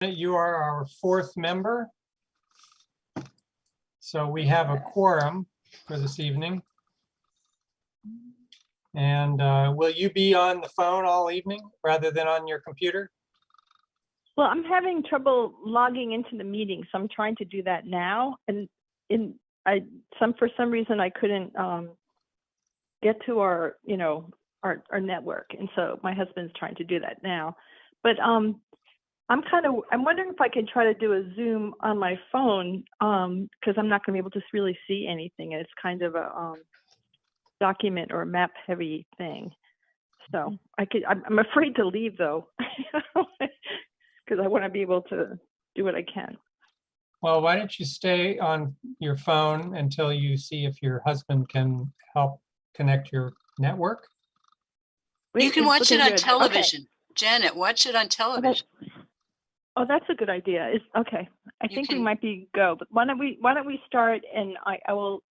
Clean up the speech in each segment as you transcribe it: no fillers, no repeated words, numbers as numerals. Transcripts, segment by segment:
You are our fourth member. So we have a quorum for this evening. And will you be on the phone all evening rather than on your computer? Well, I'm having trouble logging into the meeting, so I'm trying to do that now. And for some reason I couldn't get to our network, and so my husband's trying to do that now. But I'm wondering if I can try to do a Zoom on my phone, because I'm not going to be able to really see anything. It's kind of a document or map heavy thing. So I'm afraid to leave though, because I want to be able to do what I can. Well, why don't you stay on your phone until you see if your husband can help connect your network? You can watch it on television. Okay. Janet, watch it on television. Oh, that's a good idea. Okay. I think we might be go, but why don't we start, and I will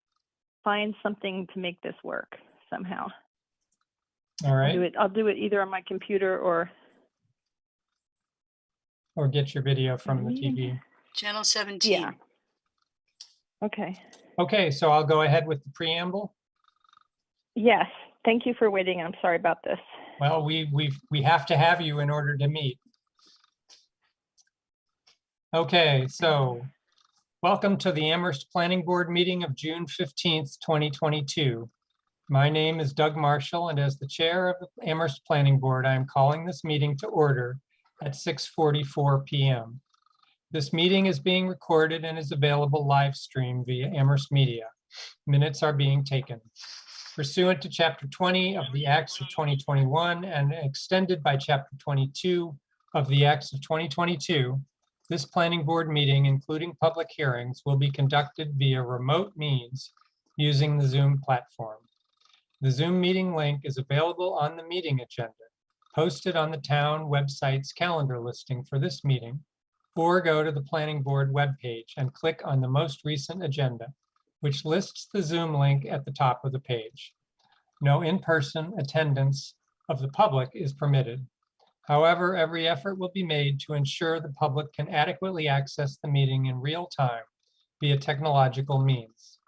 find something to make this work somehow. All right. I'll do it either on my computer or get your video from the TV. Channel 17. Yeah. Okay. Okay, so I'll go ahead with the preamble. Yes. Thank you for waiting. I'm sorry about this. Well, we have to have you in order to meet. Okay, so welcome to the Amherst Planning Board meeting of June 15th, 2022. My name is Doug Marshall, and as the chair of the Amherst Planning Board, I am calling this meeting to order at 6:44 p.m. This meeting is being recorded and is available live stream via Amherst Media. Minutes are being taken. Pursuant to Chapter 20 of the Acts of 2021 and extended by Chapter 22 of the Acts of 2022, this planning board meeting, including public hearings, will be conducted via remote means using the Zoom platform. The Zoom meeting link is available on the meeting agenda, posted on the town website's calendar listing for this meeting, or go to the planning board webpage and click on the most recent agenda, which lists the Zoom link at the top of the page. No in-person attendance of the public is permitted. However, every effort will be made to ensure the public can adequately access the meeting in real time via technological means.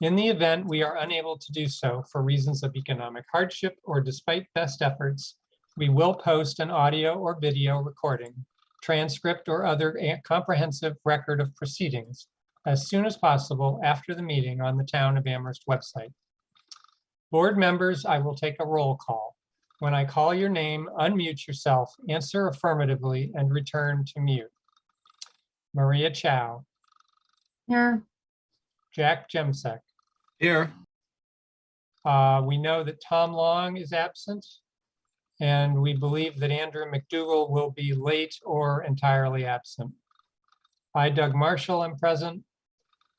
In the event we are unable to do so for reasons of economic hardship or despite best efforts, we will post an audio or video recording, transcript, or other comprehensive record of proceedings as soon as possible after the meeting on the Town of Amherst website. Board members, I will take a roll call. When I call your name, unmute yourself, answer affirmatively, and return to mute. Maria Chow. Here. Jack Jemsek. Here. We know that Tom Long is absent, and we believe that Andrew McDougall will be late or entirely absent. I, Doug Marshall, am present.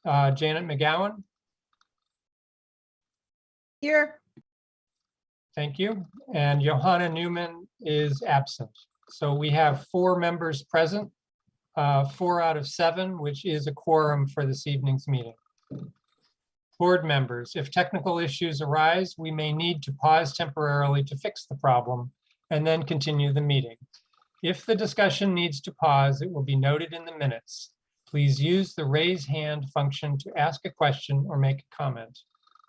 Janet McGowan. Here. Thank you. And Johanna Newman is absent. So we have 4 members present, 4 out of 7, which is a quorum for this evening's meeting. Board members, if technical issues arise, we may need to pause temporarily to fix the problem and then continue the meeting. If the discussion needs to pause, it will be noted in the minutes. Please use the raise hand function to ask a question or make a comment.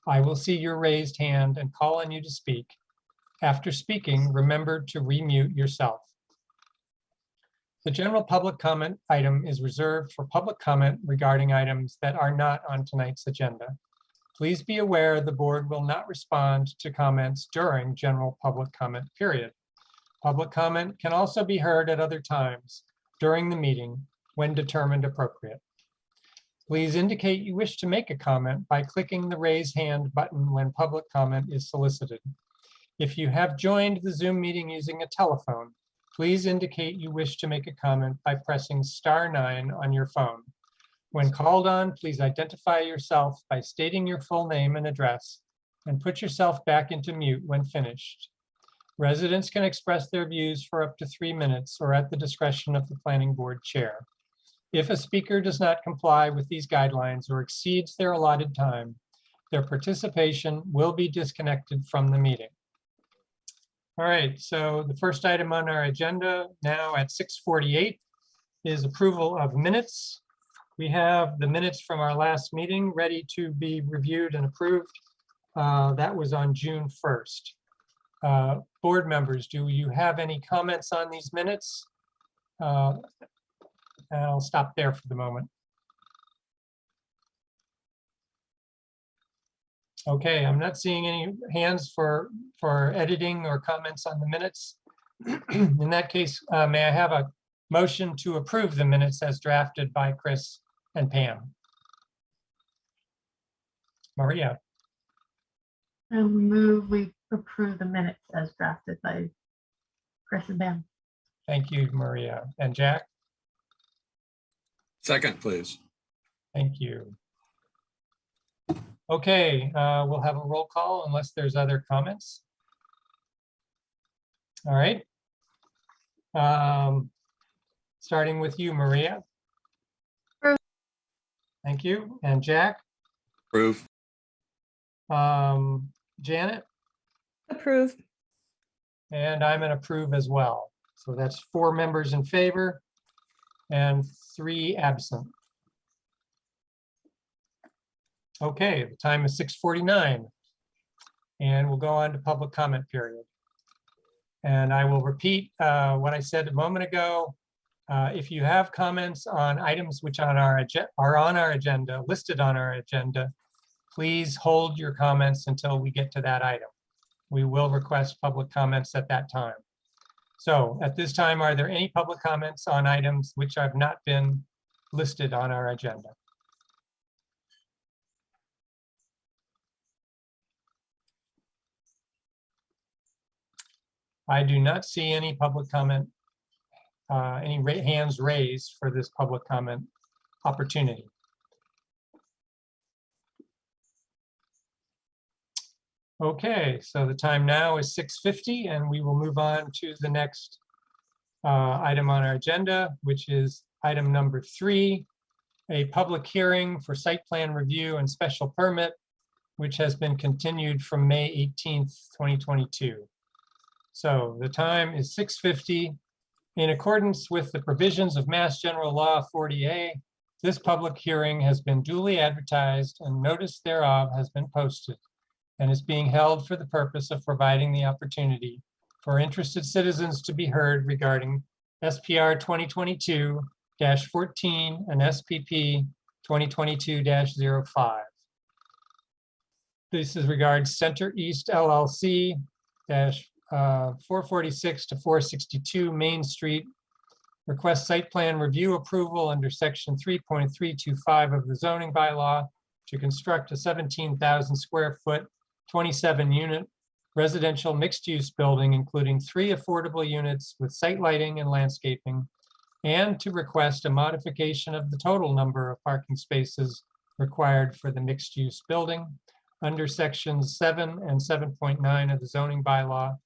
I will see your raised hand and call on you to speak. After speaking, remember to remute yourself. The general public comment item is reserved for public comment regarding items that are not on tonight's agenda. Please be aware the board will not respond to comments during general public comment period. Public comment can also be heard at other times during the meeting when determined appropriate. Please indicate you wish to make a comment by clicking the raise hand button when public comment is solicited. If you have joined the Zoom meeting using a telephone, please indicate you wish to make a comment by pressing *9 on your phone. When called on, please identify yourself by stating your full name and address and put yourself back into mute when finished. Residents can express their views for up to 3 minutes or at the discretion of the planning board chair. If a speaker does not comply with these guidelines or exceeds their allotted time, their participation will be disconnected from the meeting. All right, so the first item on our agenda now at 6:48 is approval of minutes. We have the minutes from our last meeting ready to be reviewed and approved. That was on June 1st. Board members, do you have any comments on these minutes? I'll stop there for the moment. Okay, I'm not seeing any hands for editing or comments on the minutes. In that case, may I have a motion to approve the minutes as drafted by Chris and Pam? Maria, I move we approve the minutes as drafted by Chris and Pam. thank you, Maria. And Jack, Second, please. thank you. Okay, we'll have a roll call unless there's other comments. All right. Starting with you, Maria. Approve. Thank you. And Jack, Approve. Janet, Approve. and I'm an approve as well. So that's 4 members in favor and 3 absent. Okay, the time is 6:49. And we'll go on to public comment period. And I will repeat what I said a moment ago. If you have comments on items which are on our agenda, listed on our agenda, please hold your comments until we get to that item. We will request public comments at that time. So at this time, are there any public comments on items which have not been listed on our agenda? I do not see any public comment, any hands raised for this public comment opportunity. Okay, so the time now is 6:50 and we will move on to the next item on our agenda, which is item number 3, a public hearing for site plan review and special permit, which has been continued from May 18th, 2022. So the time is 6:50. In accordance with the provisions of Mass General Law 40A, this public hearing has been duly advertised and notice thereof has been posted and is being held for the purpose of providing the opportunity for interested citizens to be heard regarding SPR 2022-14 and SPP 2022-05. This is regards Center East LLC 446 to 462 Main Street. Request site plan review approval under section 3.325 of the zoning bylaw to construct a 17,000 square foot, 27 unit residential mixed use building, including 3 affordable units with site lighting and landscaping, and to request a modification of the total number of parking spaces required for the mixed use building under sections 7 and 7.9 of the zoning bylaw,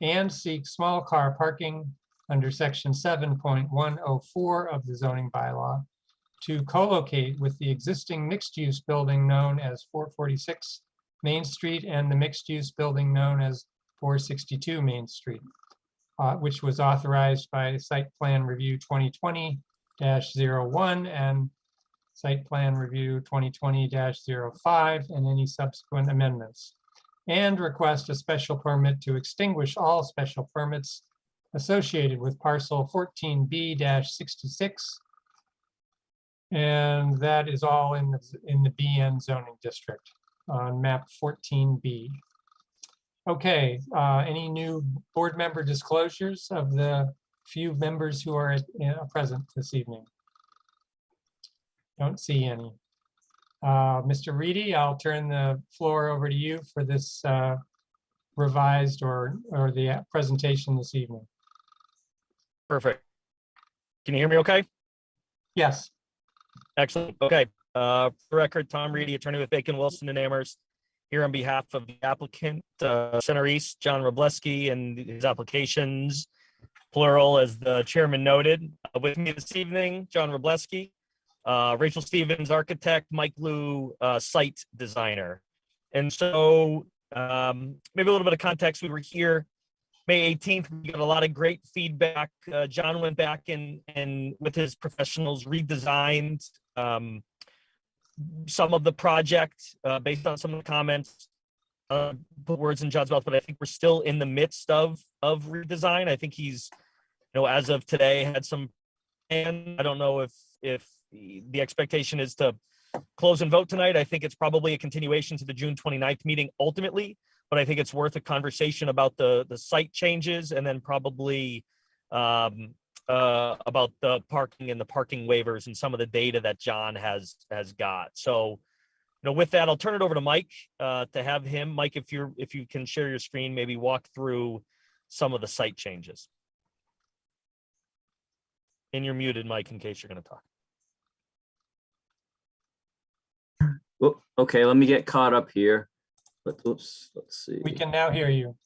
and seek small car parking under section 7.104 of the zoning bylaw to co-locate with the existing mixed-use building known as 446 Main Street and the mixed-use building known as 462 Main Street, which was authorized by Site Plan Review 2020-01 and Site Plan Review 2020-05 and any subsequent amendments, and request a special permit to extinguish all special permits associated with parcel 14B-66. And that is all in the BN zoning district on map 14B. Okay, any new board member disclosures of the few members who are present this evening? Don't see any. Mr. Reedy, I'll turn the floor over to you for this revised or the presentation this evening. Perfect. Can you hear me okay? Yes. Excellent. Okay. For the record, Tom Reedy, attorney with Bacon, Wilson and Amherst, here on behalf of the applicant, Center East, John Robleski, and his applications, plural, as the chairman noted. With me this evening, John Robleski, Rachel Stevens, architect, Mike Liu, site designer. And so maybe a little bit of context. We were here May 18th, we got a lot of great feedback. John went back and with his professionals redesigned some of the project based on some of the comments. Put words in John's mouth, but I think we're still in the midst of redesign. I think he's, as of today, had some, and I don't know if the expectation is to close and vote tonight. I think it's probably a continuation to the June 29th meeting ultimately, but I think it's worth a conversation about the site changes and then probably about the parking and the parking waivers and some of the data that John has got. So, with that, I'll turn it over to Mike to have him. Mike, if you can share your screen, maybe walk through some of the site changes. And you're muted, Mike, in case you're going to talk. Well, okay, let me get caught up here. Let's see. We can now hear you.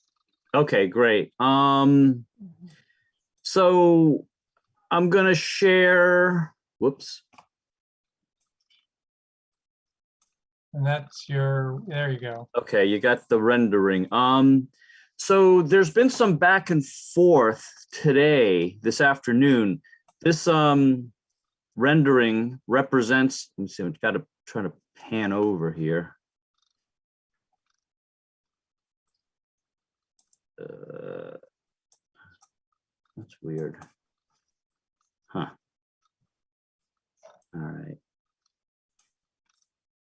Okay, great. So I'm gonna share, whoops. And that's there you go. Okay, you got the rendering. So there's been some back and forth this afternoon. This rendering represents, let me see, I've got to try to pan over here. That's weird. Huh. All right.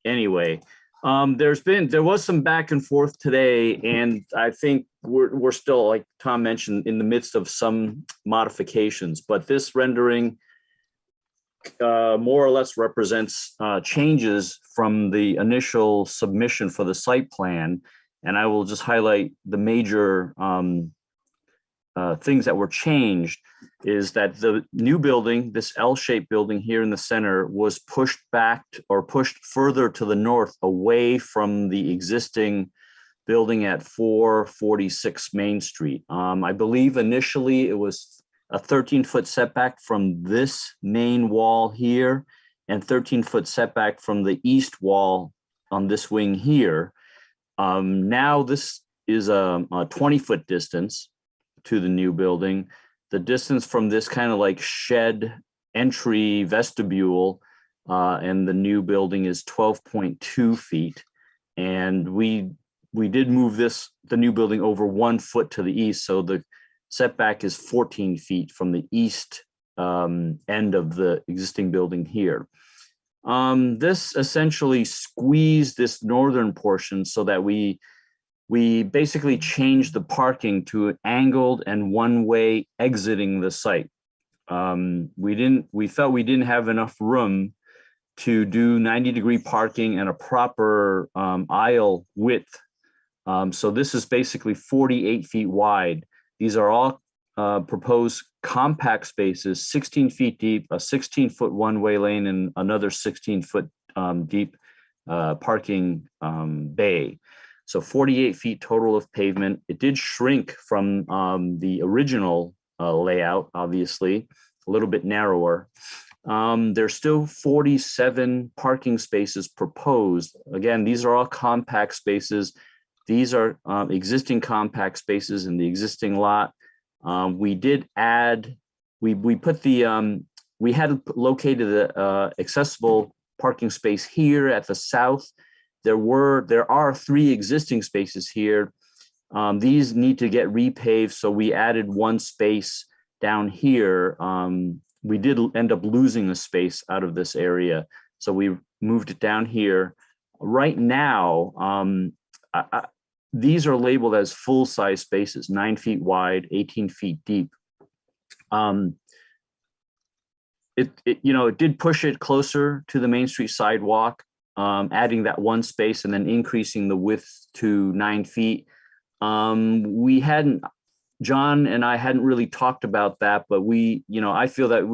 Anyway, there was some back and forth today, and I think we're still, like Tom mentioned, in the midst of some modifications, but this rendering more or less represents changes from the initial submission for the site plan. And I will just highlight the major things that were changed is that the new building, this L-shaped building here in the center, was pushed back or pushed further to the north away from the existing building at 446 Main Street. I believe initially it was a 13-foot setback from this main wall here and 13-foot setback from the east wall on this wing here. Now this is a 20-foot distance to the new building. The distance from this kind of like shed entry vestibule and the new building is 12.2 feet. And we did move the new building over 1 foot to the east. So the setback is 14 feet from the east end of the existing building here. This essentially squeezed this northern portion so that we basically changed the parking to an angled and one-way exiting the site. We felt we didn't have enough room to do 90-degree parking and a proper aisle width. So this is basically 48 feet wide. These are all proposed compact spaces, 16 feet deep, a 16-foot one-way lane, and another 16-foot deep parking bay. So 48 feet total of pavement. It did shrink from the original layout, obviously, a little bit narrower. There's still 47 parking spaces proposed. Again, these are all compact spaces. These are existing compact spaces in the existing lot. We did add, we had located the accessible parking space here at the south. There are 3 existing spaces here. These need to get repaved, so we added 1 space down here. We did end up losing a space out of this area, so we moved it down here. Right now, these are labeled as full-size spaces, 9 feet wide, 18 feet deep. It did push it closer to the Main Street sidewalk, adding that 1 space and then increasing the width to 9 feet. John and I hadn't really talked about that, but I feel that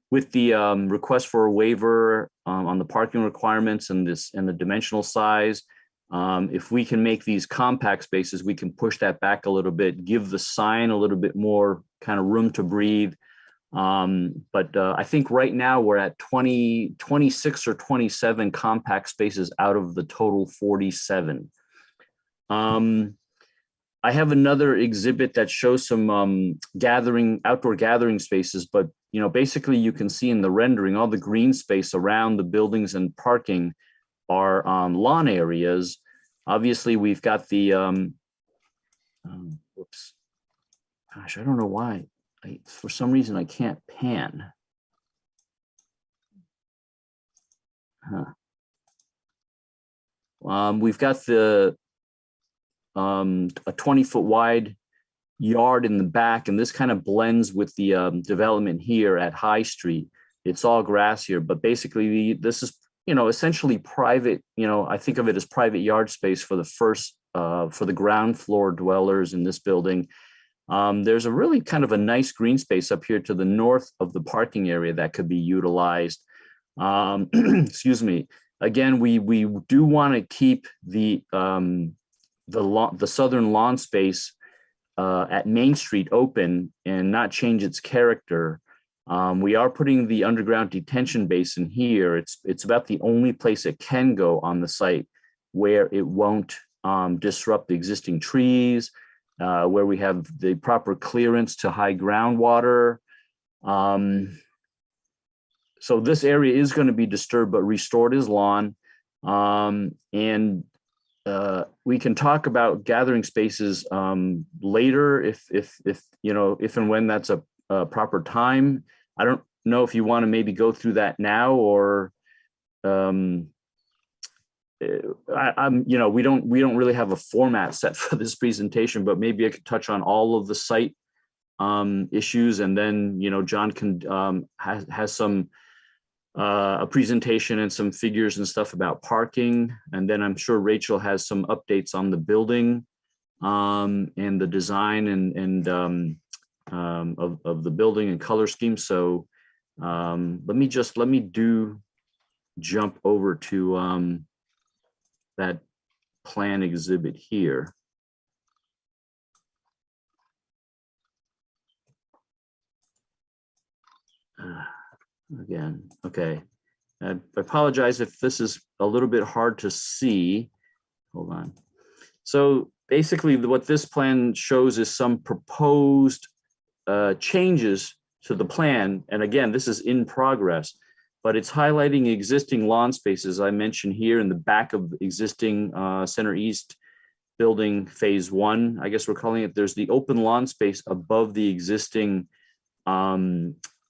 with the request for a waiver on the parking requirements and the dimensional size, if we can make these compact spaces, we can push that back a little bit, give the sign a little bit more kind of room to breathe. But I think right now we're at 26 or 27 compact spaces out of the total 47. I have another exhibit that shows some outdoor gathering spaces, but basically you can see in the rendering all the green space around the buildings and parking are lawn areas. Obviously, we've got the whoops. Gosh, I don't know why. For some reason, I can't pan. We've got a 20-foot wide yard in the back, and this kind of blends with the development here at High Street. It's all grass here, but basically this is essentially private. I think of it as private yard space for the ground floor dwellers in this building. There's a really kind of a nice green space up here to the north of the parking area that could be utilized. Excuse me. Again, we do want to keep the southern lawn space at Main Street open and not change its character. We are putting the underground detention basin here. It's about the only place it can go on the site where it won't disrupt the existing trees, where we have the proper clearance to high groundwater. So this area is going to be disturbed, but restored as lawn. And we can talk about gathering spaces later if and when that's a proper time. I don't know if you want to maybe go through that now, or we don't really have a format set for this presentation, but maybe I could touch on all of the site issues, and then John can has some a presentation and some figures and stuff about parking, and then I'm sure Rachel has some updates on the building and the design and of the building and color scheme. So let me jump over to that plan exhibit here. Again, okay. I apologize if this is a little bit hard to see. Hold on. So basically what this plan shows is some proposed changes to the plan. And again, this is in progress, but it's highlighting existing lawn spaces I mentioned here in the back of existing Center East building phase 1, I guess we're calling it. There's the open lawn space above the existing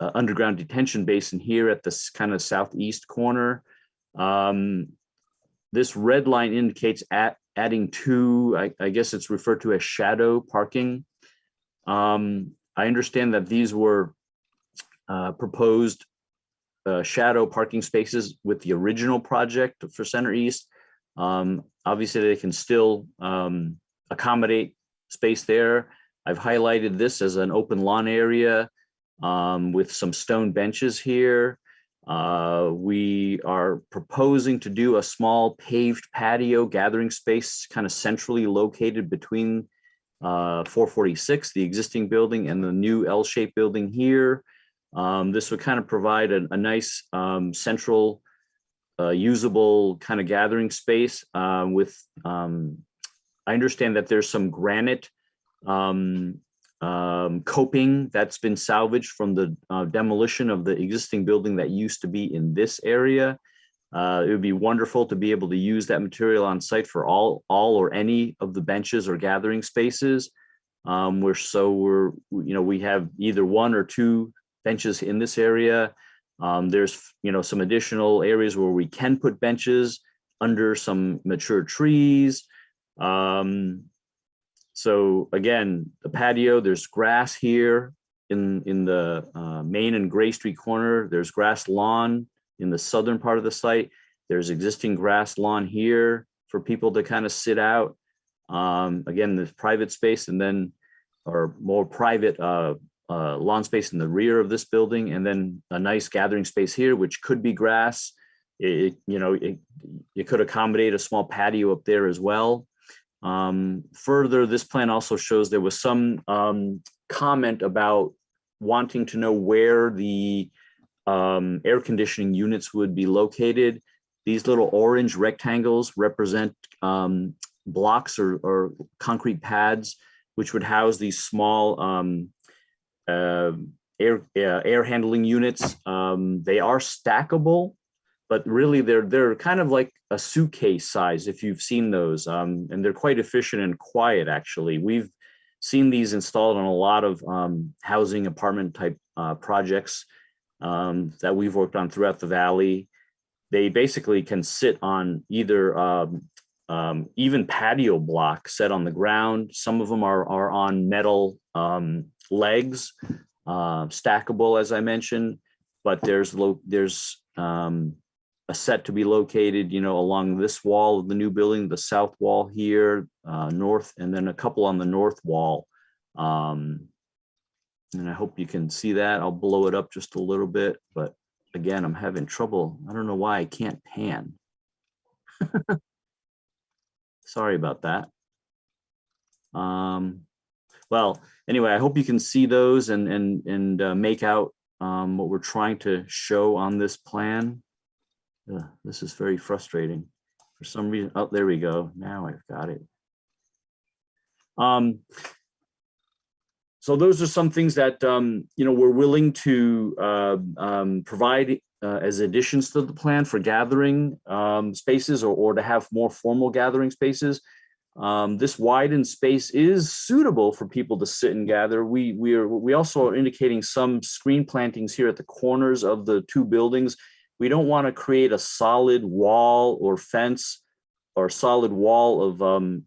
underground detention basin here at this kind of southeast corner. This red line indicates adding two, I guess it's referred to as shadow parking. I understand that these were proposed shadow parking spaces with the original project for Center East. Obviously, they can still accommodate space there. I've highlighted this as an open lawn area with some stone benches here. We are proposing to do a small paved patio gathering space kind of centrally located between 446, the existing building, and the new L-shaped building here. This would kind of provide a nice central usable kind of gathering space with, I understand that there's some granite coping that's been salvaged from the demolition of the existing building that used to be in this area. It would be wonderful to be able to use that material on site for all or any of the benches or gathering spaces. We have either one or two benches in this area. There's some additional areas where we can put benches under some mature trees. So again, the patio, there's grass here in the Main and Gray Street corner. There's grass lawn in the southern part of the site. There's existing grass lawn here for people to kind of sit out. Again, there's private space, and then or more private lawn space in the rear of this building, and then a nice gathering space here, which could be grass. It could accommodate a small patio up there as well. Further, this plan also shows there was some comment about wanting to know where the air conditioning units would be located. These little orange rectangles represent blocks or concrete pads, which would house these small air handling units. They are stackable, but really they're kind of like a suitcase size if you've seen those, and they're quite efficient and quiet. Actually, we've seen these installed on a lot of housing apartment type projects that we've worked on throughout the valley. They basically can sit on either even patio blocks set on the ground. Some of them are on metal legs, stackable, as I mentioned, but there's a set to be located, along this wall of the new building, the south wall here, north, and then a couple on the north wall. And I hope you can see that. I'll blow it up just a little bit, but again, I'm having trouble. I don't know why I can't pan. Sorry about that. Well, anyway, I hope you can see those and make out what we're trying to show on this plan. This is very frustrating for some reason. Oh, there we go. Now I've got it. So those are some things that we're willing to provide as additions to the plan for gathering spaces or to have more formal gathering spaces. This widened space is suitable for people to sit and gather. We also are indicating some screen plantings here at the corners of the two buildings. We don't want to create a solid wall or fence or solid wall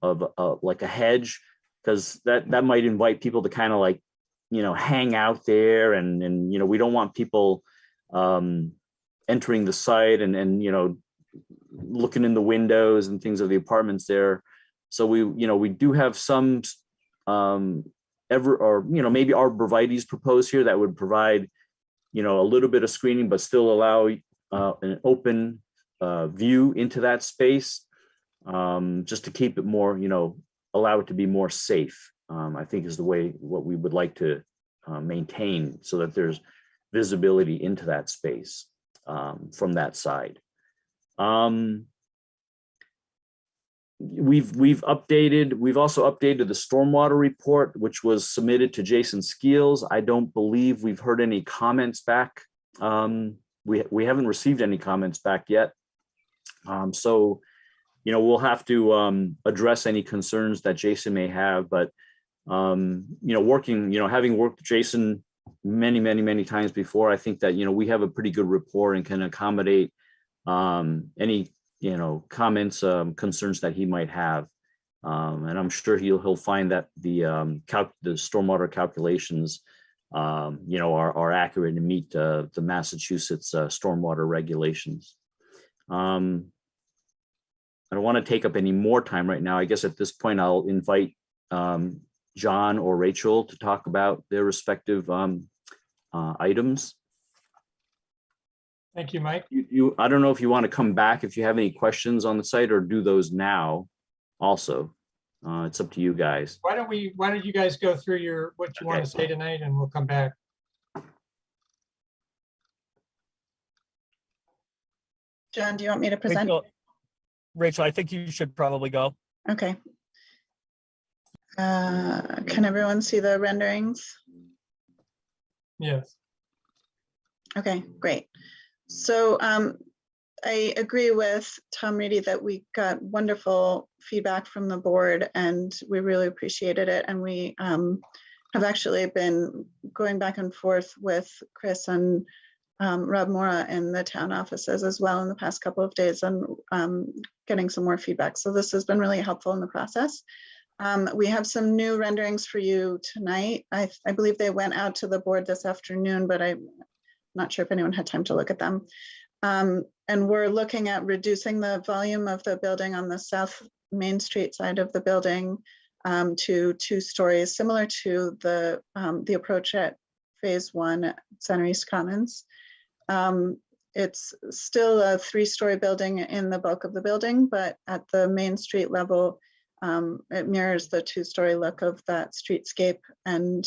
of like a hedge, because that might invite people to kind of like, hang out there, and we don't want people entering the site and looking in the windows and things of the apartments there. So we do have some maybe arborvitae's proposed here that would provide a little bit of screening, but still allow an open view into that space, just to keep it more, allow it to be more safe, I think is what we would like to maintain, so that there's visibility into that space from that side. We've also updated the stormwater report, which was submitted to Jason Skeels. I don't believe we've heard any comments back. We haven't received any comments back yet. So we'll have to address any concerns that Jason may have, but having worked with Jason many times before, I think that we have a pretty good rapport and can accommodate any comments, concerns that he might have, and I'm sure he'll find that the stormwater calculations are accurate and meet the Massachusetts stormwater regulations. I don't want to take up any more time right now. I guess at this point, I'll invite John or Rachel to talk about their respective items. Thank you, Mike. I don't know if you want to come back if you have any questions on the site, or do those now also. It's up to you guys. Why don't you guys go through what you want to say tonight, and we'll come back. John, do you want me to present? Rachel, I think you should probably go. Okay. Can everyone see the renderings? Yes. Okay, great. So I agree with Tom Reedy that we got wonderful feedback from the board, and we really appreciated it. And we have actually been going back and forth with Chris and Rob Mora in the town offices as well in the past couple of days, and getting some more feedback. So this has been really helpful in the process. We have some new renderings for you tonight. I believe they went out to the board this afternoon, but I'm not sure if anyone had time to look at them. And we're looking at reducing the volume of the building on the South Main Street side of the building to 2 stories, similar to the approach at Phase 1 at Center East Commons. It's still a 3-story building in the bulk of the building, but at the Main Street level, it mirrors the 2-story look of that streetscape, and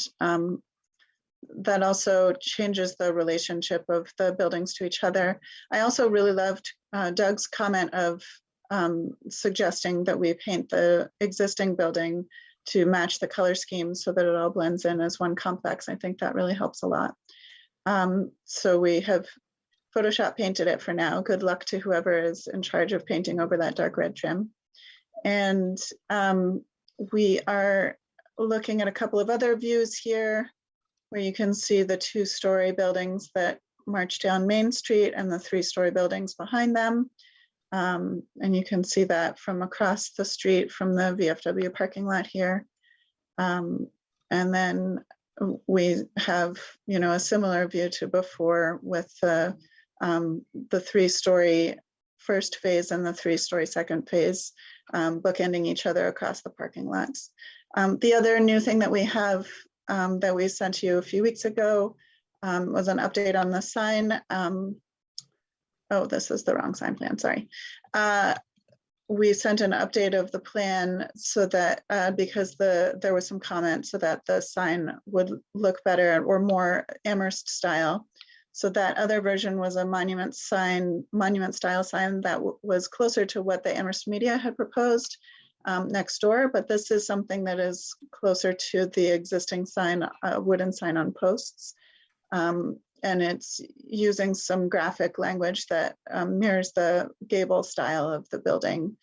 that also changes the relationship of the buildings to each other. I also really loved Doug's comment of suggesting that we paint the existing building to match the color scheme so that it all blends in as one complex. I think that really helps a lot. So we have Photoshop painted it for now. Good luck to whoever is in charge of painting over that dark red trim. And we are looking at a couple of other views here where you can see the 2-story buildings that march down Main Street and the 3-story buildings behind them. And you can see that from across the street from the VFW parking lot here. And then we have, you know, a similar view to before with the 3-story first phase and the 3-story second phase bookending each other across the parking lots. The other new thing that we have that we sent you a few weeks ago was an update on the sign. Oh, this is the wrong sign plan, sorry. We sent an update of the plan so that because there was some comments so that the sign would look better or more Amherst style. So that other version was a monument style sign that was closer to what the Amherst media had proposed next door, but this is something that is closer to the existing sign, wooden sign on posts. And it's using some graphic language that mirrors the gable style of the building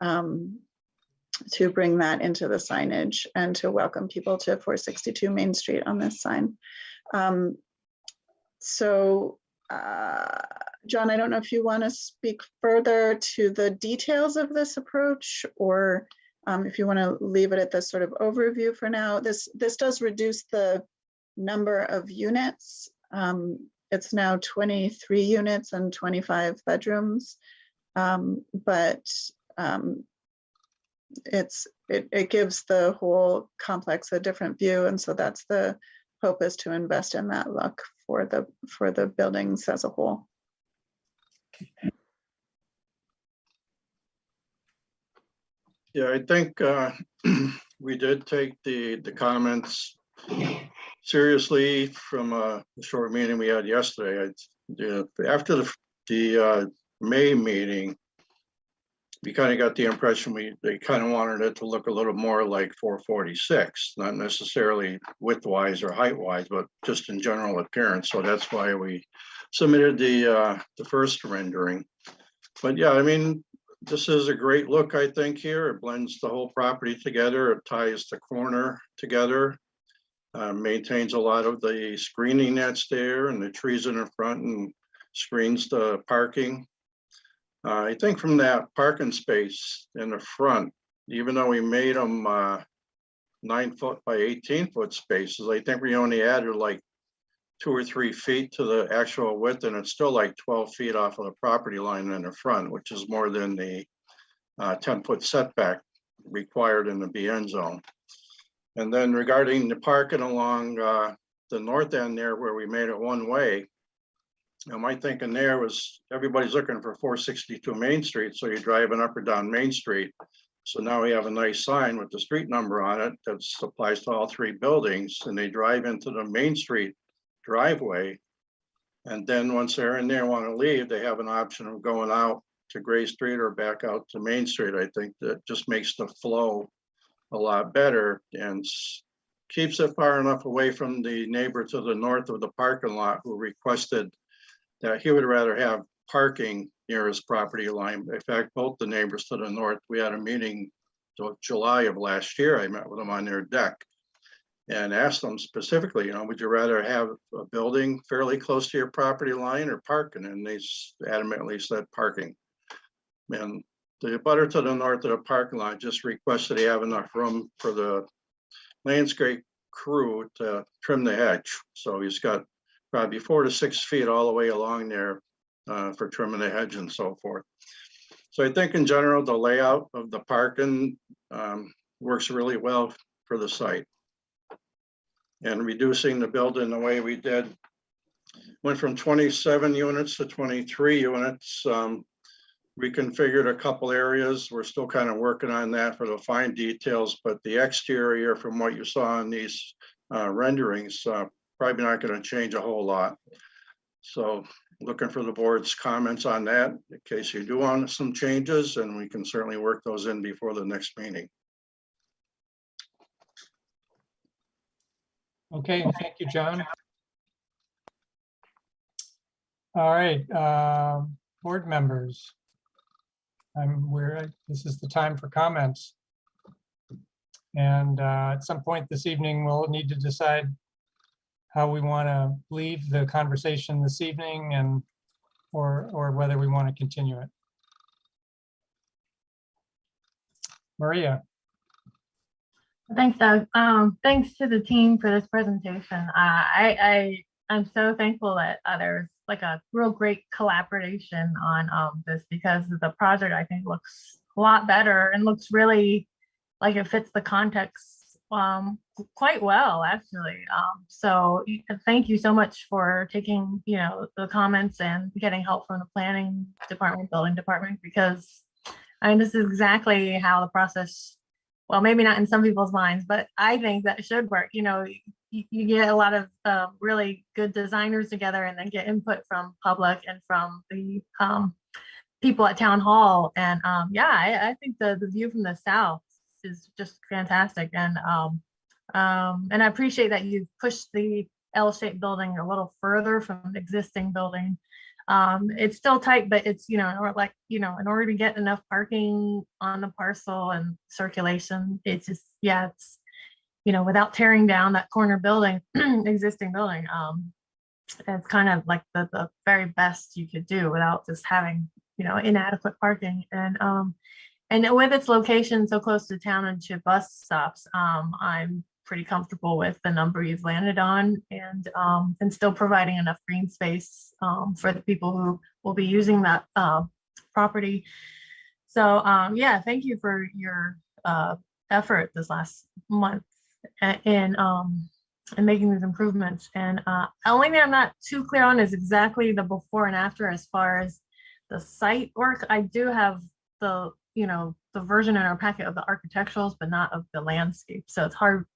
to bring that into the signage and to welcome people to 462 Main Street on this sign. So, John, I don't know if you want to speak further to the details of this approach, or if you want to leave it at this sort of overview for now. This does reduce the number of units. It's now 23 units and 25 bedrooms, but it gives the whole complex a different view, and so that's the hope, is to invest in that look for the buildings as a whole. Yeah, I think we did take the comments seriously from a short meeting we had yesterday. After the May meeting, we kind of got the impression they kind of wanted it to look a little more like 446, not necessarily width-wise or height-wise, but just in general appearance. So that's why we submitted the first rendering. But yeah, I mean, this is a great look, I think, here. It blends the whole property together. It ties the corner together, maintains a lot of the screening that's there and the trees in the front, and screens the parking. I think from that parking space in the front, even though we made them 9-foot by 18-foot spaces, I think we only added like 2 or 3 feet to the actual width, and it's still like 12 feet off of the property line in the front, which is more than the 10-foot setback required in the BN zone. And then regarding the parking along the north end there, where we made it one way, my thinking there was everybody's looking for 462 Main Street, so you're driving up or down Main Street. So now we have a nice sign with the street number on it that applies to all 3 buildings, and they drive into the Main Street driveway. And then once they're in there and want to leave, they have an option of going out to Gray Street or back out to Main Street. I think that just makes the flow a lot better and keeps it far enough away from the neighbor to the north of the parking lot, who requested that he would rather have parking near his property line. In fact, both the neighbors to the north, we had a meeting in July of last year. I met with them on their deck and asked them specifically, you know, would you rather have a building fairly close to your property line or parking? And they adamantly said parking. And the abutter to the north of the parking lot just requested they have enough room for the landscape crew to trim the hedge. So he's got probably 4 to 6 feet all the way along there for trimming the hedge and so forth. So I think in general, the layout of the parking works really well for the site. And reducing the building the way we did, went from 27 units to 23 units. Reconfigured a couple areas. We're still kind of working on that for the fine details, but the exterior, from what you saw in these renderings, probably not going to change a whole lot. So looking for the board's comments on that in case you do want some changes, and we can certainly work those in before the next meeting. Okay, thank you, John. All right, board members. This is the time for comments. And at some point this evening, we'll need to decide how we want to leave the conversation this evening and or whether we want to continue it. Maria. Thanks, Doug. Thanks to the team for this presentation. I'm so thankful that there's like a real great collaboration on this, because the project I think looks a lot better and looks really like it fits the context quite well, actually. So thank you so much for taking, the comments and getting help from the planning department, building department, because this is exactly how the process, well, maybe not in some people's minds, but I think that should work. You get a lot of really good designers together and then get input from public and from the people at town hall. And I think the view from the south is just fantastic. And I appreciate that you've pushed the L-shaped building a little further from the existing building. It's still tight, but it's, in order to get enough parking on the parcel and circulation, it's just, it's, without tearing down that corner building, existing building, it's kind of like the very best you could do without just having, inadequate parking. And with its location so close to town and to bus stops, I'm pretty comfortable with the number you've landed on, and still providing enough green space for the people who will be using that property. So thank you for your effort this last month in making these improvements. And only thing I'm not too clear on is exactly the before and after as far as the site work. I do have the version in our packet of the architecturals, but not of the landscape. So it's hard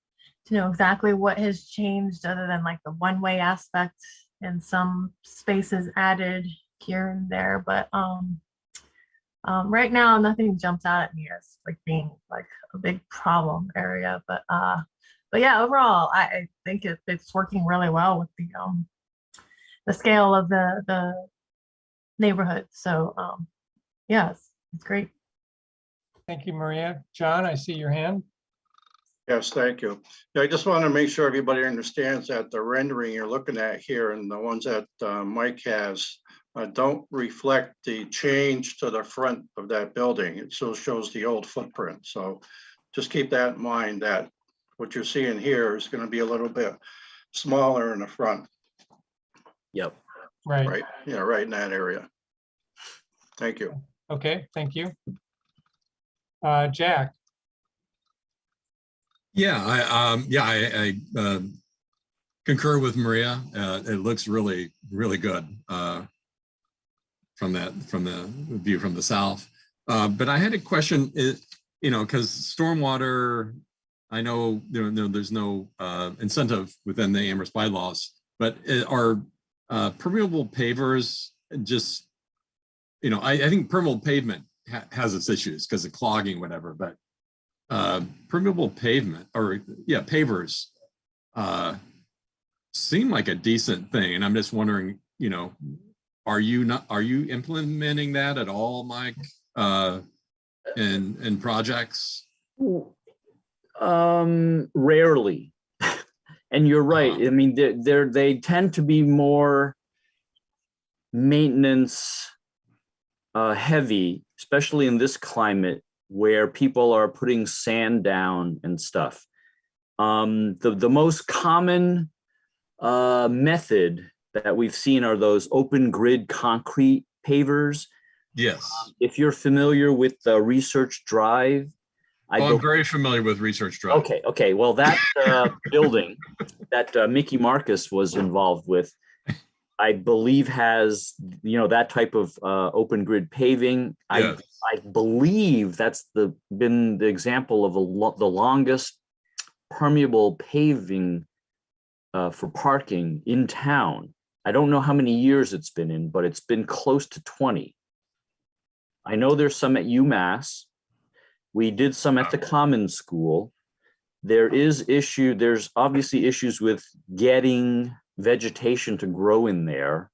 to know exactly what has changed other than like the one-way aspect and some spaces added here and there. But right now, nothing jumps out at me as like being like a big problem area. But yeah, overall, I think it's working really well with the scale of the neighborhood. So yes, it's great. Thank you, Maria. John, I see your hand. Yes, thank you. I just want to make sure everybody understands that the rendering you're looking at here and the ones that Mike has don't reflect the change to the front of that building. It still shows the old footprint. So just keep that in mind, that what you're seeing here is going to be a little bit smaller in the front. Yep. Right. Right. Yeah, right in that area. Thank you. Okay, thank you. Jack. Yeah, I concur with Maria. It looks really, really good from the view from the south. But I had a question, because stormwater, I know there's no incentive within the Amherst bylaws, but are permeable pavers just, I think permeable pavement has its issues because of clogging, whatever, but permeable pavement pavers seem like a decent thing. And I'm just wondering, are you implementing that at all, Mike, in projects? Rarely. And you're right. I mean, they tend to be more maintenance heavy, especially in this climate where people are putting sand down and stuff. The most common method that we've seen are those open grid concrete pavers. Yes. If you're familiar with the Research Drive. I'm very familiar with Research Drive. Okay. Well, that building that Mickey Marcus was involved with, I believe has, that type of open grid paving. Yeah. I believe that's been the example of the longest permeable paving for parking in town. I don't know how many years it's been in, but it's been close to 20. I know there's some at UMass. We did some at the Common School. There's obviously issues with getting vegetation to grow in there.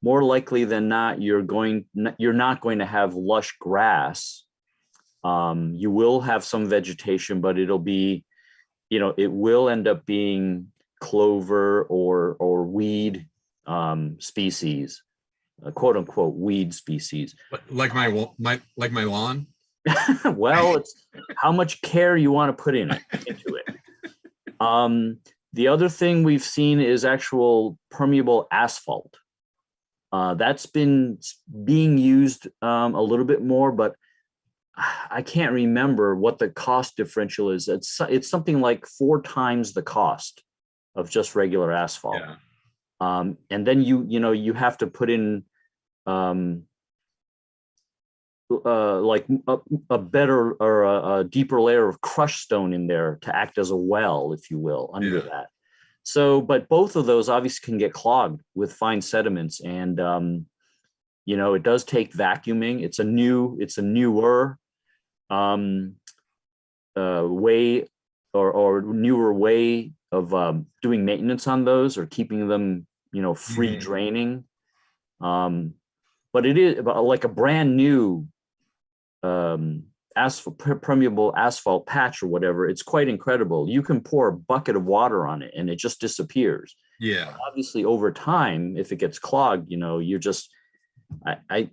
More likely than not, you're not going to have lush grass. You will have some vegetation, but it'll be, it will end up being clover or weed species, quote unquote weed species. Like my lawn. Well, it's how much care you want to put into it. The other thing we've seen is actual permeable asphalt. That's been being used a little bit more, but I can't remember what the cost differential is. It's something like 4 times the cost of just regular asphalt. Yeah. And then you have to put in like a better or a deeper layer of crushed stone in there to act as a well, if you will, under that. So, but both of those obviously can get clogged with fine sediments, and it does take vacuuming. It's a newer way or newer way of doing maintenance on those or keeping them, free draining. But it is like a brand new permeable asphalt patch or whatever. It's quite incredible. You can pour a bucket of water on it and it just disappears. Yeah. Obviously, over time, if it gets clogged, you're just, in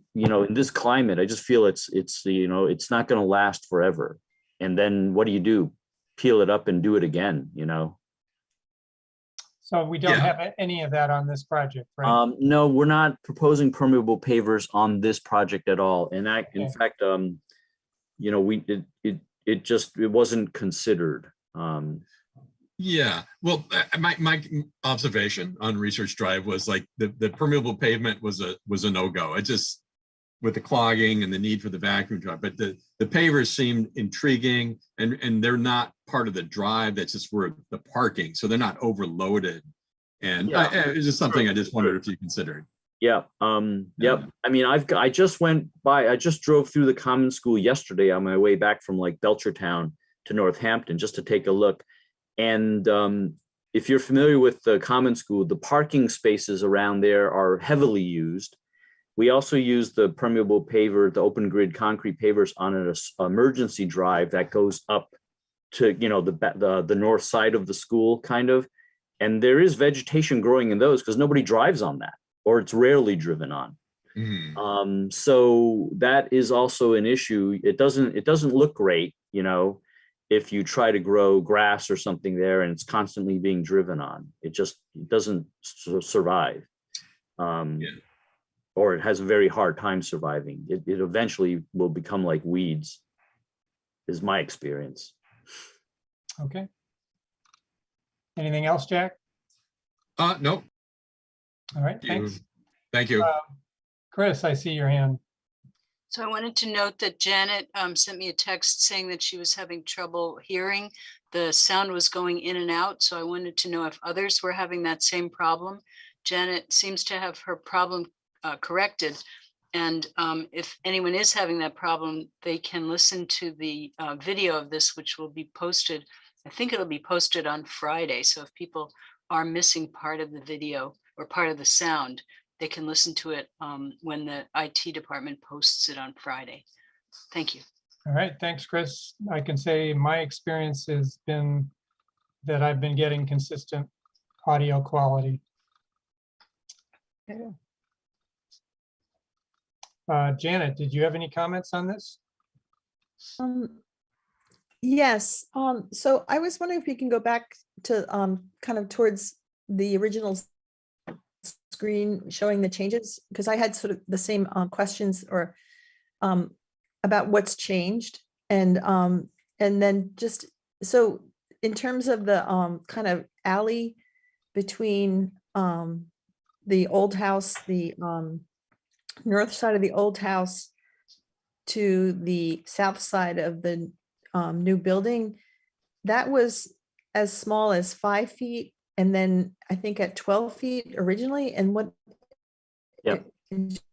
this climate, I just feel it's not going to last forever. And then what do? Peel it up and do it again, So we don't have any of that on this project, right? No, we're not proposing permeable pavers on this project at all. And in fact, it wasn't considered. Yeah, well, my observation on Research Drive was like the permeable pavement was a no-go. It just, with the clogging and the need for the vacuum drive, but the pavers seemed intriguing, and they're not part of the drive. That's just where the parking, so they're not overloaded. And it's just something I just wondered if you considered. Yeah. Yep. I mean, I just drove through the Common School yesterday on my way back from like Belchertown to Northampton just to take a look. And if you're familiar with the Common School, the parking spaces around there are heavily used. We also use the permeable paver, the open grid concrete pavers on an emergency drive that goes up to, the north side of the school kind of. And there is vegetation growing in those because nobody drives on that, or it's rarely driven on. So that is also an issue. It doesn't look great, if you try to grow grass or something there and it's constantly being driven on. It doesn't survive. Or it has a very hard time surviving. It eventually will become like weeds, is my experience. Okay. Anything else, Jack? No. All right, thanks. Thank you. Chris, I see your hand. So I wanted to note that Janet sent me a text saying that she was having trouble hearing. The sound was going in and out. So I wanted to know if others were having that same problem. Janet seems to have her problem corrected. And if anyone is having that problem, they can listen to the video of this, which will be posted. I think it'll be posted on Friday. So if people are missing part of the video or part of the sound, they can listen to it when the IT department posts it on Friday. Thank you. All right, thanks, Chris. I can say my experience has been that I've been getting consistent audio quality. Janet, did you have any comments on this? Yes. So I was wondering if we can go back to kind of towards the original screen showing the changes, because I had sort of the same questions or about what's changed, and then just so in terms of the kind of alley between the old house, the north side of the old house to the south side of the new building, that was as small as 5 feet and then I think at 12 feet originally, and what? Yep.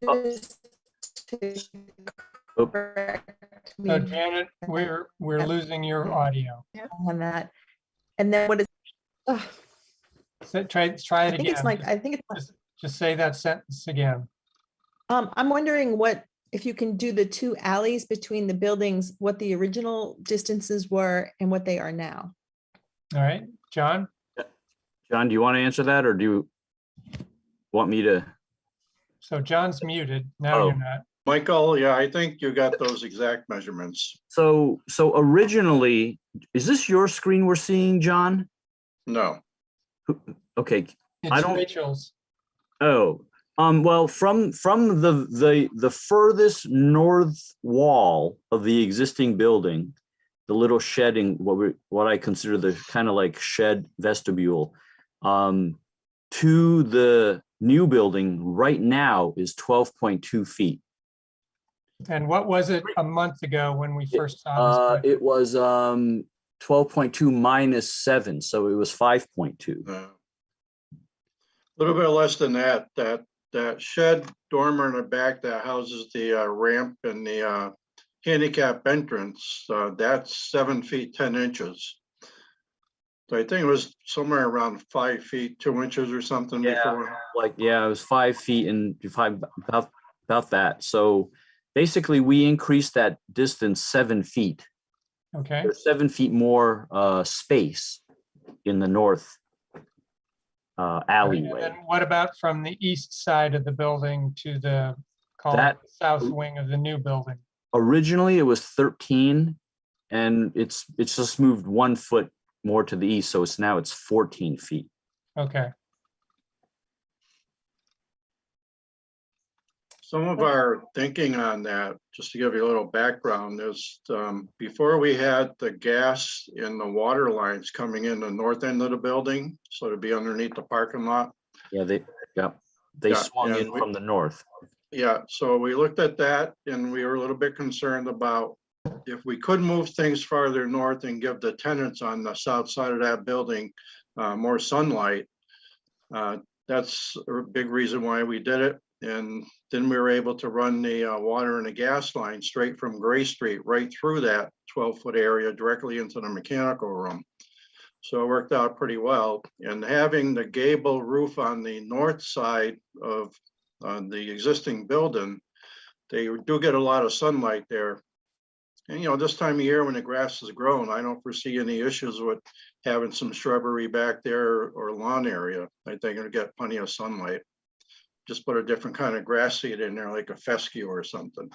Just to Oh. correct me So Janet, we're losing your audio. on that. And then what is? ugh, So try it I think it's again. I think it's. Just say that sentence again. I'm wondering if you can do the two alleys between the buildings, what the original distances were and what they are now. All right, John? John, do you want to answer that, or do you want me to? So John's muted. Now Oh. you're not. Michael, yeah, I think you got those exact measurements. So originally, is this your screen we're seeing, John? No, Okay. It's don't- Rachel's. Oh, well, from the furthest north wall of the existing building, the little shedding, what I consider the kind of like shed vestibule, to the new building right now is 12.2 feet. And what was it a month ago when we first saw this? It was 12.2 minus 7, so it was 5.2. a little bit less than that. That shed dormer in the back that houses the ramp and the handicap entrance, that's 7 feet 10 inches. So I think it was somewhere around 5 feet 2 inches or something before. Like, yeah, it was 5 feet and about that. So basically we increased that distance 7 feet. Okay, There's 7 feet more space in the north and alleyway. then what about from the east side of the building to the call it That- the south wing of the new building? Originally it was 13, and it's just moved 1 foot more to the east, so it's 14 feet. Okay, Some of our thinking on that, just to give you a little background, is before we had the gas and the water lines coming in the north end of the building, so to be underneath the parking lot. Yeah, they Yeah, swung in and we- from the north. Yeah, so we looked at that and we were a little bit concerned about if we could move things farther north and give the tenants on the south side of that building more sunlight. That's a big reason why we did it. And then we were able to run the water and the gas line straight from Gray Street right through that 12-foot area directly into the mechanical room. So it worked out pretty well. And having the gable roof on the north side of the existing building, they do get a lot of sunlight there. And, you know, this time of year when the grass is grown, I don't foresee any issues with having some shrubbery back there or lawn area. I think it'll get plenty of sunlight. Just put a different kind of grass seed in there, like a fescue or something.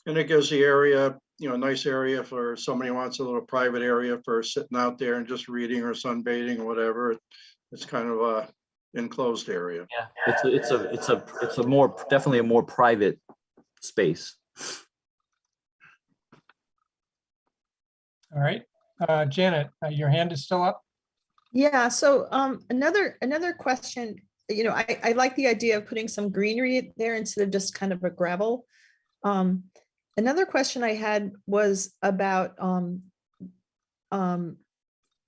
And it gives the area, you know, a nice area for somebody who wants a little private area for sitting out there and just reading or sunbathing or whatever. It's kind of a enclosed area. Yeah, it's a more, definitely a more private space. all right. Janet, your hand is still up? Yeah, so another question, you know, I like the idea of putting some greenery there instead of just kind of a gravel. Another question I had was about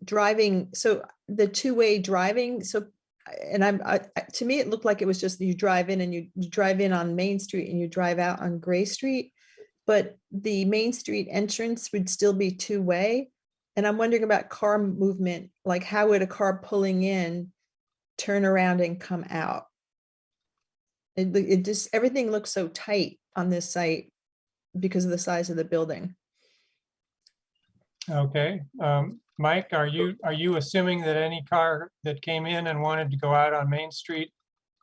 driving, so the two-way driving. So, and to me, it looked like it was just you drive in and you drive in on Main Street and you drive out on Gray Street, but the Main Street entrance would still be two-way. And I'm wondering about car movement, like how would a car pulling in turn around and come out? It just, everything looks so tight on this site because of the size of the building. Okay, Mike, are you assuming that any car that came in and wanted to go out on Main Street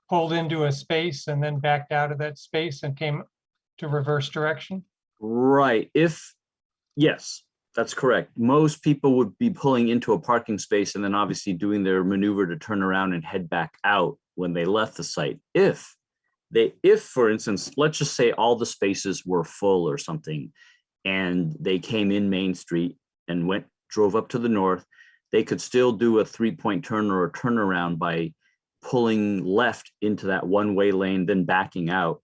pulled into a space and then backed out of that space and came to reverse direction? Right. Yes, that's correct. Most people would be pulling into a parking space and then obviously doing their maneuver to turn around and head back out when they left the site. If, for instance, let's just say all the spaces were full or something, and they came in Main Street and drove up to the north, they could still do a 3-point turn or a turnaround by pulling left into that one-way lane, then backing out,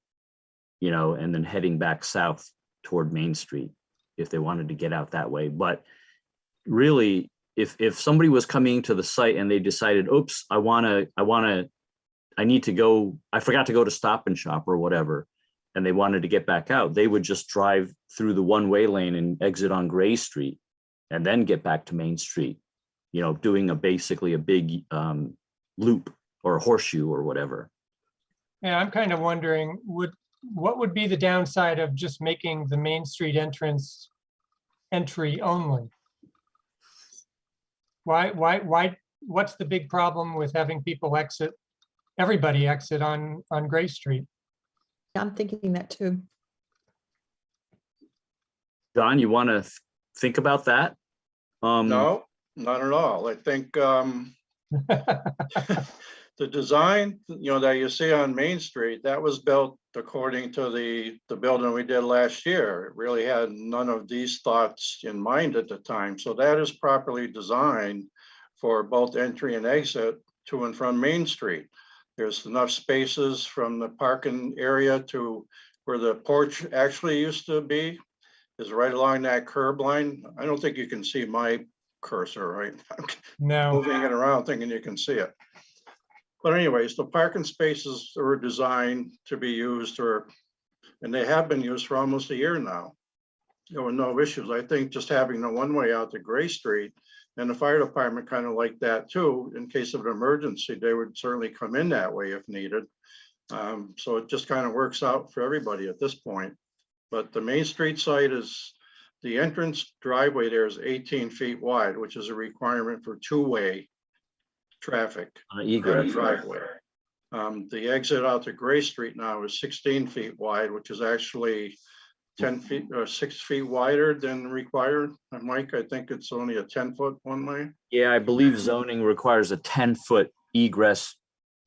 you know, and then heading back south toward Main Street if they wanted to get out that way. But really, if somebody was coming to the site and they decided, oops, I need to go, I forgot to go to Stop and Shop or whatever, and they wanted to get back out, they would just drive through the one-way lane and exit on Gray Street and then get back to Main Street, you know, doing basically a big loop or a horseshoe or whatever. Yeah, I'm kind of wondering, what would be the downside of just making the Main Street entry only? What's the big problem with having people everybody exit on Gray Street? I'm thinking that too. John, you want to think about that? No, not at all. I think the design, that you see on Main Street, that was built according to the building we did last year. It really had none of these thoughts in mind at the time. So that is properly designed for both entry and exit to and from Main Street. There's enough spaces from the parking area to where the porch actually used to be, is right along that curb line. I don't think you can see my cursor, right? No. Moving it around thinking you can see it. But anyways, the parking spaces were designed to be used, and they have been used for almost a year now. There were no issues. I think just having the one-way out to Gray Street, and the fire department kind of like that too, in case of an emergency, they would certainly come in that way if needed. So it just kind of works out for everybody at this point. But the Main Street site the entrance driveway there is 18 feet wide, which is a requirement for two-way traffic. Egress. Driveway. The exit out to Gray Street now is 16 feet wide, which is actually 10 feet or 6 feet wider than required. Mike, I think it's only a 10-foot one way. Yeah, I believe zoning requires a 10-foot egress,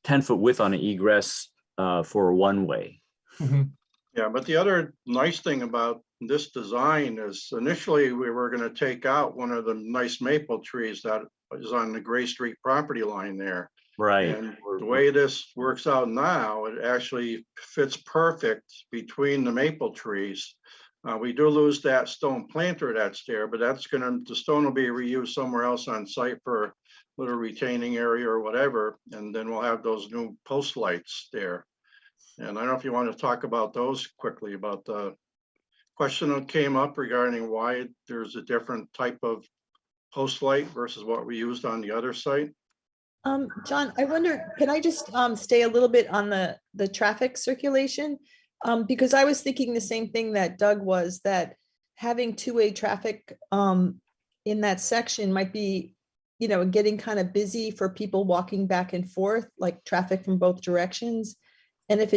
10-foot width on an egress for a one-way. Mhm. Yeah, but the other nice thing about this design is initially we were going to take out one of the nice maple trees that is on the Gray Street property line there. Right. And the way this works out now, it actually fits perfect between the maple trees. We do lose that stone planter that's there, but the stone will be reused somewhere else on site for a little retaining area or whatever. And then we'll have those new post lights there. And I don't know if you want to talk about those quickly, about the question that came up regarding why there's a different type of post light versus what we used on the other site. John, I wonder, can I just stay a little bit on the traffic circulation? Because I was thinking the same thing that Doug was, that having two-way traffic in that section might be, getting kind of busy for people walking back and forth, like traffic from both directions. And if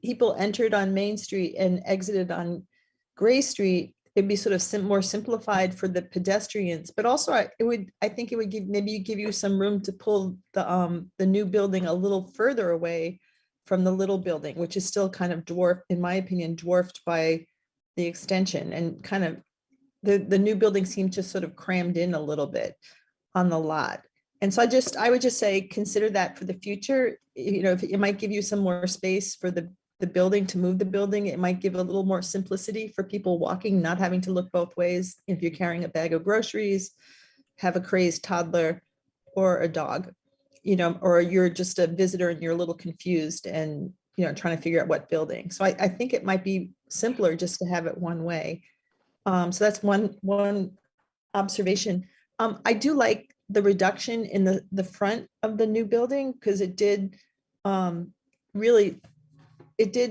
people entered on Main Street and exited on Gray Street, it'd be sort of more simplified for the pedestrians, but also I think it would give you some room to pull the new building a little further away from the little building, which is still kind of dwarfed, in my opinion, dwarfed by the extension, and kind of the new building seemed just sort of crammed in a little bit on the lot. And so I would just say, consider that for the future. If it might give you some more space for the building, to move the building. It might give a little more simplicity for people walking, not having to look both ways. If you're carrying a bag of groceries, have a crazed toddler or a dog, or you're just a visitor and you're a little confused and, trying to figure out what building. So I think it might be simpler just to have it one way. So that's one observation. I do like the reduction in the front of the new building, because it did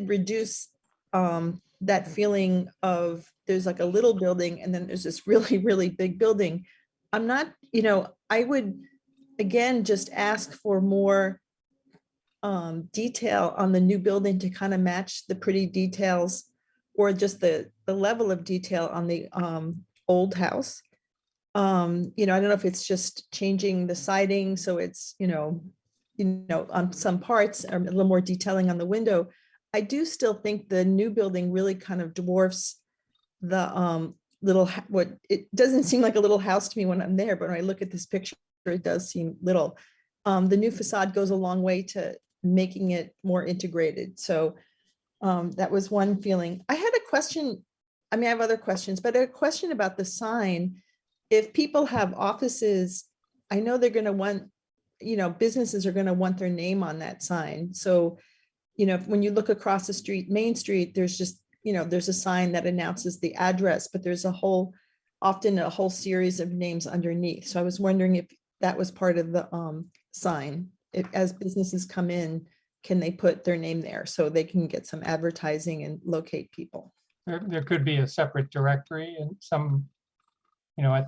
reduce that feeling of there's like a little building and then there's this really, really big building. I'm not, I would, again, just ask for more detail on the new building to kind of match the pretty details, or just the level of detail on the old house. I don't know if it's just changing the siding, so it's, on some parts, or a little more detailing on the window. I do still think the new building really kind of dwarfs the what it doesn't seem like a little house to me when I'm there, but when I look at this picture, it does seem little. The new facade goes a long way to making it more integrated. So that was one feeling. I had a question. I mean, I have other questions, but a question about the sign. if people have offices, I know they're gonna want, you know, businesses are gonna want their name on that sign. So, you know, when you look across the street, Main Street, there's just, you know, there's a sign that announces the address, but there's often a whole series of names underneath. So I was wondering if that was part of the sign. If, as businesses come in, can they put their name there so they can get some advertising and locate people? There could be a separate directory and some, you know,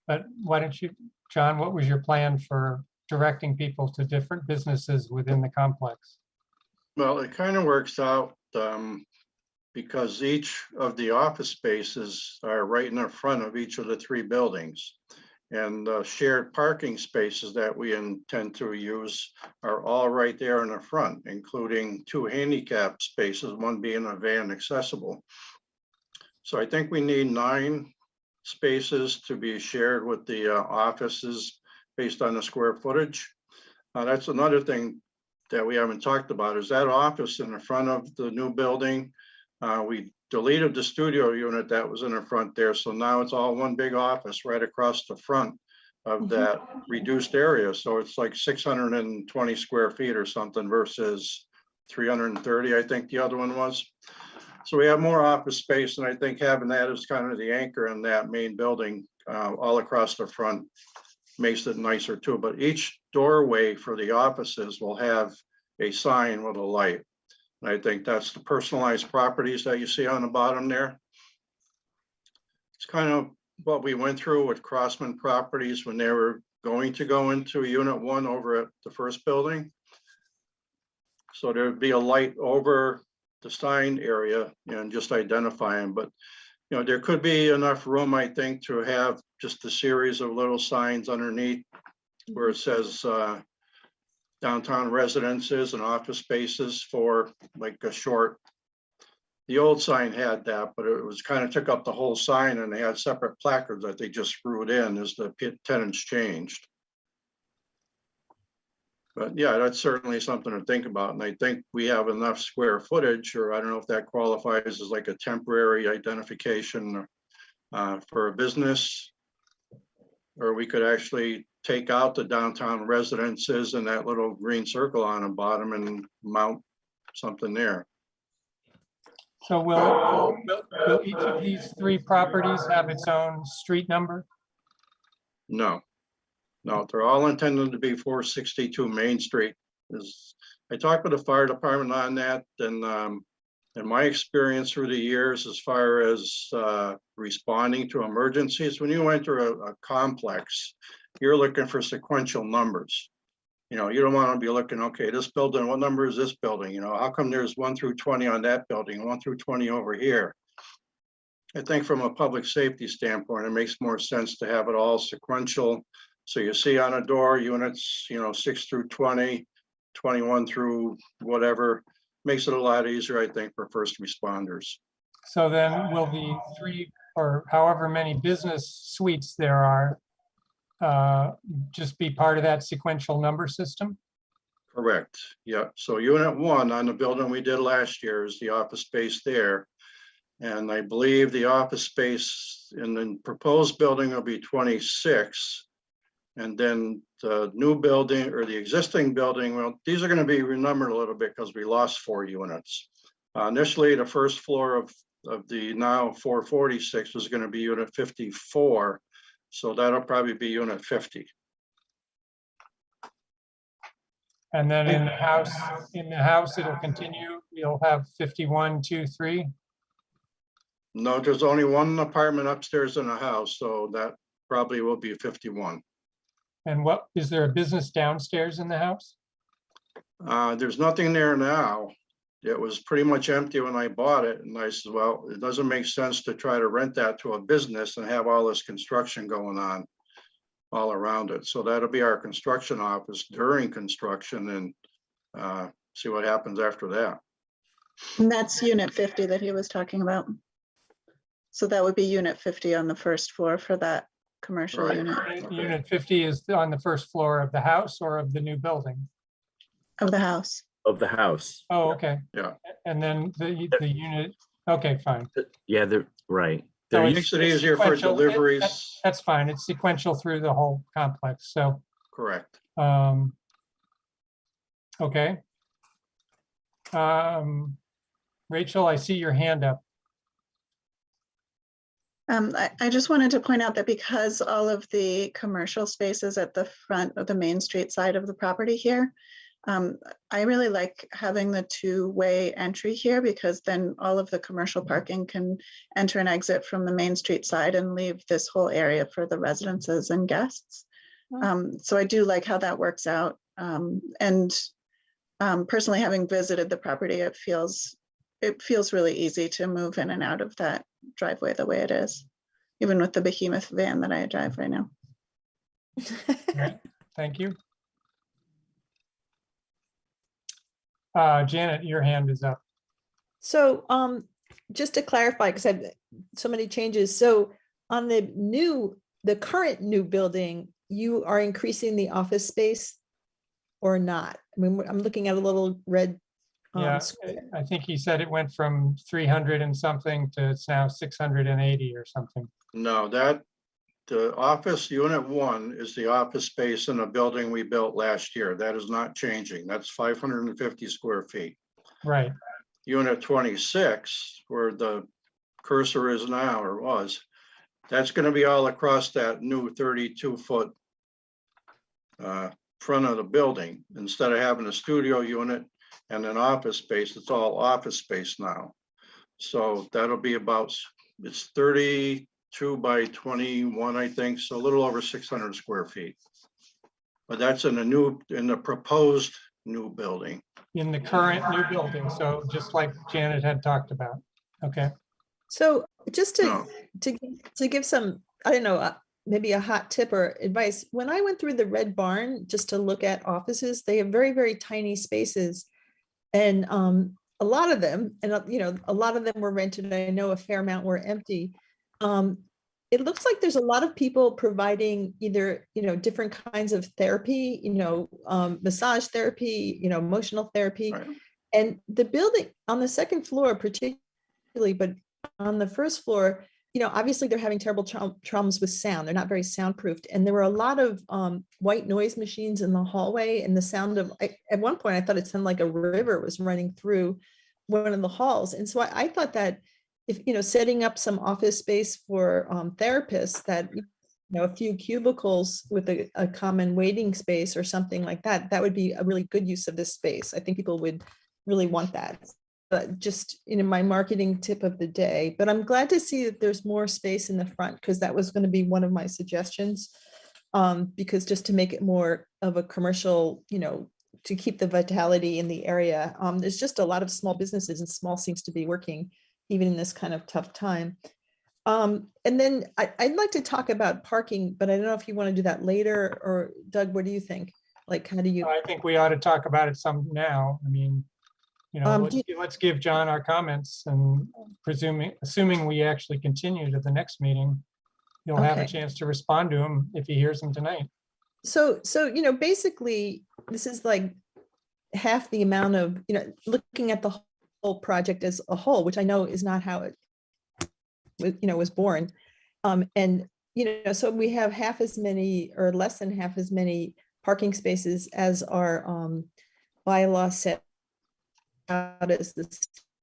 but why don't you, John, what was your plan for directing people to different businesses within the complex? Well, it kind of works out because each of the office spaces are right in the front of each of the three buildings. And the shared parking spaces that we intend to use are all right there in the front, including 2 handicap spaces, one being a van accessible. So I think we need 9 spaces to be shared with the offices based on the square footage. That's another thing that we haven't talked about is that office in the front of the new building. We deleted the studio unit that was in the front there. So now it's all one big office right across the front of that reduced area. So it's like 620 square feet or something versus 330, I think the other one was. So we have more office space, and I think having that as kind of the anchor in that main building all across the front makes it nicer too. But each doorway for the offices will have a sign with a light. And I think that's the personalized properties that you see on the bottom there. It's kind of what we went through with Crossman Properties when they were going to go into Unit 1 over at the first building. So there'd be a light over the sign area and just identify them. But, you know, there could be enough room, I think, to have just a series of little signs underneath where it says downtown residences and office spaces for like a short. The old sign had that, but it was kind of took up the whole sign, and they had separate placards that they just screwed in as the tenants changed. But yeah, that's certainly something to think about. And I think we have enough square footage, or I don't know if that qualifies as like a temporary identification for a business, or we could actually take out the downtown residences and that little green circle on the bottom and mount something there. So will each of these 3 properties have its own street number? No, they're all intended to be 462 Main Street. I talked with the fire department on that, and in my experience through the years, as far as responding to emergencies, when you enter a complex, you're looking for sequential numbers. You know, you don't want to be looking, okay, this building, what number is this building? You know, how come there's 1 through 20 on that building, 1 through 20 over here? I think from a public safety standpoint, it makes more sense to have it all sequential. So you see on a door units, you know, 6 through 20, 21 through whatever, makes it a lot easier, I think, for first responders. So then will the 3 or however many business suites there are just be part of that sequential number system? Correct. Yeah. So Unit 1 on the building we did last year is the office space there. And I believe the office space in the proposed building will be 26. And then the new building or the existing building, well, these are going to be renumbered a little bit because we lost 4 units. Initially, the first floor of the now 446 was going to be Unit 54. So that'll probably be Unit 50. And then in the house, it'll continue. You'll have 51, 2, 3. No, there's only 1 apartment upstairs in the house, so that probably will be 51. And what, is there a business downstairs in the house? There's nothing there now. It was pretty much empty when I bought it, and I said, well, it doesn't make sense to try to rent that to a business and have all this construction going on all around it. So that'll be our construction office during construction, and see what happens after that. And that's Unit 50 that he was talking about. So that would be Unit 50 on the first floor for that commercial Right. unit Unit 50 is on the first floor of the house or of the new building? of the house. Of the house. Oh, okay. Yeah. And then the unit, okay, fine. Yeah, they're right. There So Makes it easier for sequential. deliveries. That's fine. It's sequential through the whole complex. So, Correct. okay. Rachel, I see your hand up. I just wanted to point out that because all of the commercial spaces at the front of the Main Street side of the property here, I really like having the two-way entry here because then all of the commercial parking can enter and exit from the Main Street side and leave this whole area for the residences and guests. So I do like how that works out. And personally, having visited the property, it feels really easy to move in and out of that driveway the way it is, even with the behemoth van that I drive right now. Right. Thank you. Janet, your hand is up. So just to clarify, because I've so many changes. So on the current new building, you are increasing the office space or not? I mean, I'm looking at a little red. Yeah, I think he said it went from 300 and something to it's now 680 or something. No, the office unit 1 is the office space in a building we built last year. That is not changing. That's 550 square feet. Right. Unit 26, where the cursor is now or was, that's going to be all across that new 32-foot front of the building. Instead of having a studio unit and an office space, it's all office space now. So that'll be about, it's 32 by 21, I think, so a little over 600 square feet. But that's in the proposed new building. In the current new building, so just like Janet had talked about. Okay. So just to No. give some, I don't know, maybe a hot tip or advice. When I went through the Red Barn just to look at offices, they have very, very tiny spaces. And a lot of them, and a lot of them were rented. I know a fair amount were empty. It looks like there's a lot of people providing either, different kinds of therapy, massage therapy, emotional therapy. Right. And the building on the second floor, particularly, but on the first floor, obviously they're having terrible problems with sound. They're not very soundproofed. And there were a lot of white noise machines in the hallway, and the sound of, at one point, I thought it sounded like a river was running through one of the halls. And so I thought that if, setting up some office space for therapists, that, a few cubicles with a common waiting space or something like that, that would be a really good use of this space. I think people would really want that. But just my marketing tip of the day. But I'm glad to see that there's more space in the front, because that was going to be one of my suggestions. Because just to make it more of a commercial, to keep the vitality in the area. There's just a lot of small businesses, and small seems to be working even in this kind of tough time. And then I'd like to talk about parking, but I don't know if you want to do that later, or Doug, what do you think? Like, how do you? I think we ought to talk about it some now. I mean, let's give John our comments, and assuming we actually continue to the next meeting, you'll have a chance to respond to him if he hears them tonight. So, basically, this is like half the amount of, looking at the whole project as a whole, which I know is not how it, was born. And, so we have half as many or less than half as many parking spaces as our bylaw set out as the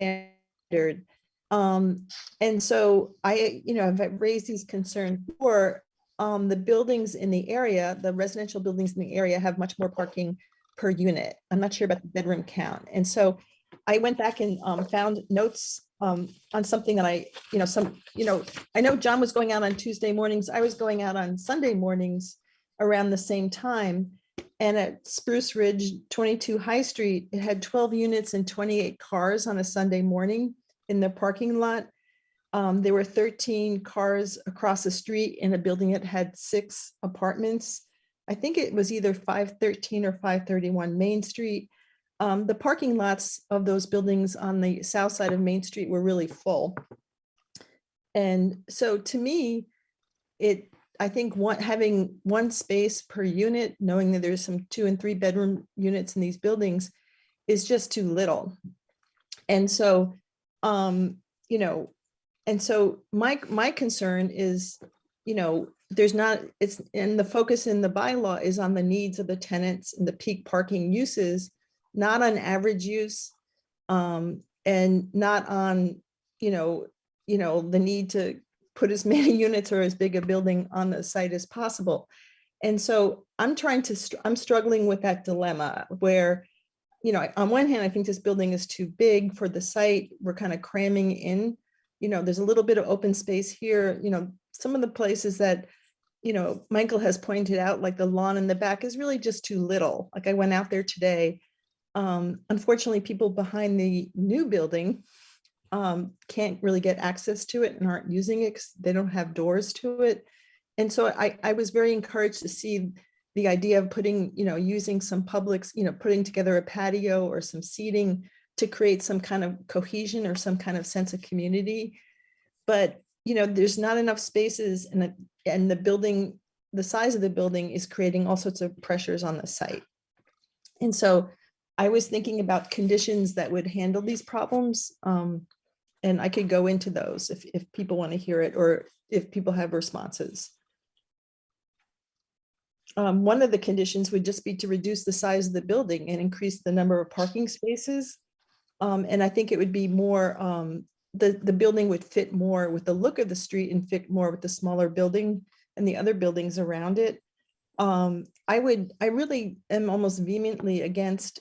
standard. And so I, I've raised these concerns for the buildings in the area. The residential buildings in the area have much more parking per unit. I'm not sure about the bedroom count. And so I went back and found notes on something that I know John was going out on Tuesday mornings. I was going out on Sunday mornings around the same time. And at Spruce Ridge 22 High Street, it had 12 units and 28 cars on a Sunday morning in the parking lot. There were 13 cars across the street in a building that had 6 apartments. I think it was either 513 or 531 Main Street. The parking lots of those buildings on the south side of Main Street were really full. And so to me, I think having one space per unit, knowing that there's some 2 and 3 bedroom units in these buildings, is just too little. And so, And so my concern is, there's not, it's, and the focus in the bylaw is on the needs of the tenants and the peak parking uses, not on average use, and not on, the need to put as many units or as big a building on the site as possible. And so I'm struggling with that dilemma where, on one hand, I think this building is too big for the site. We're kind of cramming in, there's a little bit of open space here, some of the places that, Michael has pointed out, like the lawn in the back is really just too little. Like I went out there today. Unfortunately, people behind the new building can't really get access to it and aren't using it because they don't have doors to it. And so I was very encouraged to see the idea of putting, using some publics, putting together a patio or some seating to create some kind of cohesion or some kind of sense of community. But, there's not enough spaces, and the building, the size of the building is creating all sorts of pressures on the site. And so I was thinking about conditions that would handle these problems. And I could go into those if people want to hear it or if people have responses. One of the conditions would just be to reduce the size of the building and increase the number of parking spaces. And I think it would be more, the building would fit more with the look of the street and fit more with the smaller building and the other buildings around it. I really am almost vehemently against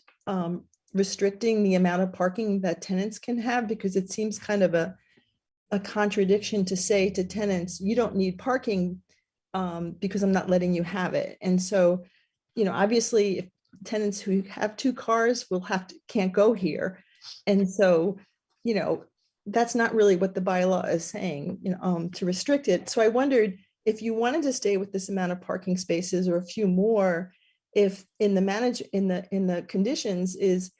restricting the amount of parking that tenants can have, because it seems kind of a contradiction to say to tenants, you don't need parking because I'm not letting you have it. And so, obviously if tenants who have 2 cars can't go here. And so, that's not really what the bylaw is saying, to restrict it. So I wondered if you wanted to stay with this amount of parking spaces or a few more, if in the conditions is,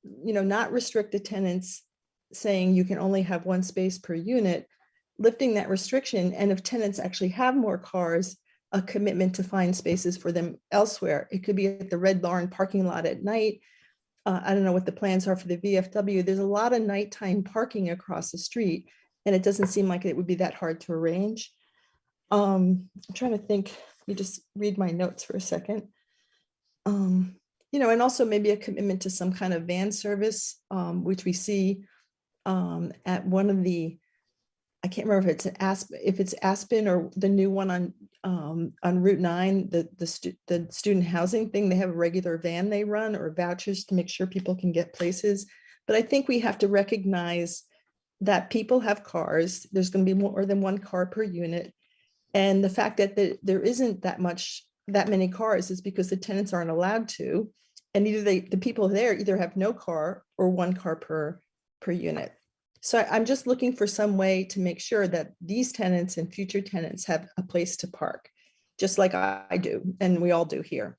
not restrict the tenants saying you can only have 1 space per unit, lifting that restriction. And if tenants actually have more cars, a commitment to find spaces for them elsewhere. It could be at the Red Barn parking lot at night. I don't know what the plans are for the VFW. There's a lot of nighttime parking across the street, and it doesn't seem like it would be that hard to arrange. I'm trying to think, you just read my notes for a second. And also maybe a commitment to some kind of van service, which we see at one of the, I can't remember if it's Aspen or the new one on Route 9, the student housing thing. They have a regular van they run, or vouchers to make sure people can get places. But I think we have to recognize that people have cars. There's going to be more than 1 car per unit. And the fact that there isn't that many cars is because the tenants aren't allowed to. And either the people there either have no car or 1 car per unit. So I'm just looking for some way to make sure that these tenants and future tenants have a place to park, just like I do, and we all do here.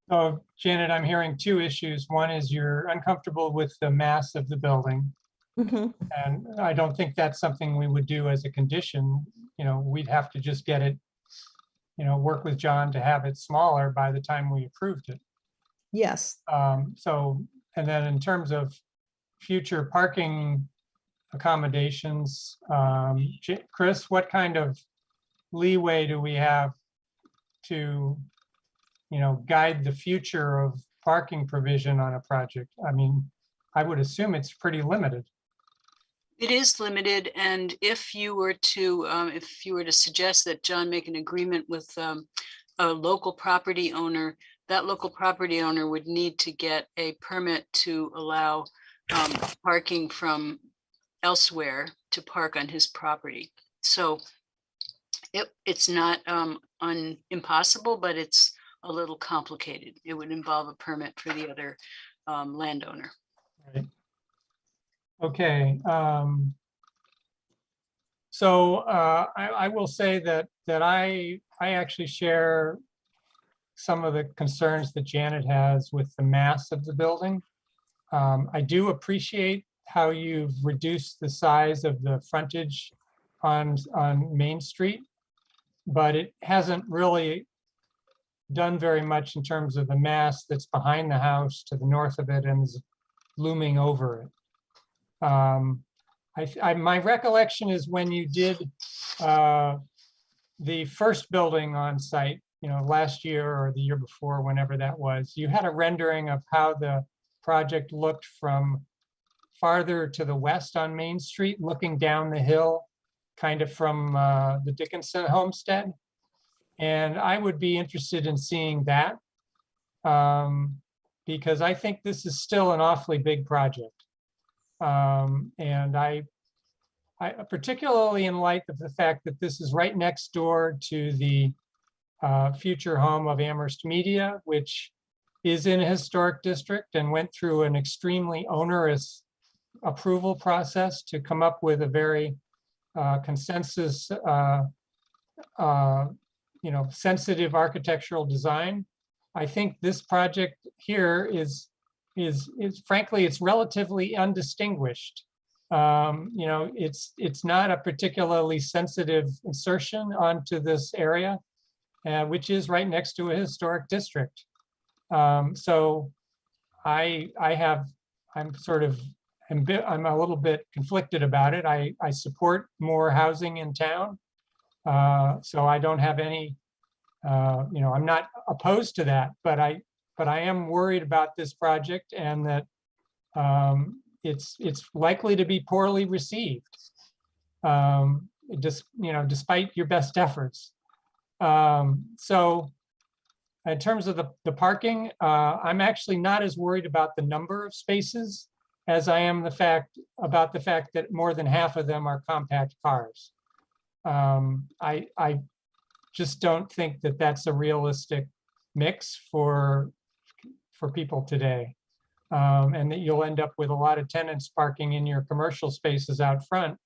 So Janet, I'm hearing 2 issues. One is you're uncomfortable with the mass of the building. Mm-hmm. And I don't think that's something we would do as a condition. We'd have to just get it, work with John to have it smaller by the time we approved it. Yes. And then in terms of future parking accommodations, Chris, what kind of leeway do we have to, guide the future of parking provision on a project? I mean, I would assume it's pretty limited. It is limited, and if you were to suggest that John make an agreement with a local property owner, that local property owner would need to get a permit to allow parking from elsewhere to park on his property. So it's not impossible, but it's a little complicated. It would involve a permit for the other landowner. Right. Okay. So I will say that I actually share some of the concerns that Janet has with the mass of the building. I do appreciate how you've reduced the size of the frontage on Main Street, but it hasn't really done very much in terms of the mass that's behind the house to the north of it and is looming over it. my recollection is when you did the first building on site, last year or the year before, whenever that was, you had a rendering of how the project looked from farther to the west on Main Street, looking down the hill, kind of from the Dickinson homestead. And I would be interested in seeing that because I think this is still an awfully big project. And I particularly in light of the fact that this is right next door to the future home of Amherst Media, which is in a historic district and went through an extremely onerous approval process to come up with a very consensus, sensitive architectural design. I think this project here is frankly, it's relatively undistinguished. It's not a particularly sensitive insertion onto this area, which is right next to a historic district. So I'm a little bit conflicted about it. I support more housing in town. So I don't have any, I'm not opposed to that, but I am worried about this project and that it's likely to be poorly received, despite your best efforts. So in terms of the parking, I'm actually not as worried about the number of spaces as I am about the fact that more than half of them are compact cars. I just don't think that that's a realistic mix for people today. And that you'll end up with a lot of tenants parking in your commercial spaces out front.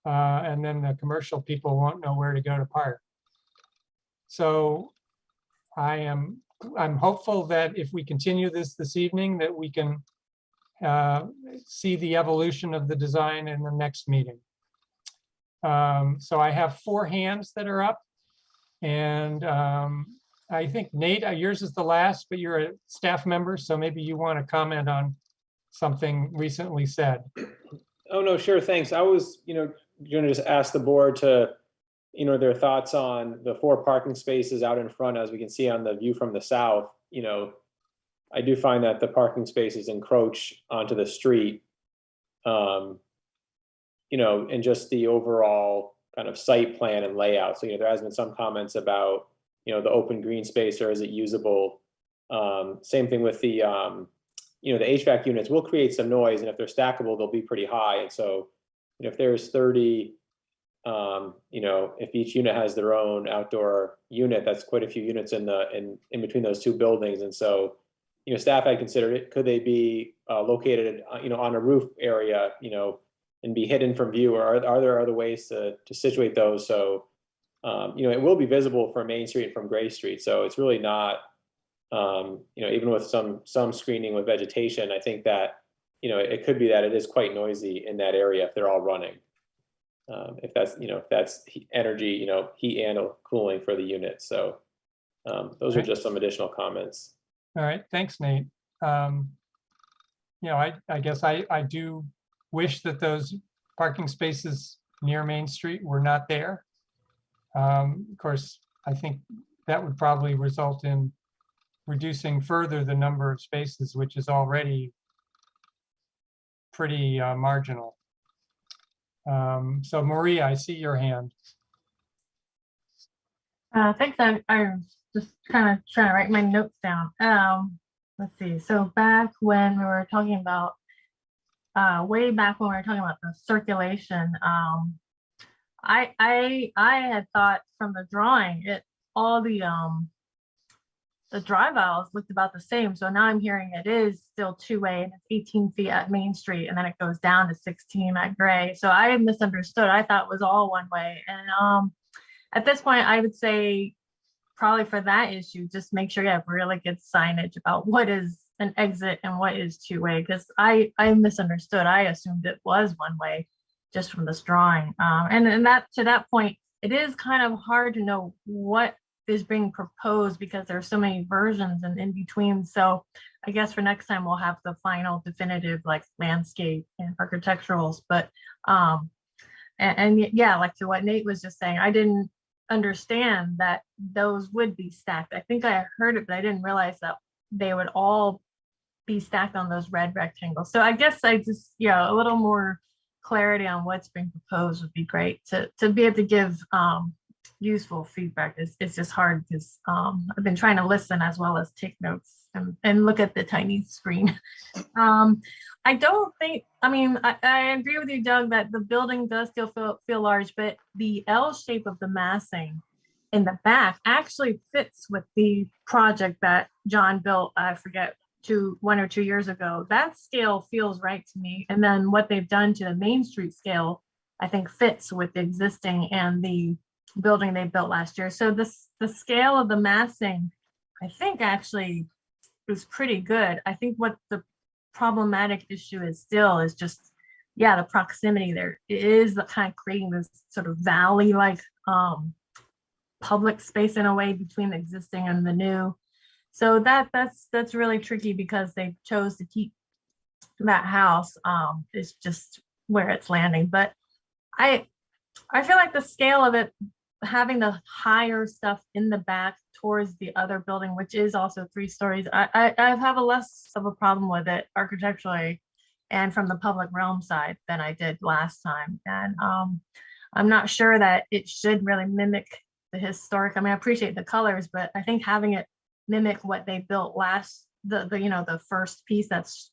And then the commercial people won't know where to go to park. So I'm hopeful that if we continue this evening, that we can see the evolution of the design in the next meeting. So I have 4 hands that are up, and I think Nate, yours is the last, but you're a staff member, so maybe you want to comment on something recently said. Oh, no, sure, thanks. I was, going to just ask the board to, their thoughts on the 4 parking spaces out in front, as we can see on the view from the south. I do find that the parking spaces encroach onto the street, and just the overall kind of site plan and layout. So, there has been some comments about, the open green space, or is it usable? Same thing with the, the HVAC units will create some noise, and if they're stackable, they'll be pretty high. And so, if there's 30, if each unit has their own outdoor unit, that's quite a few units in between those 2 buildings. And so, staff had considered it. Could they be located, on a roof area, and be hidden from view, or are there other ways to situate those? So, it will be visible from Main Street and from Gray Street. So it's really not, even with some screening with vegetation, I think that, it could be that it is quite noisy in that area if they're all running. If that's energy, heat and cooling for the unit. So those are just some additional comments. All right, thanks, Nate. I guess I do wish that those parking spaces near Main Street were not there. Of course, I think that would probably result in reducing further the number of spaces, which is already pretty marginal. So Maria, I see your hand. Thanks. I'm just kind of trying to write my notes down. Let's see. So back when we were talking about, way back when we were talking about the circulation, I had thought from the drawing, all the drive aisles looked about the same. So now I'm hearing it is still 2-way, and it's 18 feet at Main Street, and then it goes down to 16 at Gray. So I misunderstood. I thought it was all 1-way. And at this point, I would say probably for that issue, just make sure you have really good signage about what is an exit and what is 2-way, because I misunderstood. I assumed it was 1-way just from this drawing. And that, to that point, it is kind of hard to know what is being proposed, because there are so many versions and in between. So I guess for next time we'll have the final definitive like landscape and architecturals. But yeah, like to what Nate was just saying, I didn't understand that those would be stacked. I think I heard it, but I didn't realize that they would all be stacked on those red rectangles. So I guess I just, yeah, a little more clarity on what's being proposed would be great to be able to give useful feedback. It's just hard because I've been trying to listen as well as take notes and look at the tiny screen. I don't think, I mean, I agree with you, Doug, that the building does still feel large, but the L shape of the massing in the back actually fits with the project that John built, I forget, 1 or 2 years ago. That scale feels right to me. And then what they've done to the Main Street scale, I think fits with the existing and the building they built last year. So the scale of the massing, I think actually was pretty good. I think what the problematic issue is still is just, yeah, the proximity there. It is the kind of creating this sort of valley-like public space in a way between the existing and the new. So that's really tricky because they chose to keep that house. Is just where it's landing. But I feel like the scale of it, having the higher stuff in the back towards the other building, which is also 3 stories, I have a less of a problem with it architecturally and from the public realm side than I did last time. And I'm not sure that it should really mimic the historic. I mean, I appreciate the colors, but I think having it mimic what they built last, the first piece that's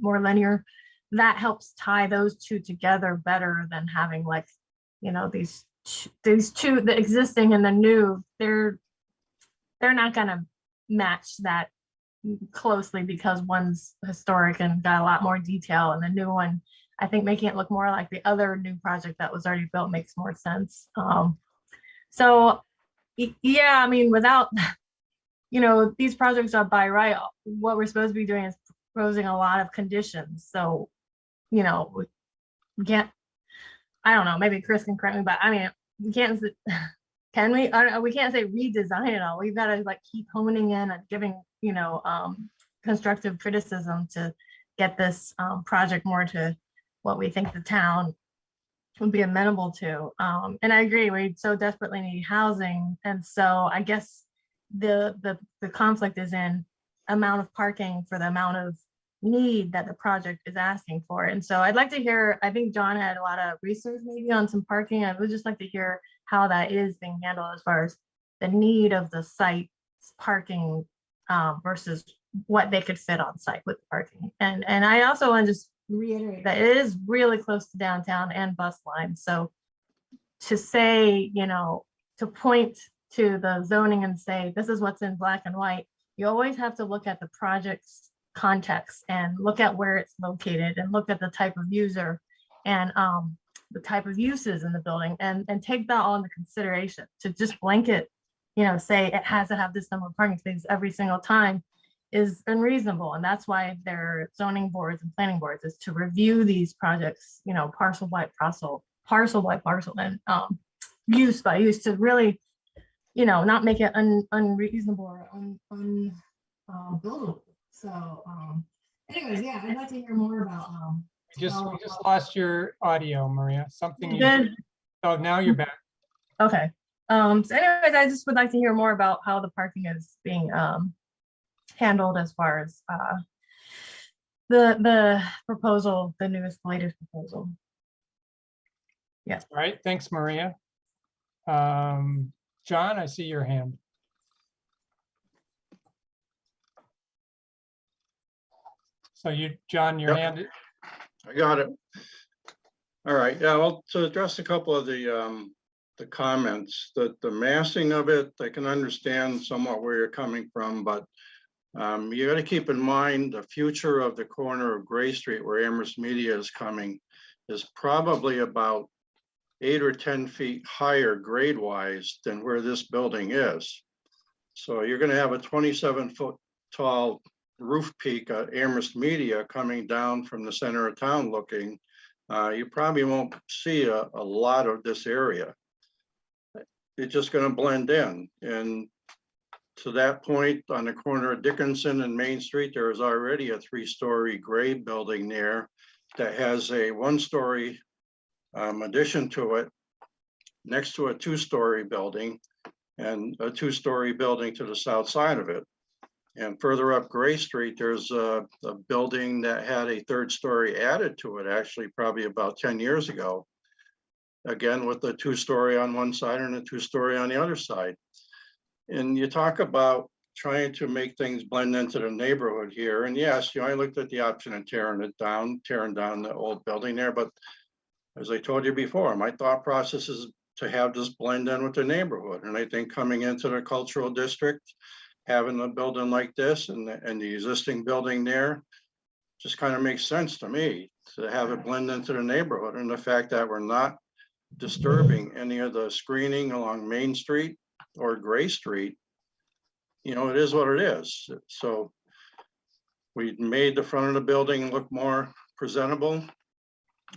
more linear, that helps tie those two together better than having like, these two, the existing and the new, they're not gonna match that closely because one's historic and got a lot more detail, and the new one, I think making it look more like the other new project that was already built makes more sense. So yeah, I mean, without these projects are by right, what we're supposed to be doing is proposing a lot of conditions. So we can't, I don't know, maybe Chris can correct me, but I mean, we can't, can we? We can't say redesign it all. We've got to like keep honing in and giving, constructive criticism to get this project more to what we think the town would be amenable to. And I agree, we so desperately need housing. And so I guess the conflict is in amount of parking for the amount of need that the project is asking for. And so I'd like to hear, I think John had a lot of research maybe on some parking. I would just like to hear how that is being handled as far as the need of the site parking versus what they could fit on site with parking. And I also want to just reiterate that it is really close to downtown and bus lines. So to say, to point to the zoning and say, this is what's in black and white, you always have to look at the project's context and look at where it's located and look at the type of user and the type of uses in the building and take that all into consideration. To just blanket, say it has to have this number of parking spaces every single time is unreasonable. And that's why their zoning boards and planning boards is to review these projects, parcel by parcel and use by use to really, not make it unreasonable or unbuildable. So anyways, yeah, I'd like to hear more about We just lost your audio, Maria. Something you good. Oh, now you're back. Okay. So anyways, I just would like to hear more about how the parking is being handled as far as the proposal, the latest proposal. Yeah. All right, thanks, Maria. John, I see your hand. So John, your Yep. hand. I got it. All right, yeah, well, to address a couple of the comments, that the massing of it, I can understand somewhat where you're coming from, but you got to keep in mind the future of the corner of Gray Street where Amherst Media is coming is probably about 8 or 10 feet higher grade wise than where this building is. So you're going to have a 27-foot tall roof peak at Amherst Media coming down from the center of town looking. You probably won't see a lot of this area. It's just going to blend in. And to that point, on the corner of Dickinson and Main Street, there is already a 3-story gray building there that has a 1-story addition to it, next to a 2-story building, and a 2-story building to the south side of it. And further up Gray Street, there's a building that had a 3rd story added to it, actually probably about 10 years ago. Again, with the 2-story on one side and a 2-story on the other side. And you talk about trying to make things blend into the neighborhood here. And yes, I looked at the option of tearing down the old building there. But as I told you before, my thought process is to have this blend in with the neighborhood. And I think coming into the cultural district, having a building like this and the existing building there just kind of makes sense to me to have it blend into the neighborhood. And the fact that we're not disturbing any of the screening along Main Street or Gray Street, it is what it is. So we made the front of the building look more presentable.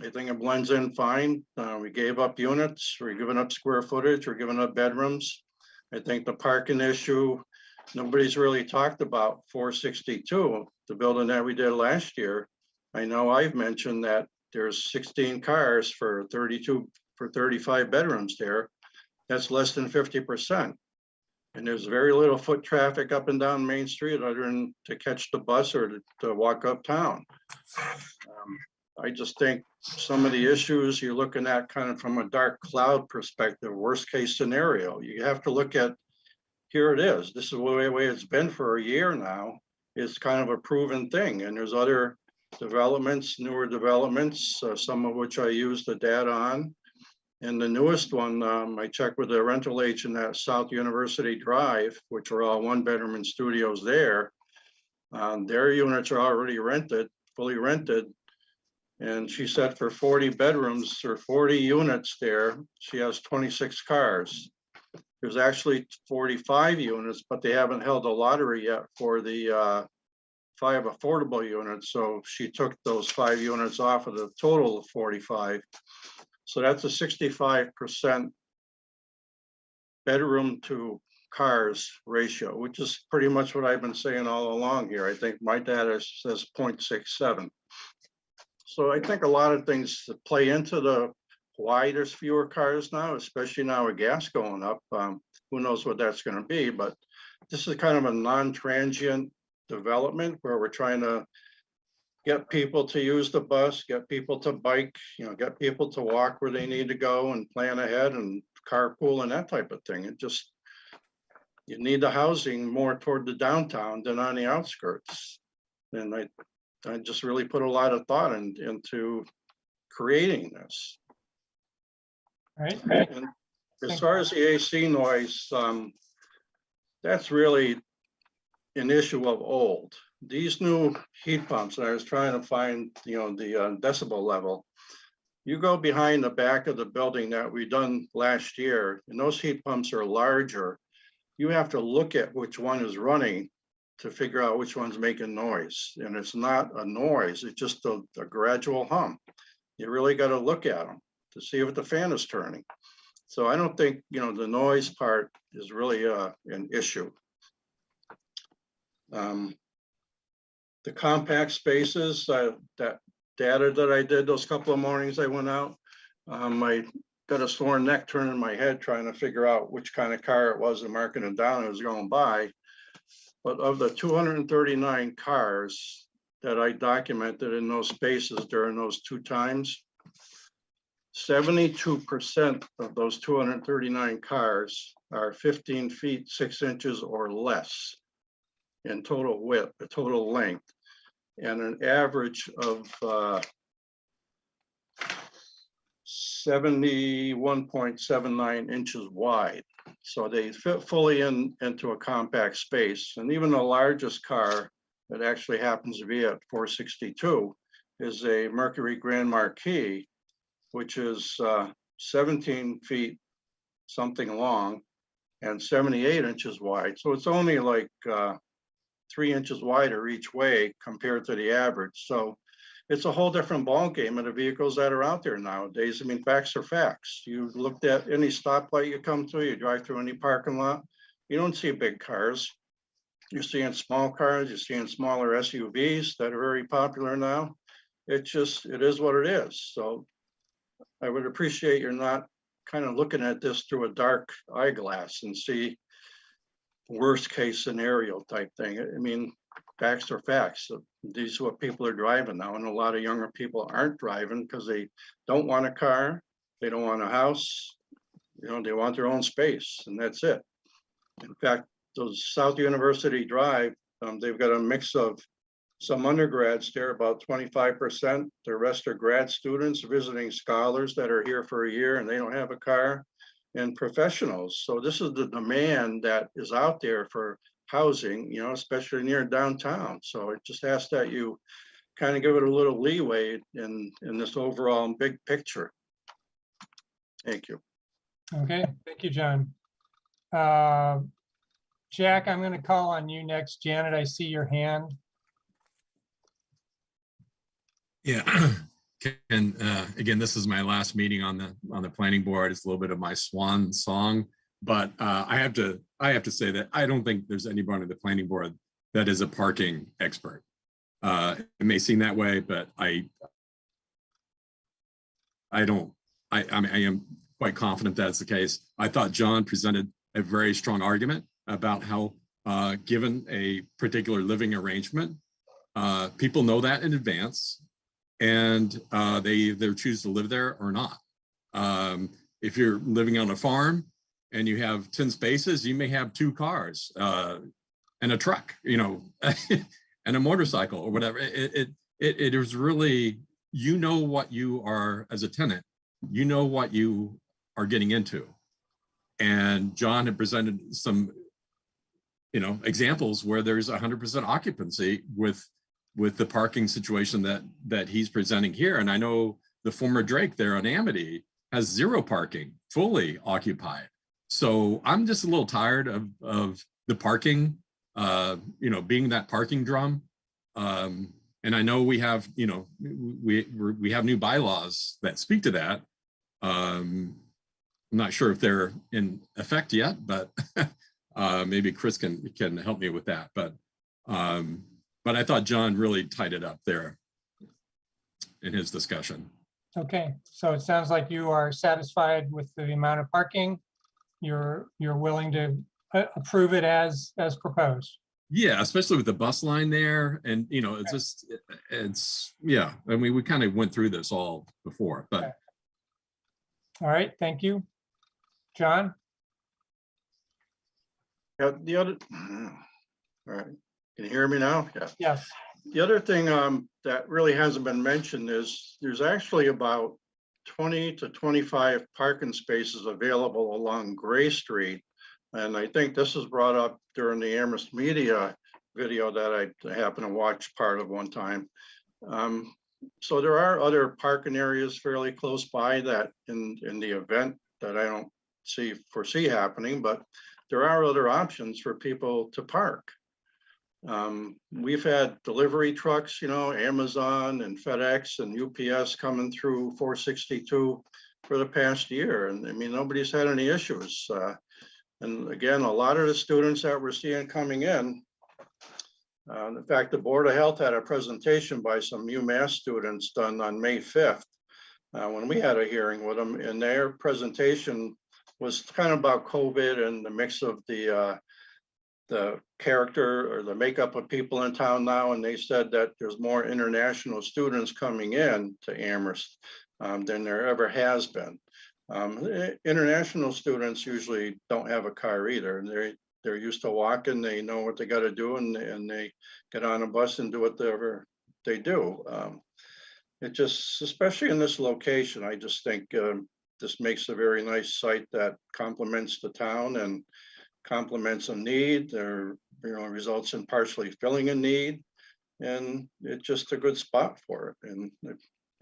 I think it blends in fine. We gave up units, we're giving up square footage, we're giving up bedrooms. I think the parking issue, nobody's really talked about 462, the building that we did last year. I know I've mentioned that there's 16 cars for 35 bedrooms there. That's less than 50%. And there's very little foot traffic up and down Main Street other than to catch the bus or to walk uptown. I just think some of the issues you're looking at kind of from a dark cloud perspective, worst case scenario, you have to look at, here it is. This is the way it's been for a year now. It's kind of a proven thing. And there's other developments, newer developments, some of which I use the data on. And the newest one, I checked with the rental agent at South University Drive, which are all 1-bedroom and studios there. Their units are already rented, fully rented. And she said for 40 bedrooms or 40 units there, she has 26 cars. There's actually 45 units, but they haven't held a lottery yet for the 5 affordable units. So she took those 5 units off of the total of 45. So that's a 65% bedroom to cars ratio, which is pretty much what I've been saying all along here. I think my data says 0.67. So I think a lot of things that play into the why there's fewer cars now, especially now with gas going up. Who knows what that's going to be, but this is kind of a non-transient development where we're trying to get people to use the bus, get people to bike, get people to walk where they need to go and plan ahead and carpool and that type of thing. It just, you need the housing more toward the downtown than on the outskirts. And I just really put a lot of thought into creating this. Right. And as far as the AC noise, that's really an issue of old. These new heat pumps, I was trying to find, the decibel level. You go behind the back of the building that we done last year, and those heat pumps are larger. You have to look at which one is running to figure out which one's making noise. And it's not a noise, it's just a gradual hum. You really got to look at them to see if the fan is turning. So I don't think, the noise part is really an issue. The compact spaces, that data that I did those couple of mornings I went out, I got a sore neck turning my head trying to figure out which kind of car it was and marking it down. It was going by. But of the 239 cars that I documented in those spaces during those 2 times, 72% of those 239 cars are 15 feet 6 inches or less in total width, total length, and an average of 71.79 inches wide. So they fit fully into a compact space. And even the largest car that actually happens to be at 462 is a Mercury Grand Marquis, which is 17 feet something long and 78 inches wide. So it's only like 3 inches wider each way compared to the average. So it's a whole different ballgame of the vehicles that are out there nowadays. I mean, facts are facts. You looked at any stoplight you come to, you drive through any parking lot, you don't see big cars. You're seeing small cars, you're seeing smaller SUVs that are very popular now. It is what it is. So I would appreciate you're not kind of looking at this through a dark eyeglass and see worst case scenario type thing. I mean, facts are facts. These are what people are driving now, and a lot of younger people aren't driving because they don't want a car, they don't want a house, you know, they want their own space, and that's it. In fact, those South University Drive, they've got a mix of some undergrads there, about 25%. The rest are grad students, visiting scholars that are here for a year and they don't have a car, and professionals. So this is the demand that is out there for housing, you know, especially near downtown. So it just asks that you kind of give it a little leeway in this overall big picture. Thank you. Okay, thank you, John. Jack, I'm going to call on you next. Janet, I see your hand. Yeah, and again, this is my last meeting on the planning board. It's a little bit of my swan song, but I have to say that I don't think there's anybody on the planning board that is a parking expert. It may seem that way, but I am quite confident that's the case. I thought John presented a very strong argument about how, given a particular living arrangement, people know that in advance, and they either choose to live there or not. If you're living on a farm and you have 10 spaces, you may have 2 cars and a truck, you know, and a motorcycle or whatever. It is really, you know what you are as a tenant, you know what you are getting into. And John had presented some, you know, examples where there's 100% occupancy with the parking situation that he's presenting here. And I know the former Drake there on Amity has 0 parking, fully occupied. So I'm just a little tired of the parking, you know, being that parking drum. And I know we have, you know, we have new bylaws that speak to that. I'm not sure if they're in effect yet, but maybe Chris can help me with that. But I thought John really tied it up there in his discussion. Okay, so it sounds like you are satisfied with the amount of parking. You're willing to approve it as proposed. Yeah, especially with the bus line there, and you know, it's yeah. I mean, we kind of went through this all before, but okay. All right, thank you, John. Yeah, the other, all right, can you hear me now? Yeah. Yes. The other thing that really hasn't been mentioned is there's actually about 20 to 25 parking spaces available along Gray Street. And I think this was brought up during the Amherst media video that I happened to watch part of one time. So there are other parking areas fairly close by that in the event that I don't foresee happening, but there are other options for people to park. We've had delivery trucks, you know, Amazon and FedEx and UPS coming through 462 for the past year. And I mean, nobody's had any issues. And again, a lot of the students that we're seeing coming in, in fact, the Board of Health had a presentation by some UMass students done on May 5th when we had a hearing with them, and their presentation was kind of about COVID and the mix of the character or the makeup of people in town now. And they said that there's more international students coming in to Amherst than there ever has been. International students usually don't have a car either. They're used to walking, they know what they got to do, and they get on a bus and do whatever they do. It just, especially in this location, I just think this makes a very nice site that complements the town and complements a need, or you know, results in partially filling a need, and it's just a good spot for it. And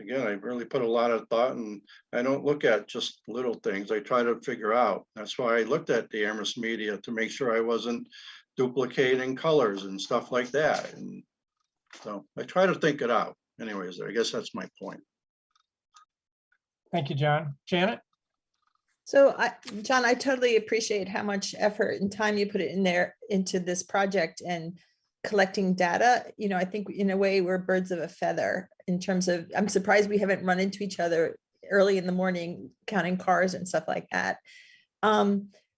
again, I really put a lot of thought, and I don't look at just little things. I try to figure out. That's why I looked at the Amherst media to make sure I wasn't duplicating colors and stuff like that. And so I try to think it out. Anyways, I guess that's my point. Thank you, John. Janet? So John, I totally appreciate how much effort and time you put it in there into this project and collecting data. You know, I think in a way we're birds of a feather in terms of, I'm surprised we haven't run into each other early in the morning counting cars and stuff like that.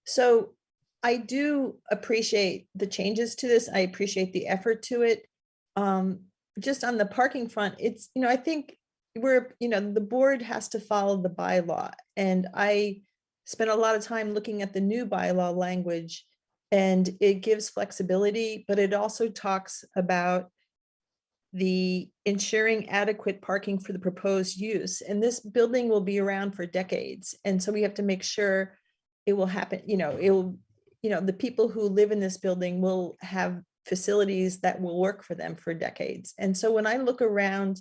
So I do appreciate the changes to this. I appreciate the effort to it. Just on the parking front, it's, you know, I think we're, you know, the board has to follow the bylaw. And I spent a lot of time looking at the new bylaw language, and it gives flexibility, but it also talks about the ensuring adequate parking for the proposed use. And this building will be around for decades. And so we have to make sure it will happen, you know, it will, you know, the people who live in this building will have facilities that will work for them for decades. And so when I look around,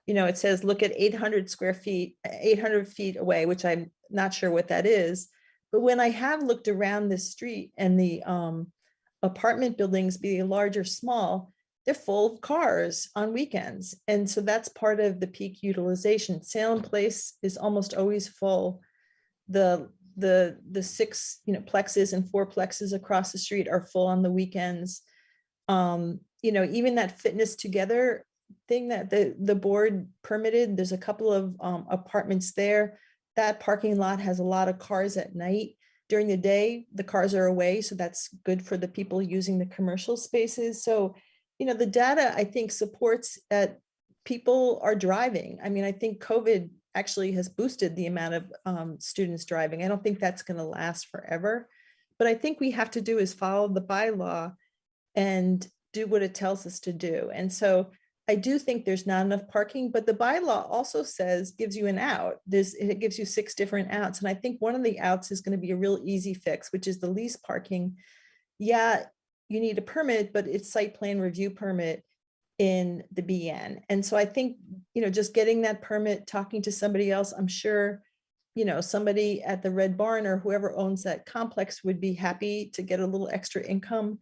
you know, it says, look at 800 square feet, 800 feet away, which I'm not sure what that is. But when I have looked around this street and the apartment buildings, be they large or small, they're full of cars on weekends. And so that's part of the peak utilization. Salem Place is almost always full. The 6, you know, plexes and 4 plexes across the street are full on the weekends. You know, even that Fitness Together thing that the board permitted, there's a couple of apartments there. That parking lot has a lot of cars at night. During the day, the cars are away, so that's good for the people using the commercial spaces. So, you know, the data, I think, supports that people are driving. I mean, I think COVID actually has boosted the amount of students driving. I don't think that's going to last forever, but I think we have to do is follow the bylaw and do what it tells us to do. And so I do think there's not enough parking, but the bylaw also says, gives you an out. It gives you 6 different outs. And I think one of the outs is going to be a real easy fix, which is the lease parking. Yeah, you need a permit, but it's site plan review permit in the BN. And so I think, you know, just getting that permit, talking to somebody else, I'm sure, you know, somebody at the Red Barn or whoever owns that complex would be happy to get a little extra income.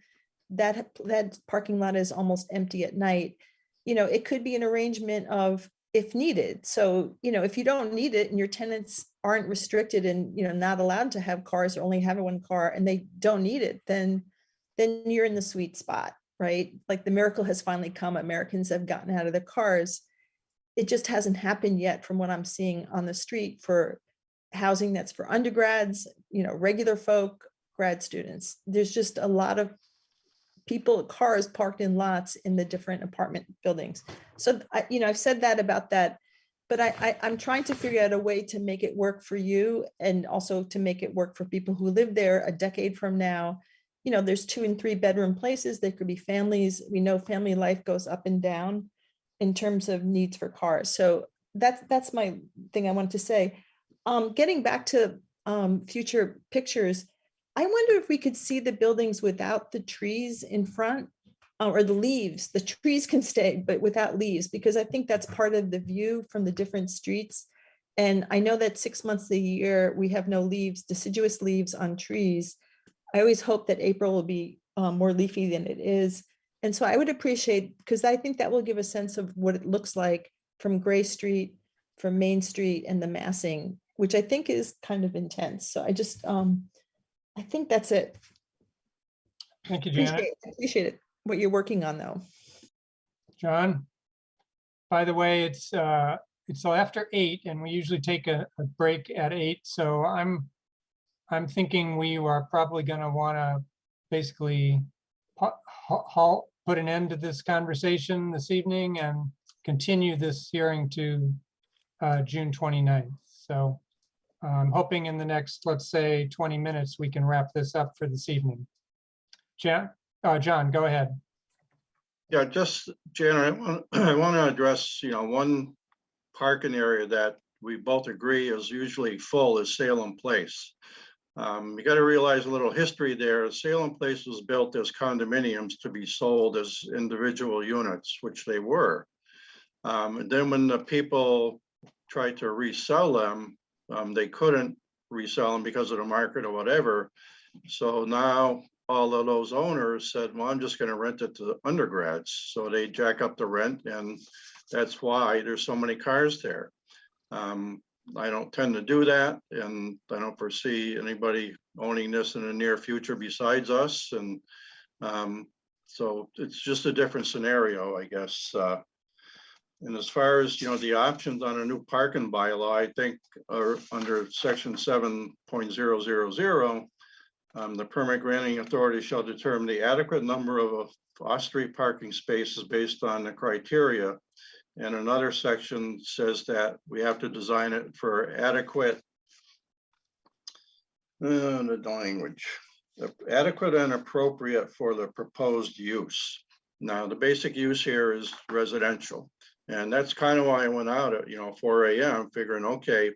That parking lot is almost empty at night. You know, it could be an arrangement of if needed. So, you know, if you don't need it and your tenants aren't restricted and, you know, not allowed to have cars or only have 1 car and they don't need it, then you're in the sweet spot, right? Like the miracle has finally come. Americans have gotten out of their cars. It just hasn't happened yet from what I'm seeing on the street for housing that's for undergrads, you know, regular folk, grad students. There's just a lot of people, cars parked in lots in the different apartment buildings. So, you know, I've said that about that, but I'm trying to figure out a way to make it work for you and also to make it work for people who live there a decade from now. You know, there's 2 and 3 bedroom places. There could be families. We know family life goes up and down in terms of needs for cars. So that's my thing I wanted to say. Getting back to future pictures, I wonder if we could see the buildings without the trees in front or the leaves. The trees can stay, but without leaves, because I think that's part of the view from the different streets. And I know that 6 months a year, we have no leaves, deciduous leaves on trees. I always hope that April will be more leafy than it is. And so I would appreciate, because I think that will give a sense of what it looks like from Gray Street, from Main Street and the massing, which I think is kind of intense. So I just, I think that's it. Thank you, Janet. Appreciate it, what you're working on though. John, by the way, it's after 8 and we usually take a break at 8. So I'm thinking we are probably going to want to basically put an end to this conversation this evening and continue this hearing to June 29th. So I'm hoping in the next, let's say, 20 minutes, we can wrap this up for this evening. John, go ahead. Yeah, just Janet, I want to address, you know, one parking area that we both agree is usually full is Salem Place. You got to realize a little history there. Salem Place was built as condominiums to be sold as individual units, which they were. And then when the people tried to resell them, they couldn't resell them because of the market or whatever. So now all of those owners said, well, I'm just going to rent it to the undergrads. So they jack up the rent, and that's why there's so many cars there. I don't tend to do that, and I don't foresee anybody owning this in the near future besides us. And so it's just a different scenario, I guess. And as far as, the options on a new parking bylaw, I think are under section 7.000, the permit granting authority shall determine the adequate number of off-street parking spaces based on the criteria. And another section says that we have to design it for adequate, the language, adequate and appropriate for the proposed use. Now, the basic use here is residential. And that's kind of why I went out at, 4 a.m. figuring, okay,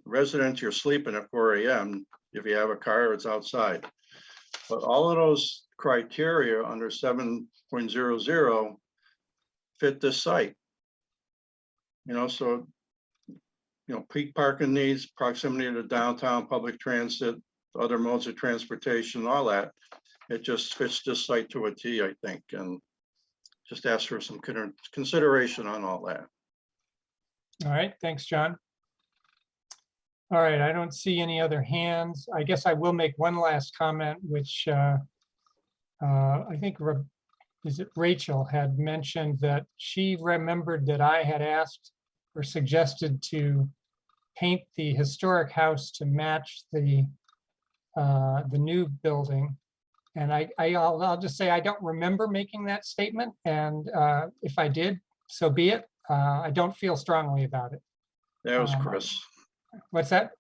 residents, you're sleeping at 4 a.m. If you have a car, it's outside. But all of those criteria under 7.00 fit this site. So, peak parking needs, proximity to downtown, public transit, other modes of transportation, all that. It just fits this site to a T, I think, and just ask for some consideration on all that. All right, thanks, John. All right, I don't see any other hands. I guess I will make one last comment, which I think, is it Rachel had mentioned that she remembered that I had asked or suggested to paint the historic house to match the new building. And I'll just say I don't remember making that statement. And if I did, so be it. I don't feel strongly about it. That was Chris. What's that?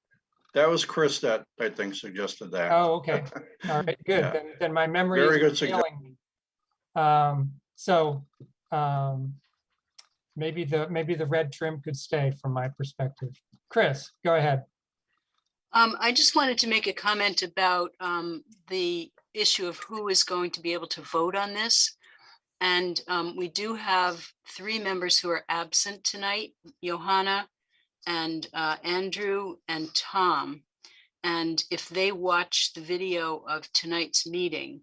That was Chris that I think suggested that. Oh, okay. All right, good. Yeah. Then my memory Very good is failing me. Maybe the red trim could stay from my perspective. Chris, go ahead. I just wanted to make a comment about the issue of who is going to be able to vote on this. And we do have 3 members who are absent tonight, Johanna and Andrew and Tom. And if they watch the video of tonight's meeting,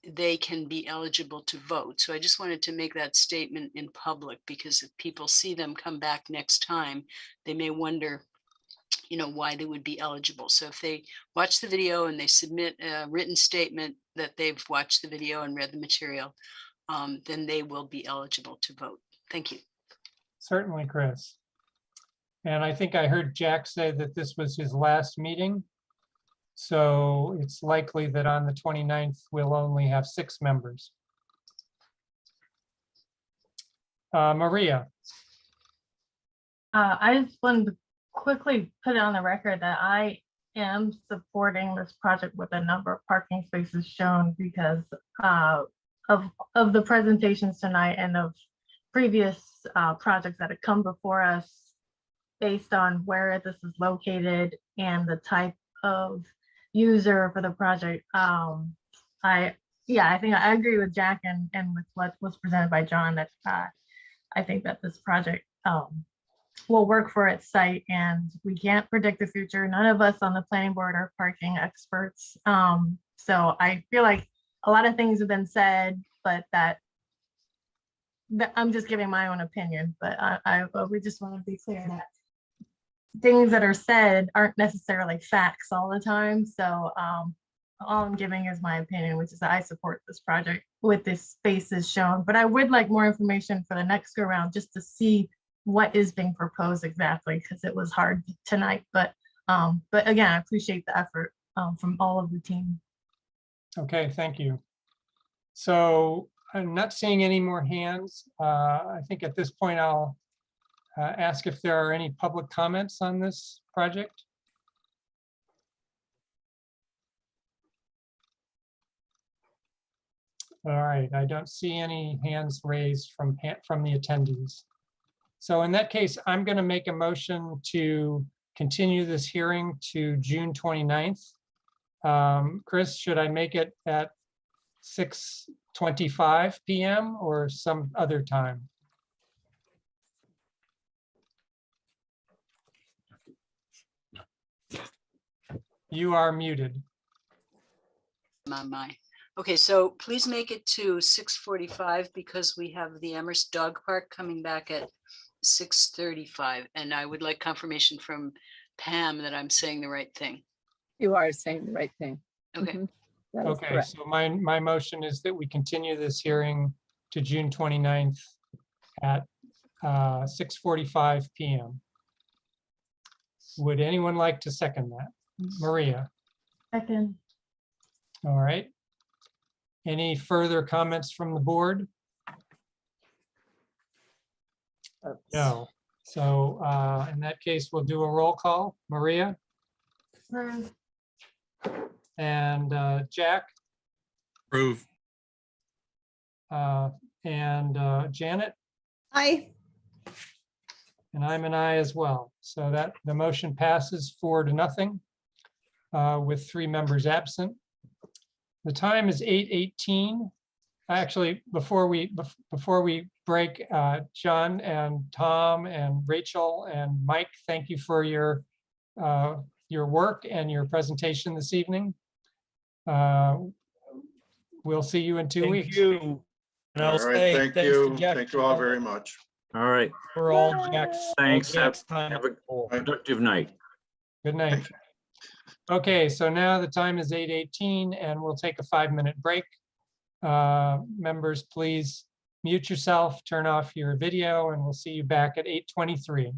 they can be eligible to vote. So I just wanted to make that statement in public, because if people see them come back next time, they may wonder, why they would be eligible. So if they watch the video and they submit a written statement that they've watched the video and read the material, then they will be eligible to vote. Thank you. Certainly, Chris. And I think I heard Jack say that this was his last meeting. So it's likely that on the 29th, we'll only have 6 members. Maria. I just wanted to quickly put it on the record that I am supporting this project with a number of parking spaces shown because of the presentations tonight and of previous projects that have come before us based on where this is located and the type of user for the project. I think I agree with Jack and with what was presented by John, that I think that this project will work for its site, and we can't predict the future. None of us on the planning board are parking experts. So I feel like a lot of things have been said, but that I'm just giving my own opinion, but we just want to be clear that things that are said aren't necessarily facts all the time. So all I'm giving is my opinion, which is that I support this project with this spaces shown, but I would like more information for the next go round just to see what is being proposed exactly, because it was hard tonight. But again, I appreciate the effort from all of the team. Okay, thank you. So I'm not seeing any more hands. I think at this point I'll ask if there are any public comments on this project. All right, I don't see any hands raised from the attendees. So in that case, I'm going to make a motion to continue this hearing to June 29th. Chris, should I make it at 6:25 p.m. or some other time? You are muted. Okay, so please make it to 6:45 because we have the Amherst Dog Park coming back at 6:35. And I would like confirmation from Pam that I'm saying the right thing. You are saying the right thing. Okay. Mhm. That is Okay, correct. so my motion is that we continue this hearing to June 29th at 6:45 PM. Would anyone like to second that? Maria, Second. all right. Any further comments from the board? No. So in that case, we'll do a roll call. Maria Approved. and Jack Approve. and Janet, Aye. and I'm an I as well. So that the motion passes 4-0 with 3 members absent. The time is 8:18. Actually, before we break, John and Tom and Rachel and Mike, thank you for your work and your presentation this evening. We'll see you in 2 Thank weeks. you. And I'll All right, say thank thanks to you. Jack Thank you all very much. All right, for all Jack's. thanks. Jack's time. Have a productive night. Good night. Okay, so now the time is 8:18 and we'll take a 5-minute break. Members, please mute yourself, turn off your video, and we'll see you back at 8:23.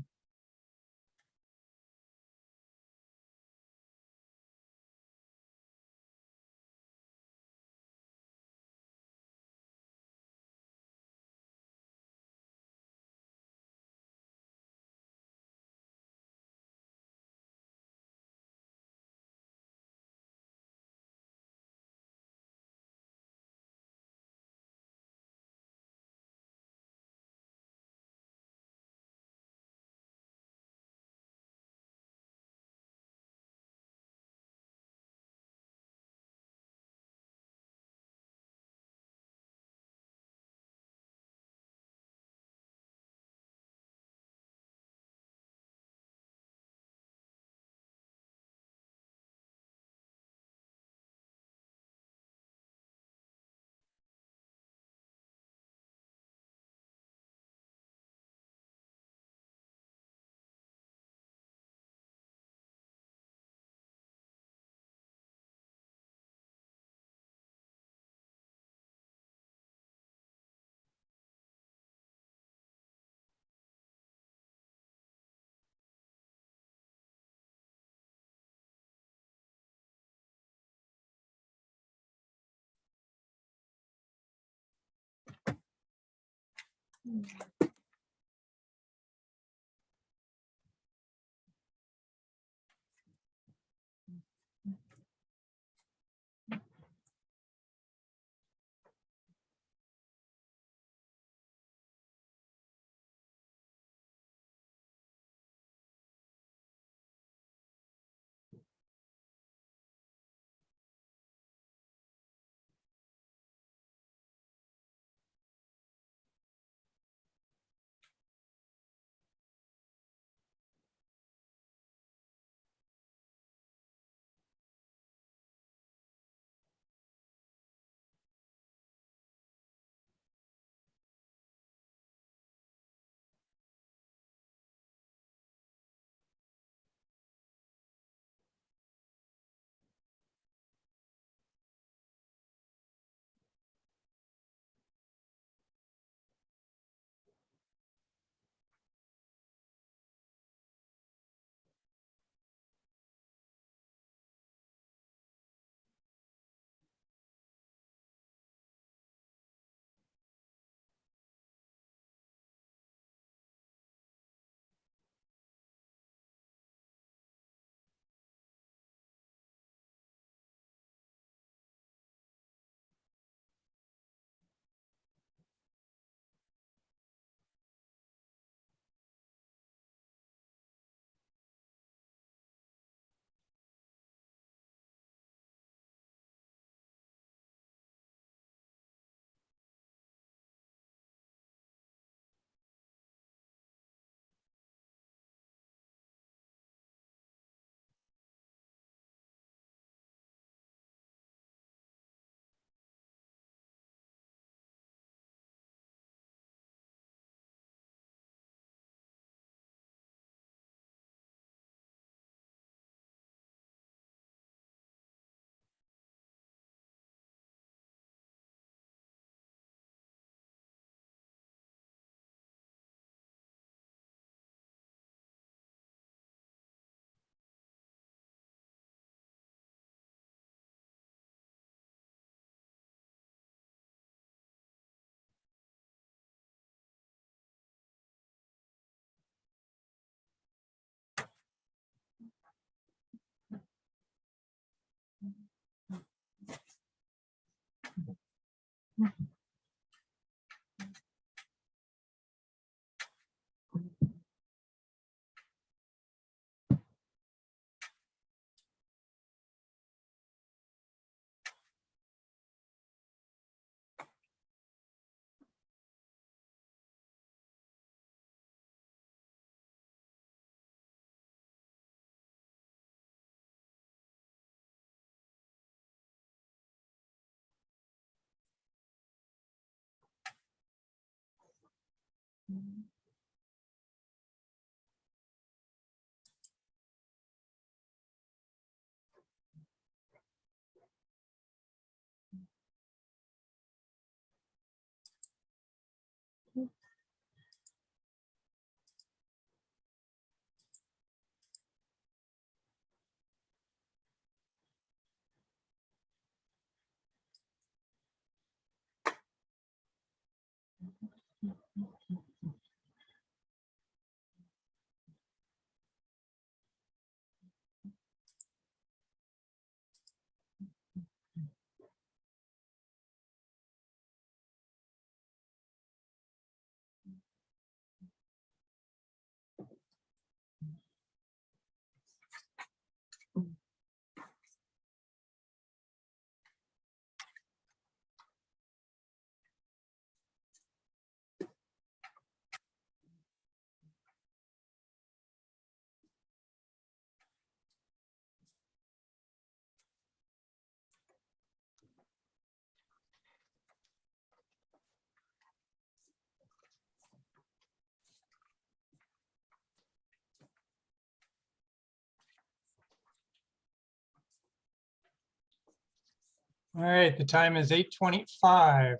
All right, the time is 8:25.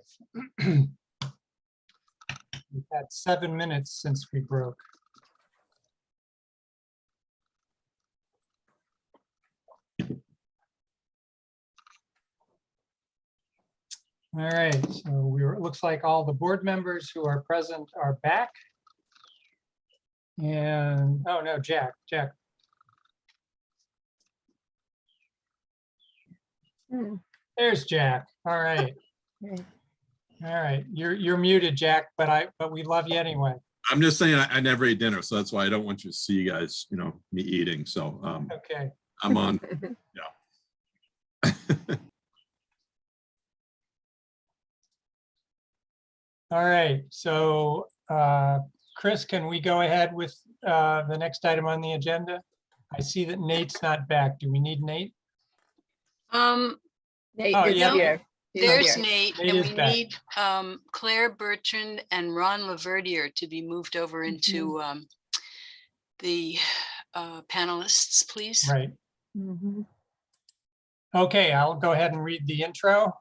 We've had 7 minutes since we broke. All right, so it looks like all the board members who are present are back. And, oh no, Jack. Hmm. There's Jack. All right. Right. All right. You're muted, Jack, but we love you anyway. I'm just saying I never ate dinner, so that's why I don't want you to see you guys, me eating. So Okay. I'm on. Yeah. All right. So Chris, can we go ahead with the next item on the agenda? I see that Nate's not back. Do we need Nate? Nate Oh, is yeah. here. He's There's here. Nate, Nate and is we back. need Claire Bertrand and Ron Laverdier to be moved over into the panelists, please. Right. Mhm. Okay, I'll go ahead and read the intro.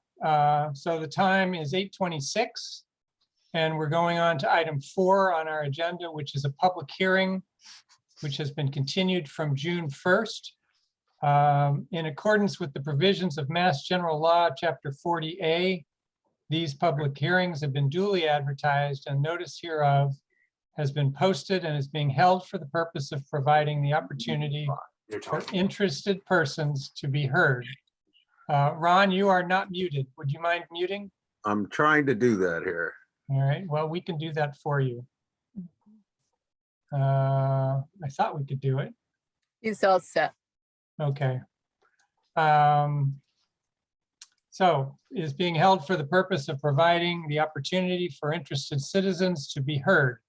So the time is 8:26, and we're going on to item 4 on our agenda, which is a public hearing, which has been continued from June 1st. In accordance with the provisions of Mass General Law, Chapter 40A, these public hearings have been duly advertised, and notice hereof has been posted and is being held for the purpose of providing the opportunity for interested persons to be heard. Ron, you are not muted. Would you mind muting? I'm trying to do that here. All right, well, we can do that for you. I thought we could do it. He's all set. Okay. So is being held for the purpose of providing the opportunity for interested citizens to be heard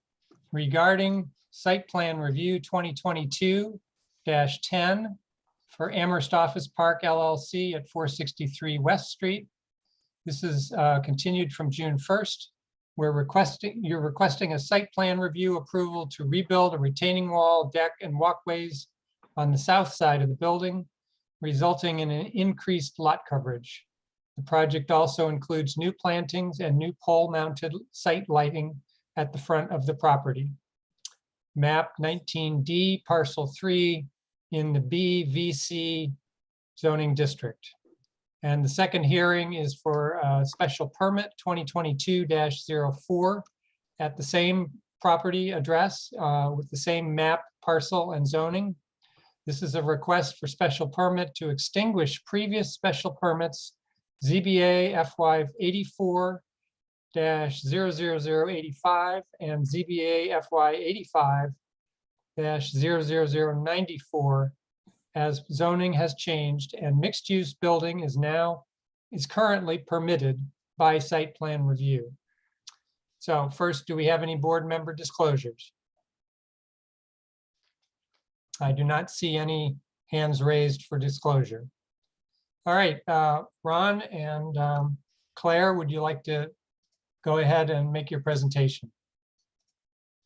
regarding site plan review 2022-10 for Amherst Office Park LLC at 463 West Street. This is continued from June 1st. You're requesting a site plan review approval to rebuild a retaining wall, deck, and walkways on the south side of the building, resulting in an increased lot coverage. The project also includes new plantings and new pole-mounted site lighting at the front of the property. Map 19D, parcel 3 in the BVC zoning district. And the second hearing is for a special permit 2022-04 at the same property address with the same map, parcel, and zoning. This is a request for special permit to extinguish previous special permits ZBA FY 84-00085 and ZBA FY 85-00094 as zoning has changed and mixed use building is currently permitted by site plan review. So first, do we have any board member disclosures? I do not see any hands raised for disclosure. All right, Ron and Claire, would you like to go ahead and make your presentation?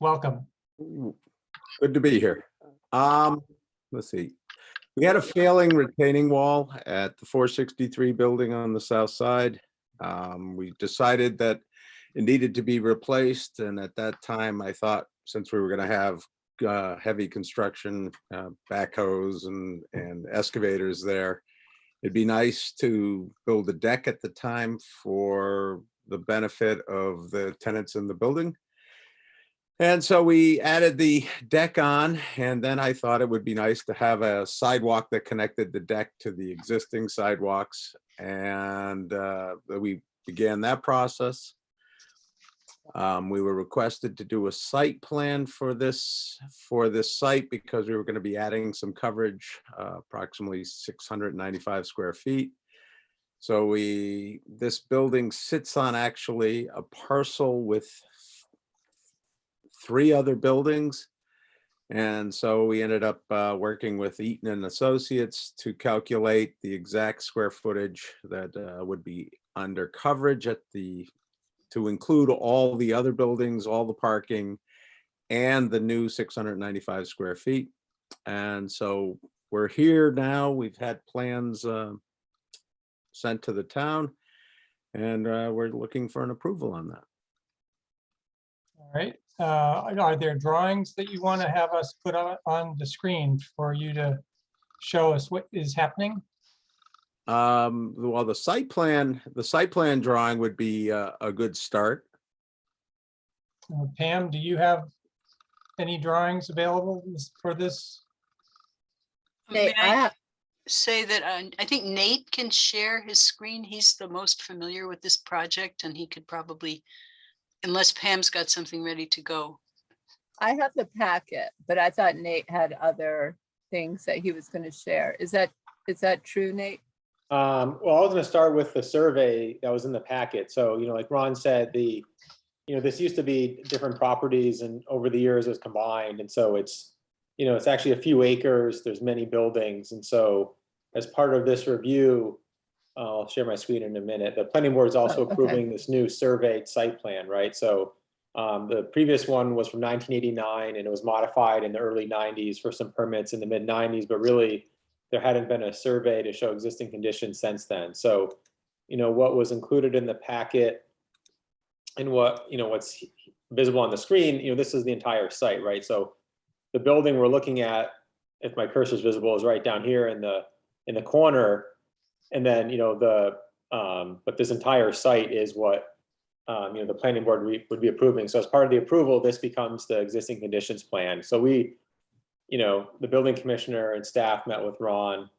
welcome. Good to be here. Let's see. We had a failing retaining wall at the 463 building on the south side. We decided that it needed to be replaced, and at that time, I thought since we were going to have heavy construction, backhoes and excavators there, it'd be nice to build a deck at the time for the benefit of the tenants in the building. And so we added the deck on, and then I thought it would be nice to have a sidewalk that connected the deck to the existing sidewalks. And we began that process. We were requested to do a site plan for this site because we were going to be adding some coverage, approximately 695 square feet. So this building sits on actually a parcel with 3 other buildings. And so we ended up working with Eaton and Associates to calculate the exact square footage that would be under coverage to include all the other buildings, all the parking, and the new 695 square feet. And so we're here now. We've had plans sent to the town, and we're looking for an approval on that. All right. Are there drawings that you want to have us put on the screen for you to show us what is happening? Well, the site plan drawing would be a good start. Pam, do you have any drawings available for this? May Nate, I I have, say that I think Nate can share his screen. He's the most familiar with this project, and he could probably, unless Pam's got something ready to go. I have the packet, but I thought Nate had other things that he was going to share. Is that true, Nate? Well, I was going to start with the survey that was in the packet. So, like Ron said, this used to be different properties, and over the years it was combined. And so it's actually a few acres, there's many buildings. And so as part of this review, I'll share my screen in a minute. The planning board is also okay. approving this new surveyed site plan, right? So the previous one was from 1989, and it was modified in the early 90s for some permits in the mid 90s, but really there hadn't been a survey to show existing conditions since then. So, what was included in the packet and what's visible on the screen, this is the entire site, right? So the building we're looking at, if my cursor is visible, is right down here in the corner. And then, but this entire site is what, the planning board would be approving. So as part of the approval, this becomes the existing conditions plan. So the building commissioner and staff met with Ron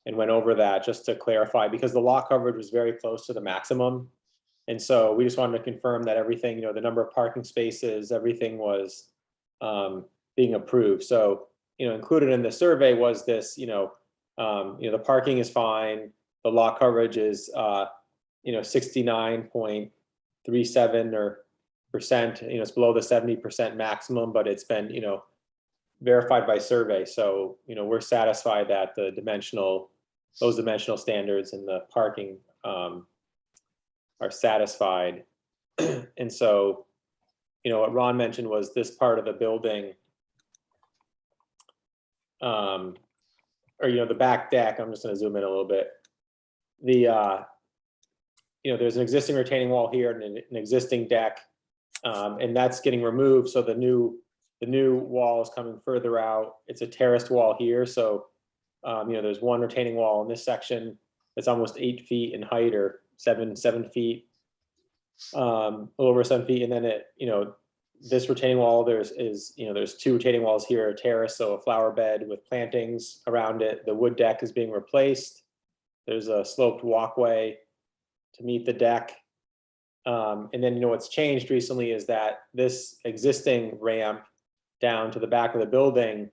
and went over that just to clarify, because the lot coverage was very close to the maximum. And so we just wanted to confirm that everything, the number of parking spaces, everything was being approved. So, included in the survey was this, the parking is fine. The lot coverage is, 69.37% it's below the 70% maximum, but it's been, verified by survey. So, we're satisfied that those dimensional standards and the parking are satisfied. And so, what Ron mentioned was this part of the building, or, the back deck. I'm just going to zoom in a little bit. There's an existing retaining wall here and an existing deck, and that's getting removed. So the new wall is coming further out. It's a terraced wall here. So, there's one retaining wall in this section that's almost 8 feet in height, or 7 feet, a little over 7 feet. And then this retaining wall, there's 2 retaining walls here, a terrace, so a flower bed with plantings around it. The wood deck is being replaced. There's a sloped walkway to meet the deck. And then, what's changed recently is that this existing ramp down to the back of the building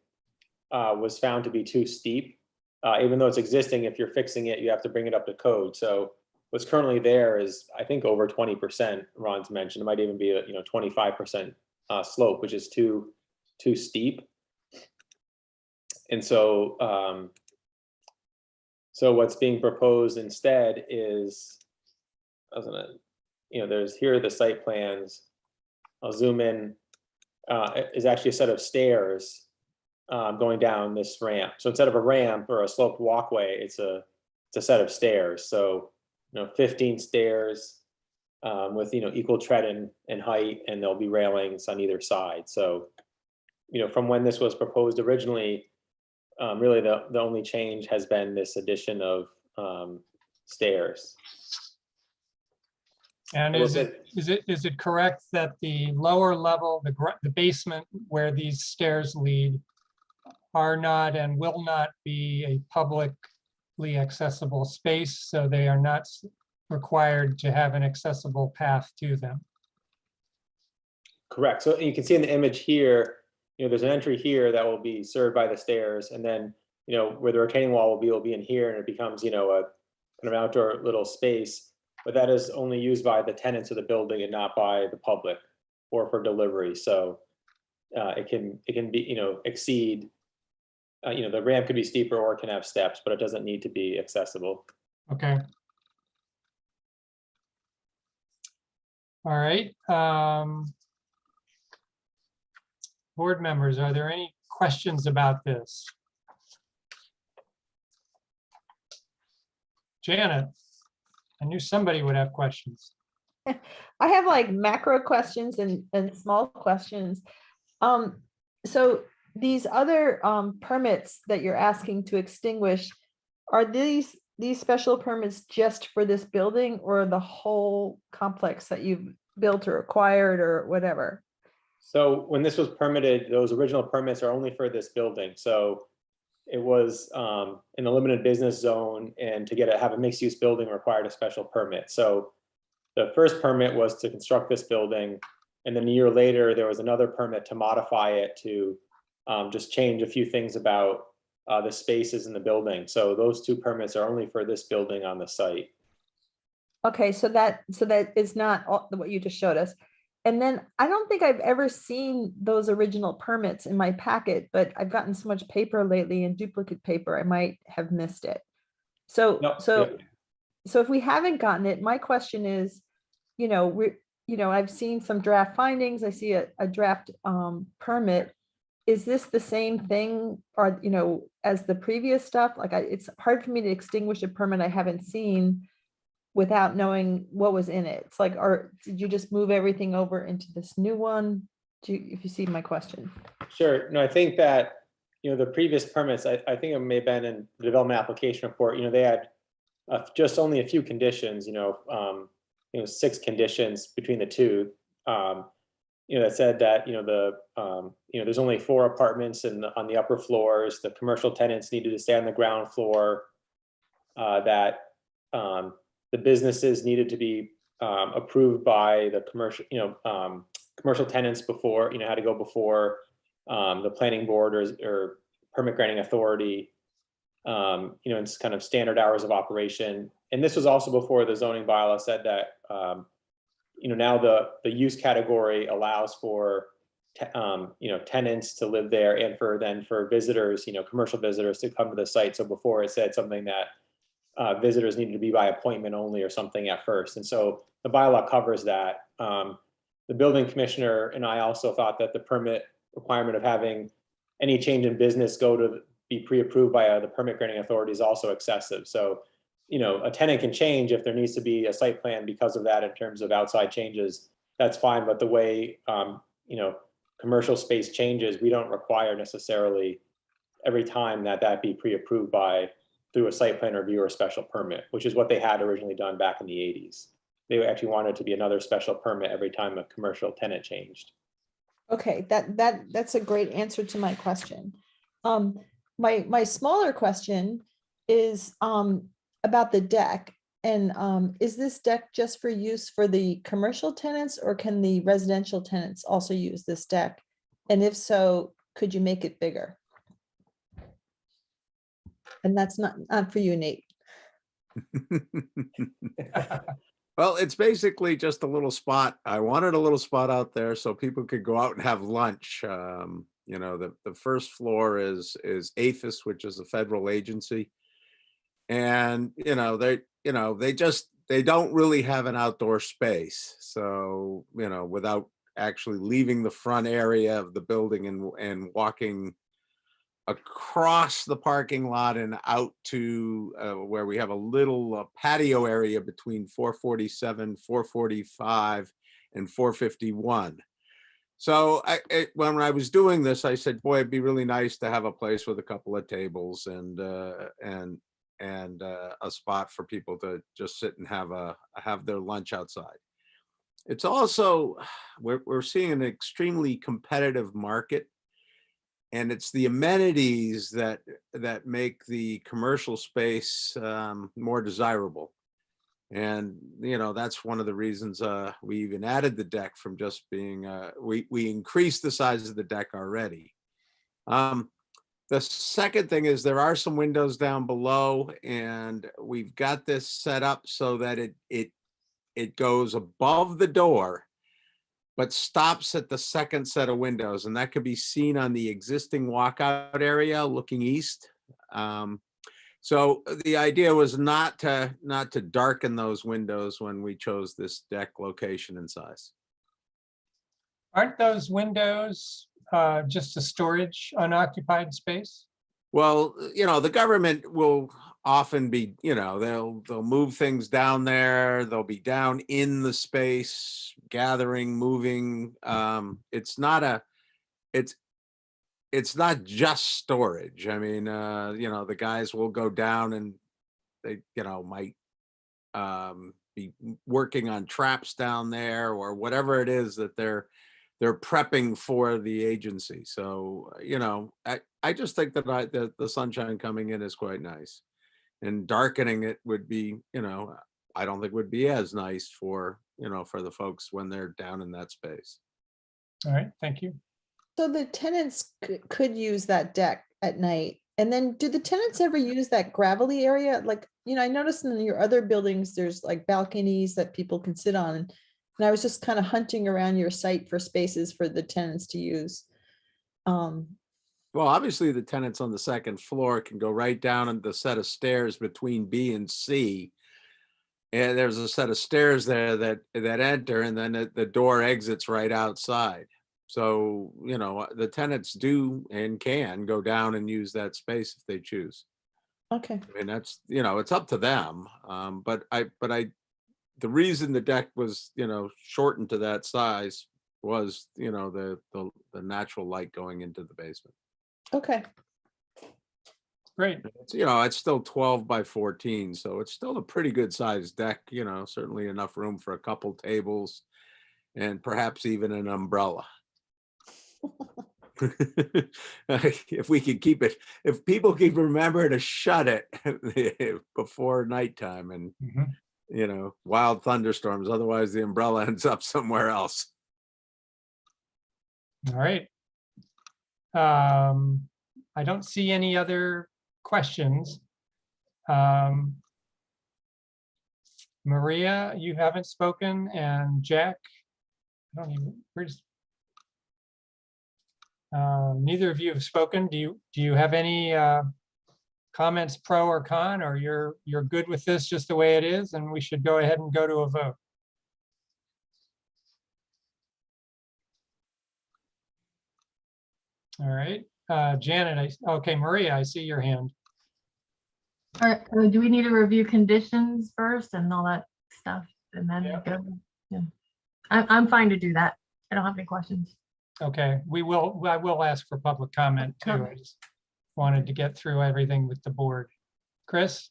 was found to be too steep. Even though it's existing, if you're fixing it, you have to bring it up to code. So what's currently there is, I think, over 20%, Ron's mentioned. It might even be a 25% slope, which is too steep. And so so what's being proposed instead is, here are the site plans. I'll zoom in is actually a set of stairs going down this ramp. So instead of a ramp or a sloped walkway, it's a set of stairs. So 15 stairs with equal tread and height, and there'll be railings on either side. So from when this was proposed originally, really the only change has been this addition of stairs. And is it correct that the lower level, the basement where these stairs lead are not and will not be a publicly accessible space, so they are not required to have an accessible path to them? Correct. So you can see in the image here, there's an entry here that will be served by the stairs, and then where the retaining wall will be in here, and it becomes a kind of outdoor little space. But that is only used by the tenants of the building and not by the public or for delivery. So it can be exceed. The ramp could be steeper or it can have steps, but it doesn't need to be accessible. Okay. All right. Board members, are there any questions about this? Janet, I knew somebody would have questions. I have like macro questions and small questions. So these other permits that you're asking to extinguish, are these special permits just for this building or the whole complex that you've built or acquired or whatever? So when this was permitted, those original permits are only for this building. So it was in the limited business zone, and to have a mixed use building required a special permit. So the first permit was to construct this building, and then a year later, there was another permit to modify it to just change a few things about the spaces in the building. So those two permits are only for this building on the site. Okay, so that is not what you just showed us. And then I don't think I've ever seen those original permits in my packet, but I've gotten so much paper lately and duplicate paper, I might have missed it. So, No, so if we haven't gotten it, my question is, I've seen some draft findings. I see a draft permit. Is this the same thing or, as the previous stuff? Like it's hard for me to extinguish a permit I haven't seen without knowing what was in it. It's like, or did you just move everything over into this new one? If you see my question. Sure. No, I think that, the previous permits, I think it may have been in the development application report, they had just only a few conditions, 6 conditions between the two, that said that, there's only 4 apartments on the upper floors, the commercial tenants needed to stay on the ground floor, that the businesses needed to be approved by the commercial tenants before, had to go before the planning board or permit granting authority, it's kind of standard hours of operation. And this was also before the zoning bylaw said that, now the use category allows for, tenants to live there and for visitors, commercial visitors to come to the site. So before it said something that visitors needed to be by appointment only or something at first. And so the bylaw covers that. The building commissioner and I also thought that the permit requirement of having any change in business be pre-approved by the permit granting authority is also excessive. So, a tenant can change if there needs to be a site plan because of that in terms of outside changes, that's fine. But the way, commercial space changes, we don't require necessarily every time that be pre-approved through a site plan review or special permit, which is what they had originally done back in the 80s. They actually wanted to be another special permit every time a commercial tenant changed. Okay, that's a great answer to my question. My smaller question is about the deck. And is this deck just for use for the commercial tenants, or can the residential tenants also use this deck? And if so, could you make it bigger? And that's not for you, Nate. Well, it's basically just a little spot. I wanted a little spot out there so people could go out and have lunch. The first floor is APHIS, which is a federal agency. And, they don't really have an outdoor space. So, without actually leaving the front area of the building and walking across the parking lot and out to where we have a little patio area between 447, 445, and 451. So when I was doing this, I said, boy, it'd be really nice to have a place with a couple of tables and a spot for people to just sit and have their lunch outside. It's also, we're seeing an extremely competitive market, and it's the amenities that make the commercial space more desirable. And, you know, that's one of the reasons we even added the deck from just being, we increased the size of the deck already. The second thing is there are some windows down below, and we've got this set up so that it goes above the door, but stops at the second set of windows, and that could be seen on the existing walkout area looking east. So the idea was not to darken those windows when we chose this deck location and size. Aren't those windows just a storage unoccupied space? Well, you know, the government will often be, you know, they'll move things down there. They'll be down in the space, gathering, moving. It's not just storage. I mean, you know, the guys will go down and they, you know, might be working on traps down there or whatever it is that they're prepping for the agency. So, you know, I just think that the sunshine coming in is quite nice, and darkening it would be, you know, I don't think would be as nice for, you know, for the folks when they're down in that space. All right, thank you. So the tenants could use that deck at night. And then do the tenants ever use that gravelly area? Like, you know, I noticed in your other buildings, there's like balconies that people can sit on. And I was just kind of hunting around your site for spaces for the tenants to use. Well, obviously the tenants on the second floor can go right down in the set of stairs between B and C. And there's a set of stairs there that enter, and then the door exits right outside. So, you know, the tenants do and can go down and use that space if they choose. Okay. I mean, that's, you know, it's up to them. But the reason the deck was, you know, shortened to that size was, you know, the natural light going into the basement. Okay. Great. It's, you know, it's still 12 by 14, so it's still a pretty good sized deck, you know, certainly enough room for a couple tables and perhaps even an umbrella. If we could keep it, if people can remember to shut it before nighttime and, you know, wild thunderstorms, otherwise the umbrella ends up somewhere else. All right. I don't see any other questions. Maria, you haven't spoken, and Jack, I don't even, neither of you have spoken. Do you have any comments, pro or con, or you're good with this just the way it is, and we should go ahead and go to a vote? All right, Janet, okay, Maria, I see your hand. All right, do we need to review conditions first and all that stuff? And then go? Yeah. I'm fine to do that. I don't have any questions. Okay, I will ask for public comment too. I just wanted to get through everything with the board. Chris?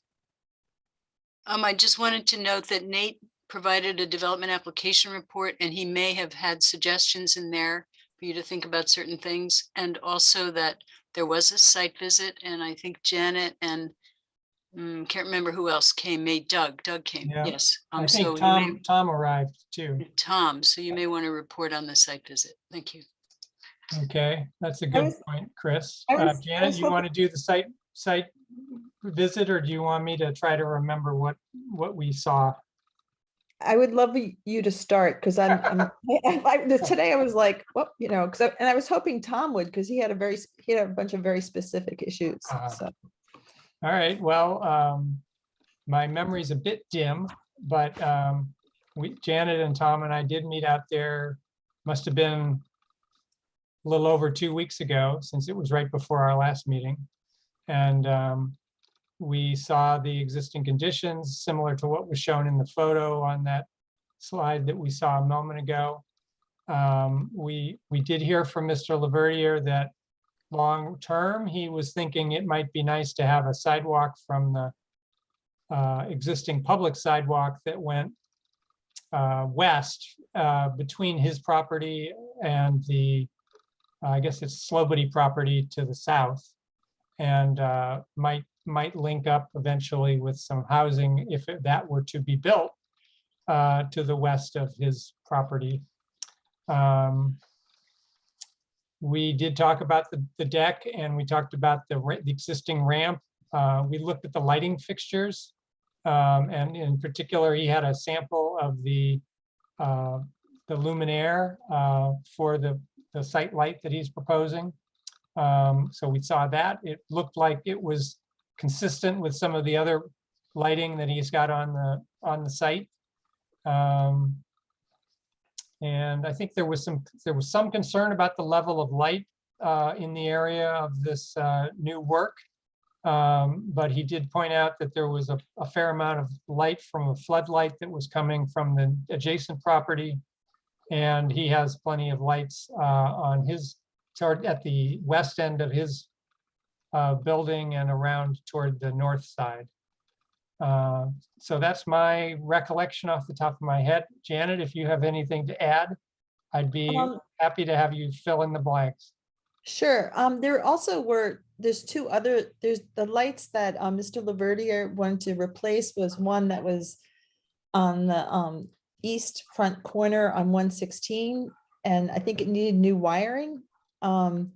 I just wanted to note that Nate provided a development application report, and he may have had suggestions in there for you to think about certain things. And also that there was a site visit, and I think Janet and can't remember who else came. Doug came. Yeah. Yes. I So think Tom arrived too. Tom, so you may want to report on the site visit. Thank you. Okay, that's a good point, Chris. I Janet, was you want to do the site visit, or do you want me to try to remember what we saw? I would love you to start, because today I was like, well, you know, and I was hoping Tom would, because he had a bunch of very specific issues. So. All right, well, my memory's a bit dim, but Janet and Tom and I did meet out there must have been a little over 2 weeks ago, since it was right before our last meeting. And we saw the existing conditions similar to what was shown in the photo on that slide that we saw a moment ago. We did hear from Mr. Laverdiere that long term, he was thinking it might be nice to have a sidewalk from the existing public sidewalk that went west between his property and the, I guess it's Slobody property to the south, and might link up eventually with some housing if that were to be built to the west of his property. We did talk about the deck, and we talked about the existing ramp. We looked at the lighting fixtures, and in particular, he had a sample of the luminaire for the site light that he's proposing. So we saw that. It looked like it was consistent with some of the other lighting that he's got on the site. And I think there was some concern about the level of light in the area of this new work. But he did point out that there was a fair amount of light from a floodlight that was coming from the adjacent property. And he has plenty of lights on his, at the west end of his building and around toward the north side. So that's my recollection off the top of my head. Janet, if you have anything to add, I'd be happy to have you fill in the blanks. Sure. There's the lights that Mr. Laverdiere wanted to replace. Was one that was on the east front corner on 116, and I think it needed new wiring. And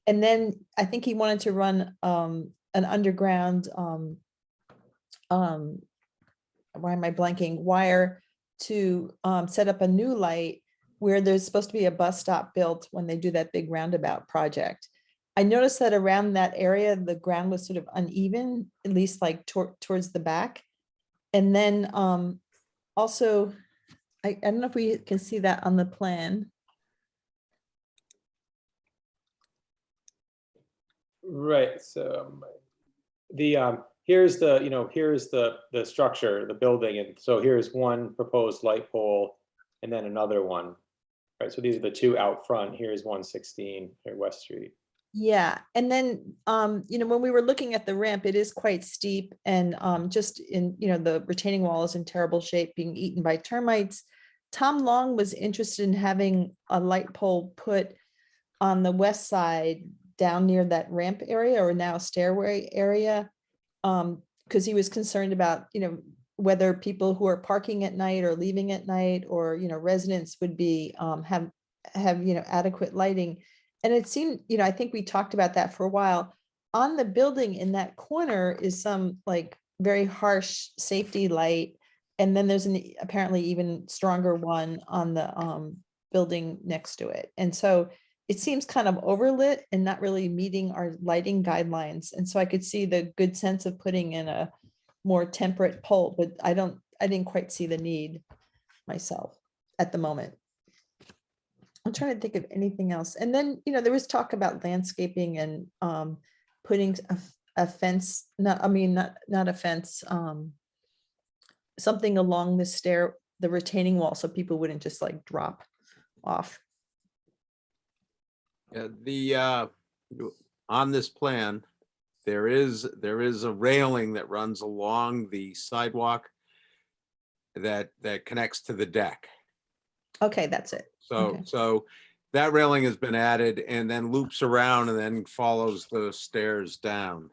then I think he wanted to run an underground why am I blanking, wire to set up a new light where there's supposed to be a bus stop built when they do that big roundabout project. I noticed that around that area, the ground was sort of uneven, at least like towards the back. And then also, I don't know if we can see that on the plan. Right, so here's the structure, the building, and so here's one proposed light pole and then another one. Right, so these are the two out front. Here's 116 here, West Street. Yeah, and then when we were looking at the ramp, it is quite steep, and just in the retaining wall is in terrible shape, being eaten by termites. Tom Long was interested in having a light pole put on the west side down near that ramp area, or now stairway area, because he was concerned about whether people who are parking at night or leaving at night, or residents would be have adequate lighting. And it seemed, I think we talked about that for a while. On the building in that corner is some like very harsh safety light, and then there's an apparently even stronger one on the building next to it. And so it seems kind of overlit and not really meeting our lighting guidelines. And so I could see the good sense of putting in a more temperate pole, but I didn't quite see the need myself at the moment. I'm trying to think of anything else. And then, there was talk about landscaping and putting a fence, not a fence, something along the retaining wall, so people wouldn't just like drop off. On this plan, there is a railing that runs along the sidewalk that connects to the deck. Okay, that's it. So that railing has been added and then loops around and then follows the stairs down.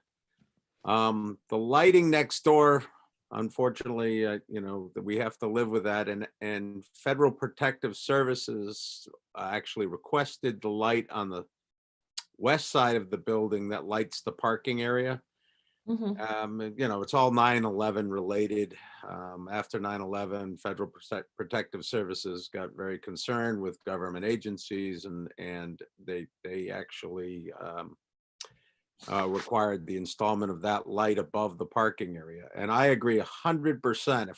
The lighting next door, unfortunately, that we have to live with that, and Federal Protective Services actually requested the light on the west side of the building that lights the parking area. It's all 9/11 related. After 9/11, Federal Protective Services got very concerned with government agencies, and they actually required the installment of that light above the parking area. And I agree 100%.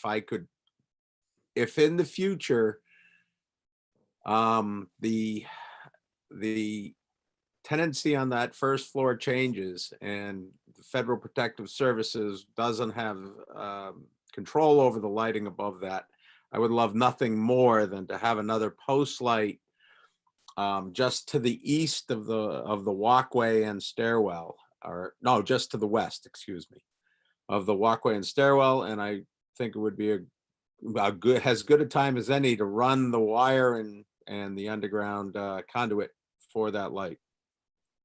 If in the future The tenancy on that first floor changes, and the Federal Protective Services doesn't have control over the lighting above that. I would love nothing more than to have another post light just to the east of the walkway and stairwell, or no, just to the west, excuse me, of the walkway and stairwell. And I think it would be as good a time as any to run the wire and the underground conduit for that light.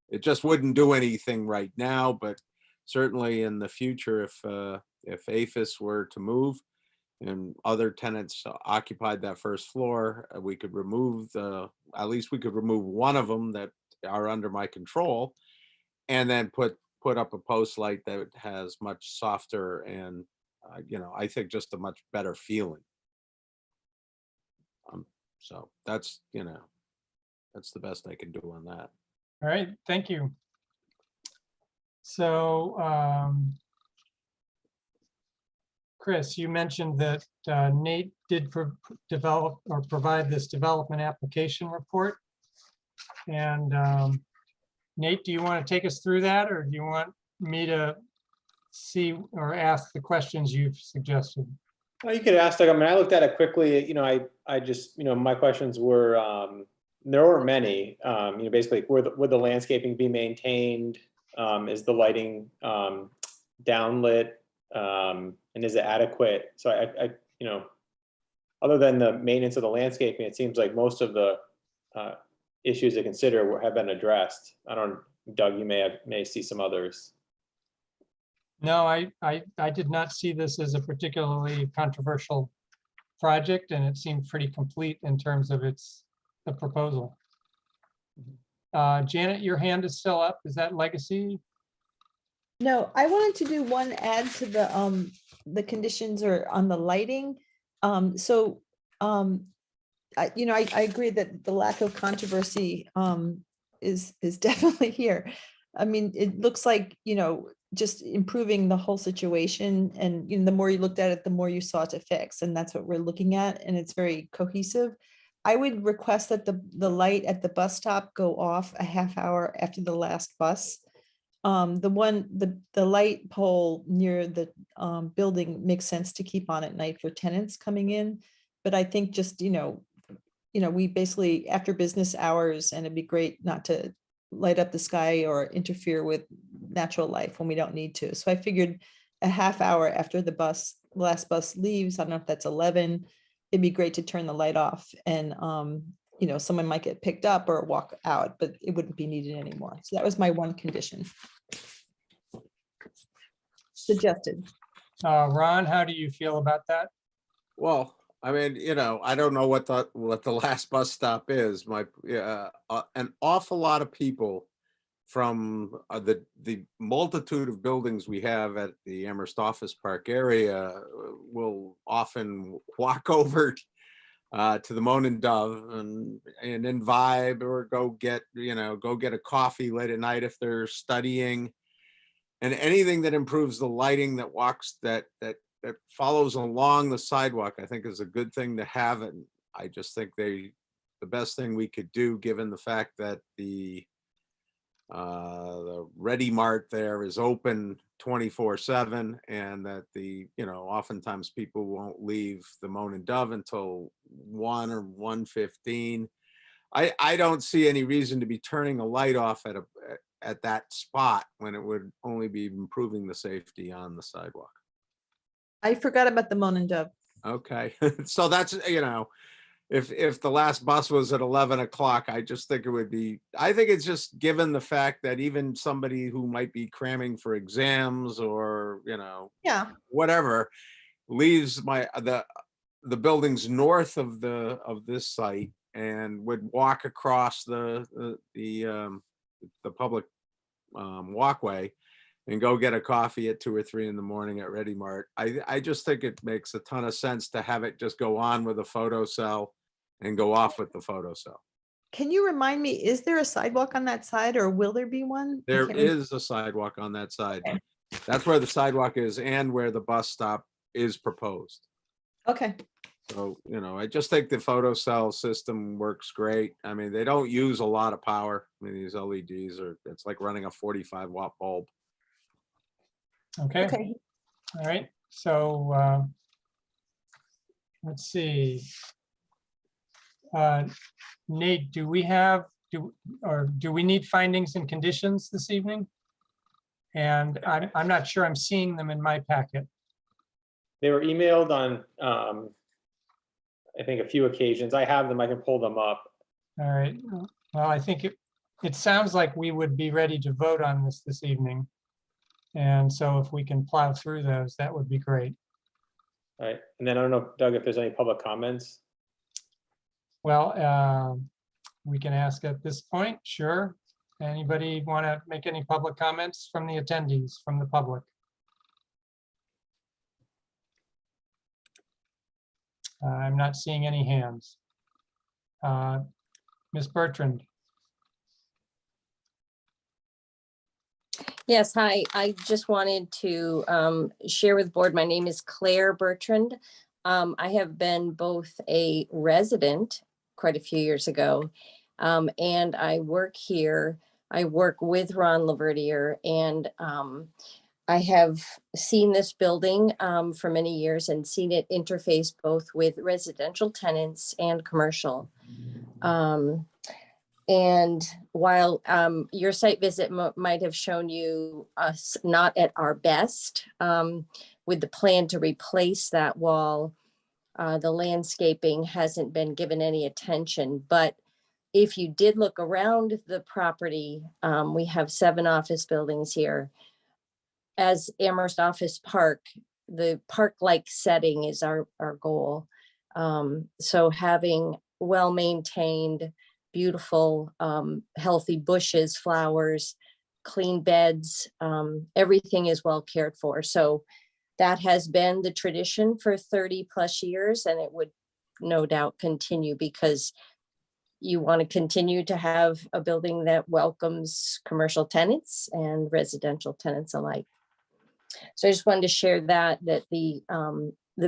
It just wouldn't do anything right now, but certainly in the future, if APHIS were to move and other tenants occupied that first floor, we could remove at least we could remove one of them that are under my control, and then put up a post light that has much softer and I think just a much better feeling. So that's that's the best I can do on that. All right, thank you. So, Chris, you mentioned that Nate did develop or provide this development application report. And Nate, do you want to take us through that, or do you want me to see or ask the questions you've suggested? Well, you could ask, like, I mean, I looked at it quickly, I just, my questions were, there weren't many, basically, would the landscaping be maintained? Is the lighting downlit? And is it adequate? So I other than the maintenance of the landscaping, it seems like most of the issues to consider have been addressed. I don't, Doug, you may see some others. No, I did not see this as a particularly controversial project, and it seemed pretty complete in terms of the proposal. Janet, your hand is still up. Is that legacy? No, I wanted to do one add to the conditions or on the lighting. I agree that the lack of controversy is definitely here. I mean, it looks like, just improving the whole situation, and the more you looked at it, the more you saw to fix, and that's what we're looking at, and it's very cohesive. I would request that the light at the bus stop go off a half hour after the last bus. The light pole near the building makes sense to keep on at night for tenants coming in, but I think just we basically after business hours, and it'd be great not to light up the sky or interfere with natural life when we don't need to. So I figured a half hour after the last bus leaves, I don't know if that's 11, it'd be great to turn the light off, and someone might get picked up or walk out, but it wouldn't be needed anymore. So that was my one condition suggested. Ron, how do you feel about that? Well, I mean, I don't know what the last bus stop is. An awful lot of people from the multitude of buildings we have at the Amherst Office Park area will often walk over to the Moan and Dove and then vibe, or go get a coffee late at night if they're studying, and anything that improves the lighting that follows along the sidewalk, I think is a good thing to have. And I just think the best thing we could do, given the fact that the Ready Mart there is open 24/7, and that oftentimes people won't leave the Moan and Dove until 1 or 1:15. I don't see any reason to be turning a light off at that spot when it would only be improving the safety on the sidewalk. I forgot about the Moan and Dove. Okay, so that's, if the last bus was at 11 o'clock, I just think it would be, I think it's just given the fact that even somebody who might be cramming for exams or, whatever, leaves the buildings north of this site and would walk across the public walkway and go get a coffee at 2 or 3 in the morning at Ready Mart. I just think it makes a ton of sense to have it just go on with a photo cell and go off with the photo cell. Can you remind me, is there a sidewalk on that side, or will there be one? There is a sidewalk on that side. Okay. That's where the sidewalk is and where the bus stop is proposed. Okay. So, I just think the photocell system works great. I mean, they don't use a lot of power. I mean, these LEDs it's like running a 45-watt bulb. Okay, Okay, all right. So let's see. Nate, do we need findings and conditions this evening? And I'm not sure I'm seeing them in my packet. They were emailed on, I think, a few occasions. I have them. I can pull them up. All right. Well, I think it sounds like we would be ready to vote on this evening. And so if we can plow through those, that would be great. All right. And then I don't know, Doug, if there's any public comments. Well, we can ask at this point, sure. Anybody want to make any public comments from the attendees, from the public? I'm not seeing any hands. Ms. Bertrand. Yes, hi. I just wanted to share with the board. My name is Claire Bertrand. I have been both a resident quite a few years ago, and I work here. I work with Ron Laverdiere, and I have seen this building for many years and seen it interface both with residential tenants and commercial. And while your site visit might have shown you us not at our best with the plan to replace that wall, the landscaping hasn't been given any attention. But if you did look around the property, we have 7 office buildings here. As Amherst Office Park, the park-like setting is our goal. So having well-maintained, beautiful, healthy bushes, flowers, clean beds, everything is well cared for. So that has been the tradition for 30 plus years, and it would no doubt continue because you want to continue to have a building that welcomes commercial tenants and residential tenants alike. So I just wanted to share that the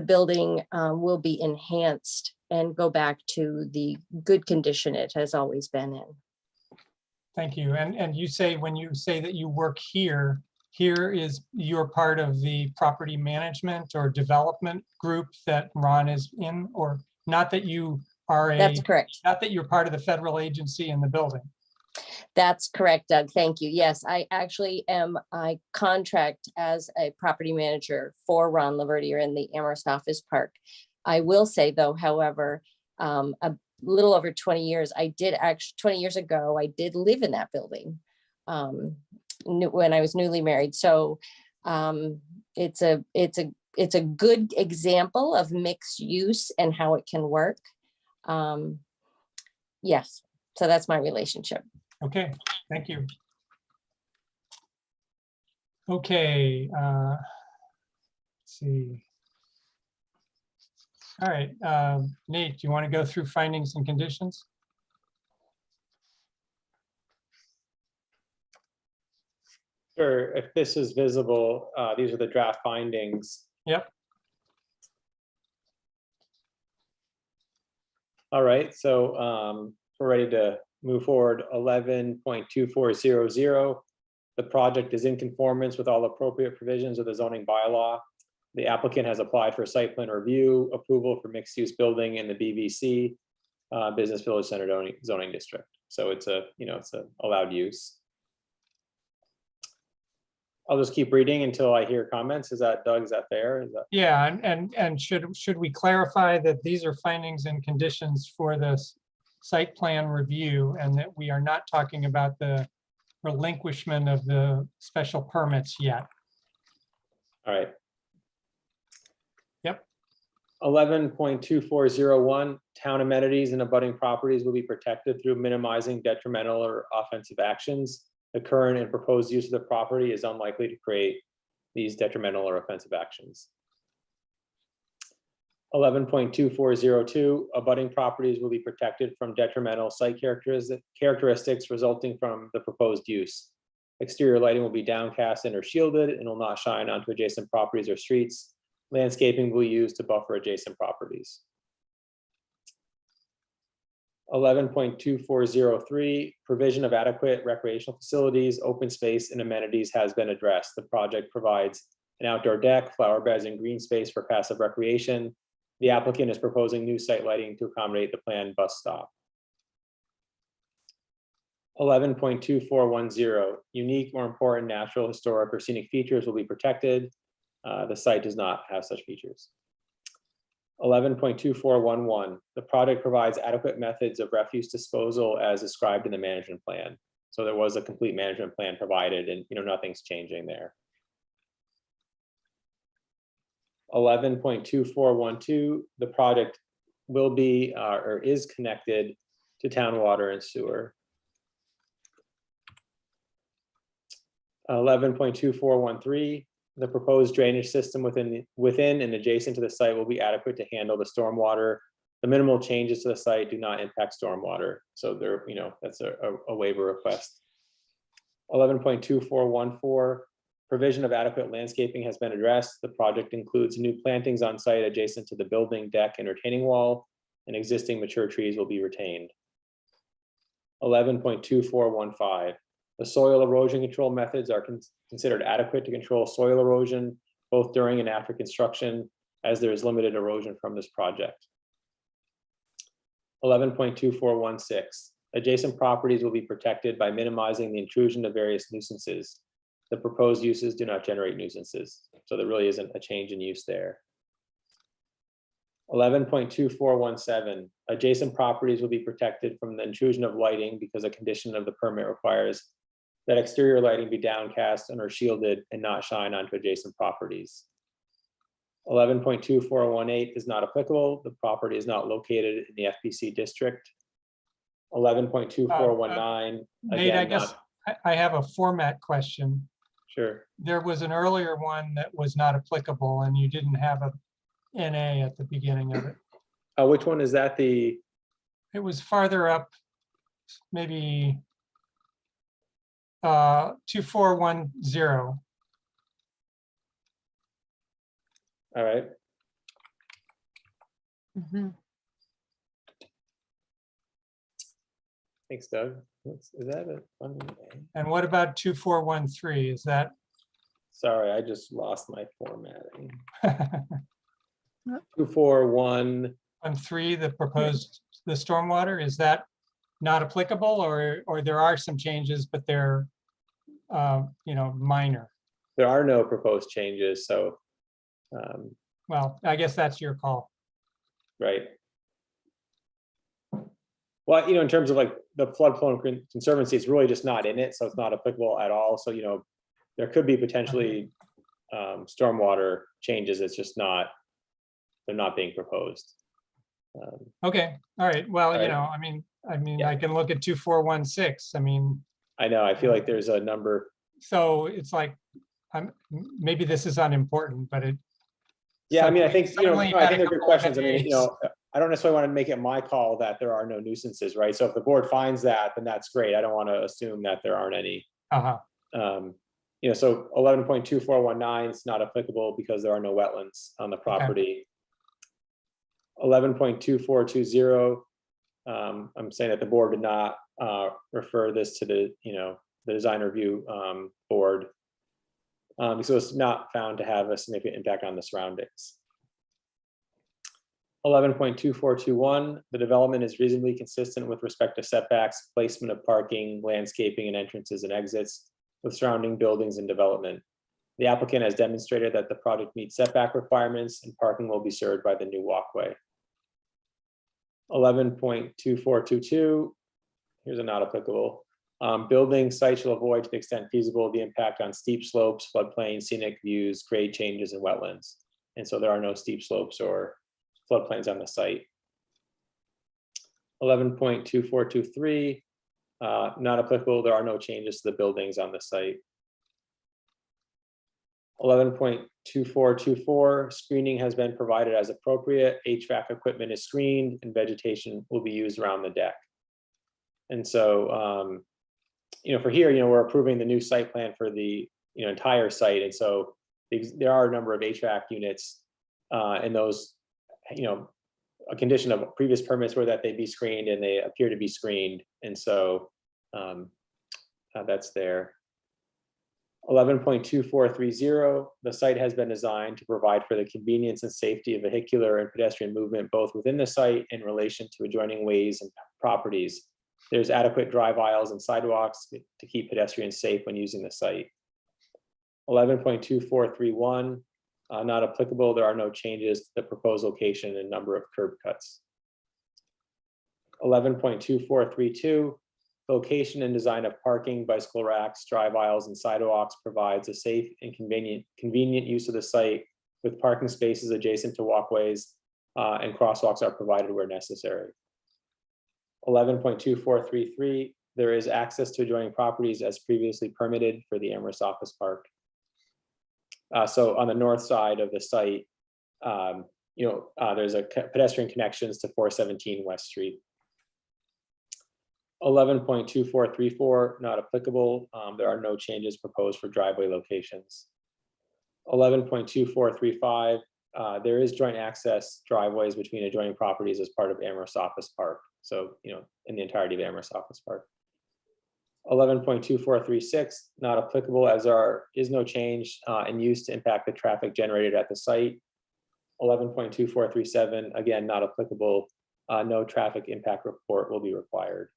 building will be enhanced and go back to the good condition it has always been in. Thank you. And you say, when you say that you work here is you're part of the property management or development group that Ron is in, or not that you are That's correct. Not that you're part of the federal agency in the building. That's correct, Doug. Thank you. Yes, I actually am. I contract as a property manager for Ron Laverdiere in the Amherst Office Park. I will say, though, however, a little over 20 years, 20 years ago, I did live in that building when I was newly married. So it's a good example of mixed use and how it can work. Yes, so that's my relationship. Okay, thank you. Okay, let's see. All right, Nate, do you want to go through findings and conditions? Sure, if this is visible, these are the draft findings. Yep. All right, so we're ready to move forward. 11.2400. The project is in conformance with all appropriate provisions of the zoning bylaw. The applicant has applied for site plan review approval for mixed use building in the BVC, Business Village Center zoning district. So it's a allowed use. I'll just keep reading until I hear comments. Is that, Doug, is that fair? Yeah, and should we clarify that these are findings and conditions for this site plan review, and that we are not talking about the relinquishment of the special permits yet? All right. Yep. 11.2401, town amenities and abutting properties will be protected through minimizing detrimental or offensive actions. The current and proposed use of the property is unlikely to create these detrimental or offensive actions. 11.2402, abutting properties will be protected from detrimental site characteristics resulting from the proposed use. Exterior lighting will be downcast and or shielded and will not shine onto adjacent properties or streets. Landscaping will be used to buffer adjacent properties. 11.2403, provision of adequate recreational facilities, open space, and amenities has been addressed. The project provides an outdoor deck, flower beds, and green space for passive recreation. The applicant is proposing new site lighting to accommodate the planned bus stop. 11.2410, unique or important natural, historic, or scenic features will be protected. The site does not have such features. 11.2411, the project provides adequate methods of refuse disposal as described in the management plan. So there was a complete management plan provided, and nothing's changing there. 11.2412, the project will be or is connected to town water and sewer. 11.2413, the proposed drainage system within and adjacent to the site will be adequate to handle the stormwater. The minimal changes to the site do not impact stormwater. So there, that's a waiver request. 11.2414, provision of adequate landscaping has been addressed. The project includes new plantings on site adjacent to the building, deck, and retaining wall, and existing mature trees will be retained. 11.2415, the soil erosion control methods are considered adequate to control soil erosion, both during and after construction, as there is limited erosion from this project. 11.2416, adjacent properties will be protected by minimizing the intrusion of various nuisances. The proposed uses do not generate nuisances, so there really isn't a change in use there. 11.2417, adjacent properties will be protected from the intrusion of lighting because a condition of the permit requires that exterior lighting be downcast and or shielded and not shine onto adjacent properties. 11.2418 is not applicable. The property is not located in the FPC district. 11.2419. Nate, I guess I have a format question. Sure. There was an earlier one that was not applicable and you didn't have a NA at the beginning of it. Which one is that? It was farther up, maybe 2410. All right. Thanks, Doug. Is that a fun name? And what about 2413? Is that? Sorry, I just lost my formatting. 2413, the proposed, the stormwater, is that not applicable, or there are some changes, but they're minor? There are no proposed changes, so well, I guess that's your call. Right. Well, in terms of like the floodplain conservancy, it's really just not in it, so it's not applicable at all. So there could be potentially stormwater changes. It's just not, they're not being proposed. Okay, all right. Well, right. I can look at 2416. I know, I feel like there's a number. So it's like, maybe this is unimportant, but it. Yeah, I think I think they're good questions. I don't necessarily want to make it my call that there are no nuisances, right? So if the board finds that, then that's great. I don't want to assume that there aren't any. So 11.2419 is not applicable because there are no wetlands on the property. 11.2420, I'm saying that the board did not refer this to the design review board because it was not found to have a significant impact on the surroundings. 11.2421, the development is reasonably consistent with respect to setbacks, placement of parking, landscaping, and entrances and exits with surrounding buildings and development. The applicant has demonstrated that the project meets setback requirements and parking will be served by the new walkway. 11.2422, here's a not applicable. Building site shall avoid to the extent feasible the impact on steep slopes, floodplain, scenic views, grade changes, and wetlands. And so there are no steep slopes or floodplains on the site. 11.2423, not applicable. There are no changes to the buildings on the site. 11.2424, screening has been provided as appropriate. HVAC equipment is screened and vegetation will be used around the deck. And so, for here, we're approving the new site plan for the entire site. And so there are a number of HVAC units and those, a condition of previous permits were that they be screened, and they appear to be screened. And so that's there. 11.2430, the site has been designed to provide for the convenience and safety of vehicular and pedestrian movement, both within the site in relation to adjoining ways and properties. There's adequate drive aisles and sidewalks to keep pedestrians safe when using the site. 11.2431, not applicable. There are no changes to the proposed location and number of curb cuts. 11.2432, location and design of parking, bicycle racks, drive aisles, and sidewalks provides a safe and convenient use of the site, with parking spaces adjacent to walkways and crosswalks are provided where necessary. 11.2433, there is access to adjoining properties as previously permitted for the Amherst Office Park. So on the north side of the site, there's a pedestrian connections to 417 West Street. 11.2434, not applicable. There are no changes proposed for driveway locations. 11.2435, there is joint access driveways between adjoining properties as part of Amherst Office Park. So, in the entirety of Amherst Office Park. 11.2436, not applicable, as there is no change in use to impact the traffic generated at the site. 11.2437, again, not applicable. No traffic impact report will be required.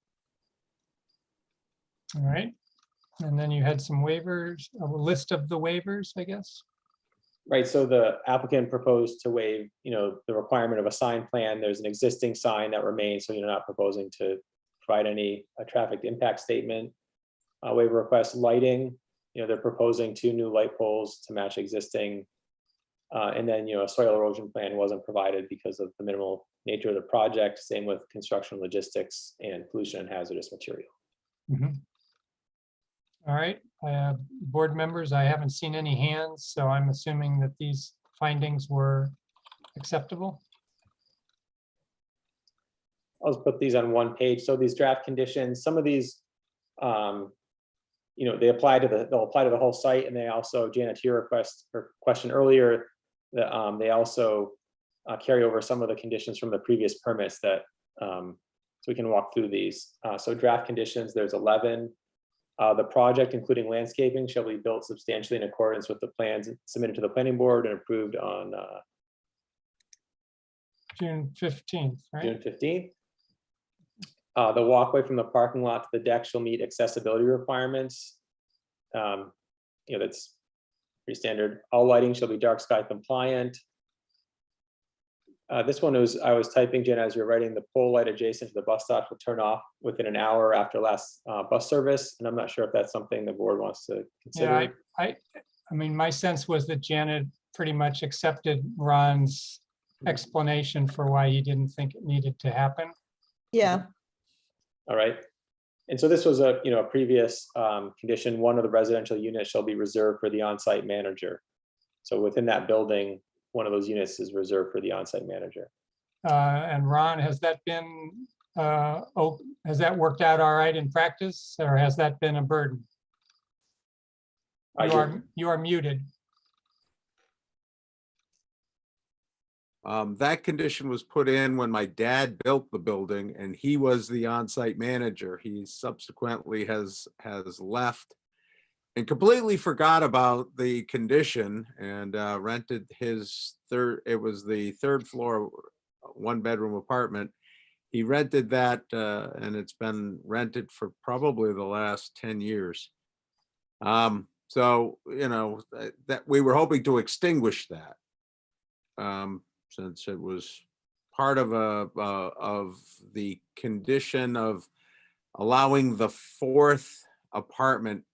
All right. And then you had some waivers, a list of the waivers, I guess. Right, so the applicant proposed to waive, the requirement of a sign plan. There's an existing sign that remains, so you're not proposing to provide any traffic impact statement. Waiver request lighting, they're proposing 2 new light poles to match existing. And then, a soil erosion plan wasn't provided because of the minimal nature of the project. Same with construction logistics and pollution and hazardous material. Mhm. All right, board members, I haven't seen any hands, so I'm assuming that these findings were acceptable. I'll just put these on one page. So these draft conditions, some of these, they'll apply to the whole site, and they also, Janet, to your question earlier, that they also carry over some of the conditions from the previous permits that, so we can walk through these. So draft conditions, there's 11. The project, including landscaping, shall be built substantially in accordance with the plans submitted to the planning board and approved on June 15th, right? June 15th. The walkway from the parking lot to the deck shall meet accessibility requirements. That's pretty standard. All lighting shall be dark sky compliant. This one I was typing, Jen, as you're writing, the pole light adjacent to the bus stop will turn off within an hour after last bus service. And I'm not sure if that's something the board wants to consider. Yeah, I mean, my sense was that Janet pretty much accepted Ron's explanation for why he didn't think it needed to happen. Yeah. All right. And so this was a previous condition. One of the residential units shall be reserved for the on-site manager. So within that building, one of those units is reserved for the on-site manager. And Ron, has that been, has that worked out all right in practice, or has that been a burden? You are muted. That condition was put in when my dad built the building, and he was the on-site manager. He subsequently has left and completely forgot about the condition and rented his it was the 3rd floor, 1-bedroom apartment. He rented that and it's been rented for probably the last 10 years. So, that we were hoping to extinguish that since it was part of the condition of allowing the 4th apartment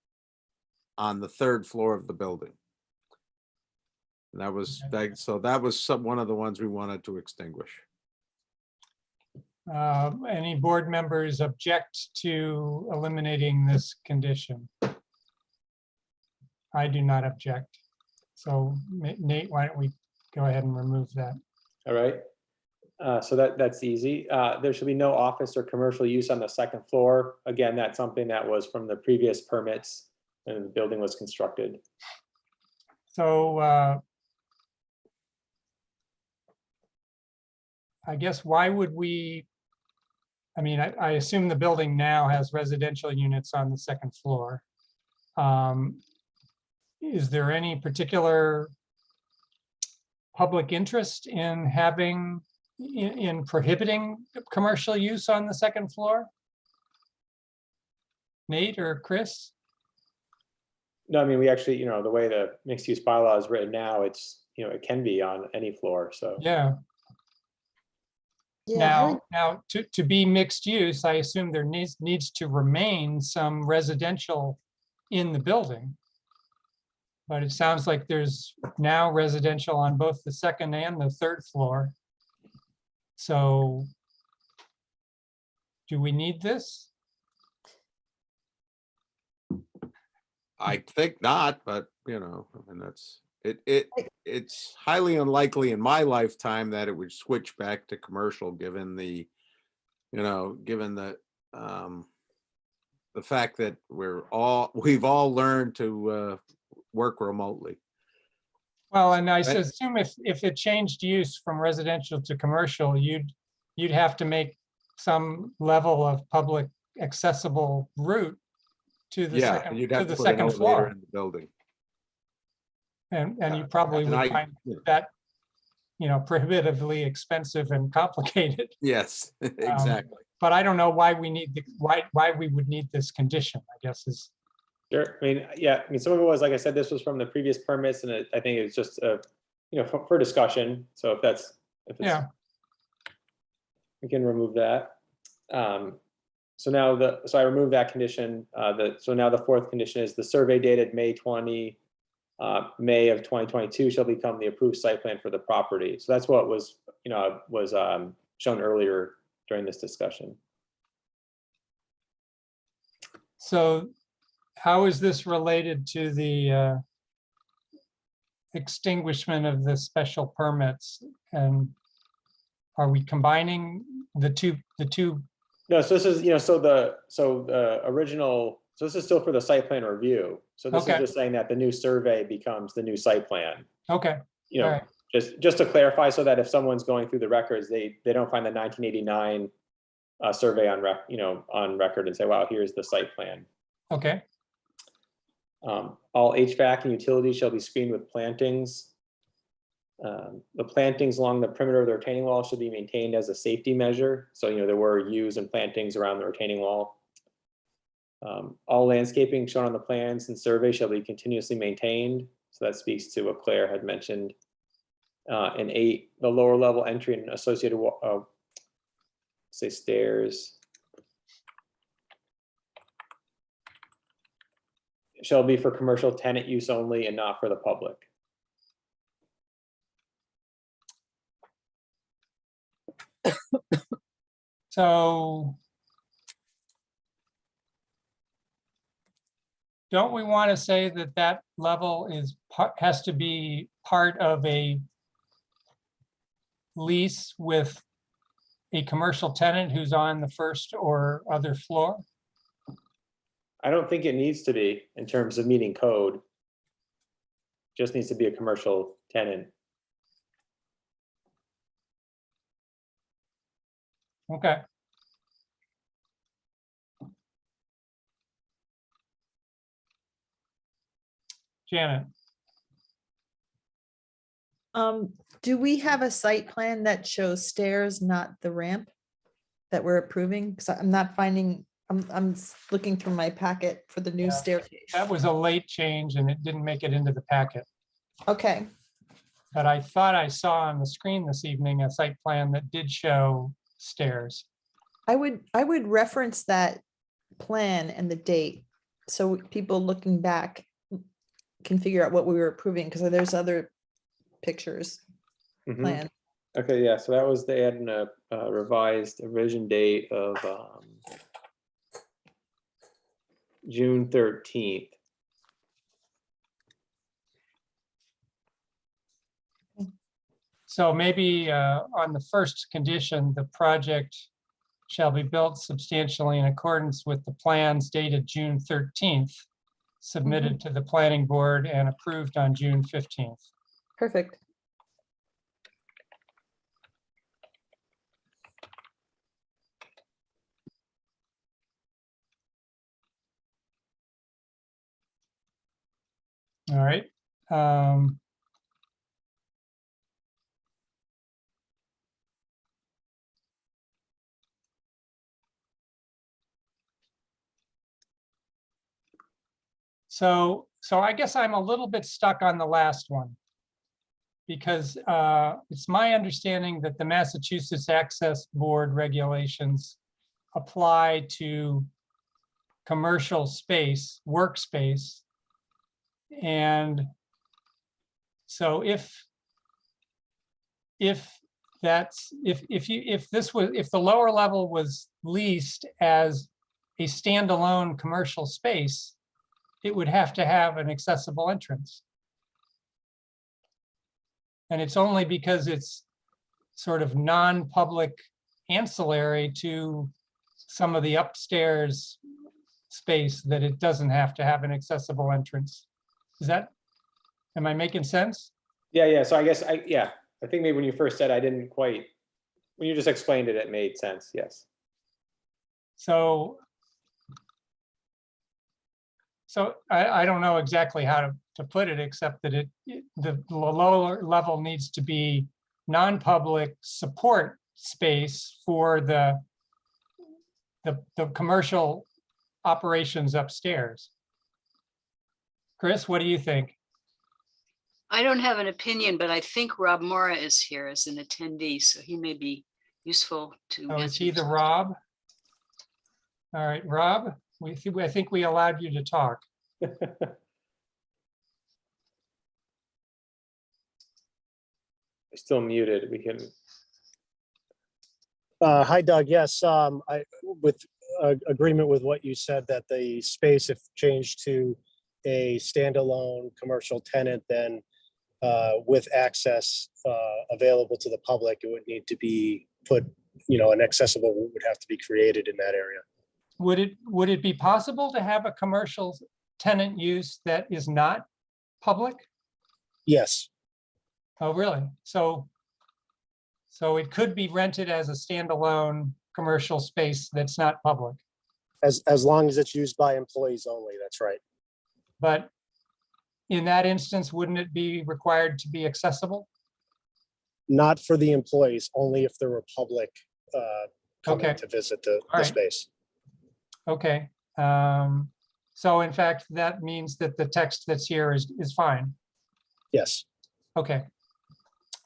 on the 3rd floor of the building. That was one of the ones we wanted to extinguish. Any board members object to eliminating this condition? I do not object. So Nate, why don't we go ahead and remove that? All right. So that's easy. There should be no office or commercial use on the 2nd floor. Again, that's something that was from the previous permits and the building was constructed. So I guess, why would we? I mean, I assume the building now has residential units on the second floor. Is there any particular public interest in having, in prohibiting commercial use on the second floor? Nate or Chris? No, I mean, we actually, you know, the way the mixed use bylaw is written now, it's, you know, it can be on any floor, so. Yeah. Yeah, I would- Now, to be mixed use, I assume there needs to remain some residential in the building. But it sounds like there's now residential on both the second and the third floor. So do we need this? I think not, but you know, I mean, it's highly unlikely in my lifetime that it would switch back to commercial, given the, you know, given the fact that we've all learned to work remotely. Well, and I assume if it changed use from residential to commercial, you'd have to make some level of public accessible route to the Yeah, second, you'd to have the to put an second elevator floor. in the building. And you probably And would I- find that, you know, prohibitively expensive and complicated. Yes, exactly. But I don't know why we need why we would need this condition, I guess is. Sure, I mean, yeah, I mean, some of it was, like I said, this was from the previous permits, and I think it's just, you know, for discussion, so if it's, Yeah. we can remove that. So now so I removed that condition, so now the fourth condition is the survey dated May of 2022 shall become the approved site plan for the property. So that's what was, you know, was shown earlier during this discussion. So how is this related to the extinguishment of the special permits? And are we combining the two? No, so this is, you know, so the original, so this is still for the site plan review. So this is Okay. just saying that the new survey becomes the new site plan. Okay, You all know, right. just to clarify, so that if someone's going through the records, they don't find the 1989 survey on record and say, wow, here's the site plan. Okay, All HVAC and utilities shall be screened with plantings. The plantings along the perimeter of the retaining wall should be maintained as a safety measure. So, you know, there were yews and plantings around the retaining wall. All landscaping shown on the plans and survey shall be continuously maintained. So that speaks to what Claire had mentioned. And 8, the lower level entry and associated, say stairs, shall be for commercial tenant use only and not for the public. so don't we want to say that that level has to be part of a lease with a commercial tenant who's on the first or other floor? I don't think it needs to be in terms of meeting code. Just needs to be a commercial tenant. Okay. Janet, Do we have a site plan that shows stairs, not the ramp that we're approving? Because I'm not finding, I'm looking through my packet for the new Yeah. staircase. that was a late change and it didn't make it into the packet. Okay, But I thought I saw on the screen this evening a site plan that did show stairs. I would reference that plan and the date, so people looking back can figure out what we were approving, because there's other pictures, Mhm. plan. Okay, yeah, so that was, they had a revised revision date of June 13th. So maybe on the first condition, the project shall be built substantially in accordance with the plans dated June 13th, submitted to the planning board and approved on June 15th. Perfect. All right. So I guess I'm a little bit stuck on the last one, because it's my understanding that the Massachusetts Access Board regulations apply to commercial space, workspace. And so if the lower level was leased as a standalone commercial space, it would have to have an accessible entrance. And it's only because it's sort of non-public ancillary to some of the upstairs space that it doesn't have to have an accessible entrance. Am I making sense? Yeah. So I guess I think maybe when you first said, I didn't quite, when you just explained it, it made sense. Yes. So I don't know exactly how to put it, except that the lower level needs to be non-public support space for the commercial operations upstairs. Chris, what do you think? I don't have an opinion, but I think Rob Mora is here as an attendee, so he may be useful to. Oh, is answer he your the question. Rob? All right, Rob, I think we allowed you to talk. Still muted. We can. Hi, Doug. Yes, with agreement with what you said, that the space, if changed to a standalone commercial tenant, then with access available to the public, it would need to be put, an accessible route would have to be created in that area. Would it be possible to have a commercial tenant use that is not public? Yes, Oh, really? So it could be rented as a standalone commercial space that's not public, as long as it's used by employees only. That's right. but in that instance, wouldn't it be required to be accessible? Not for the employees, only if there were public coming Okay. to visit the All right. space. Okay. So in fact, that means that the text that's here is fine. Yes. Okay.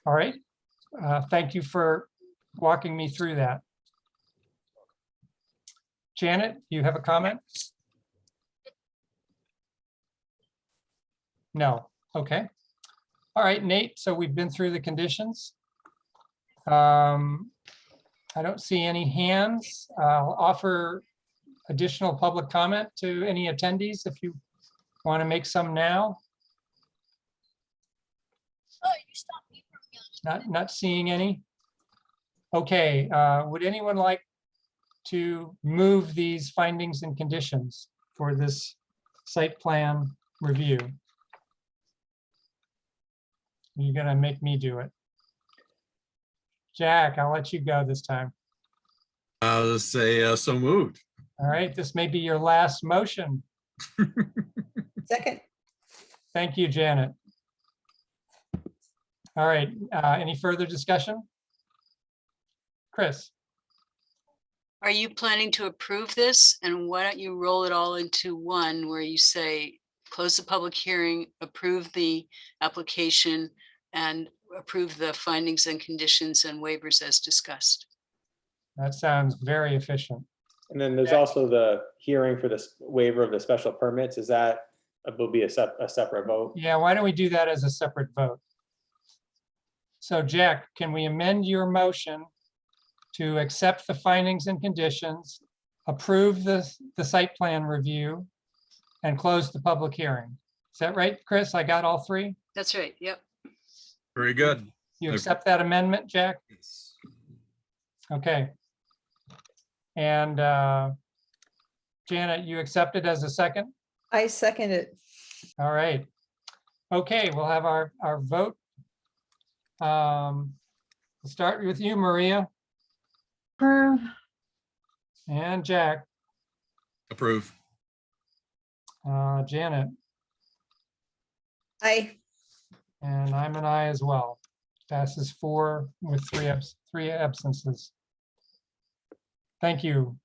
All right. Thank you for walking me through that. Janet, you have a comment? No. Okay. All right, Nate. So we've been through the conditions. I don't see any hands. I'll offer additional public comment to any attendees if you want to make some now. Not seeing any. Okay, would anyone like to move these findings and conditions for this site plan review? You're gonna make me do it. Jack, I'll let you go this time. I'll say so moved. All right, this may be your last motion. Second. Thank you, Janet. All right, any further discussion? Chris? Are you planning to approve this? And why don't you roll it all into one where you say, close the public hearing, approve the application, and approve the findings and conditions and waivers as discussed? That sounds very efficient. And then there's also the hearing for this waiver of the special permits. Is that will be a separate vote? Yeah, why don't we do that as a separate vote? So Jack, can we amend your motion to accept the findings and conditions, approve the site plan review, and close the public hearing? Is that right, Chris? I got all three? That's right. Yep. Very good. You accept that amendment, Jack? Okay. And Janet, you accept it as a second? I second it. All right. Okay, we'll have our vote. We'll start with you, Maria. Approve. And Jack. Approve. Janet. Aye. And I'm an aye as well. Passes 4 with three absences. Thank you.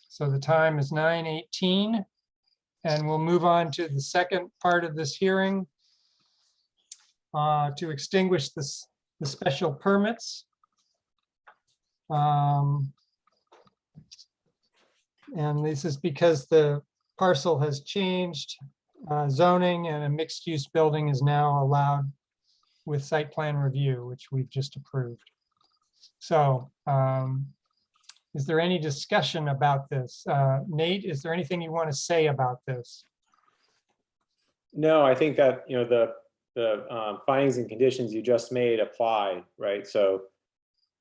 So the time is 9:18. And we'll move on to the second part of this hearing to extinguish the special permits. And this is because the parcel has changed zoning, and a mixed-use building is now allowed with site plan review, which we've just approved. So is there any discussion about this? Nate, is there anything you want to say about this? No, I think that, you know, the findings and conditions you just made apply, right? So,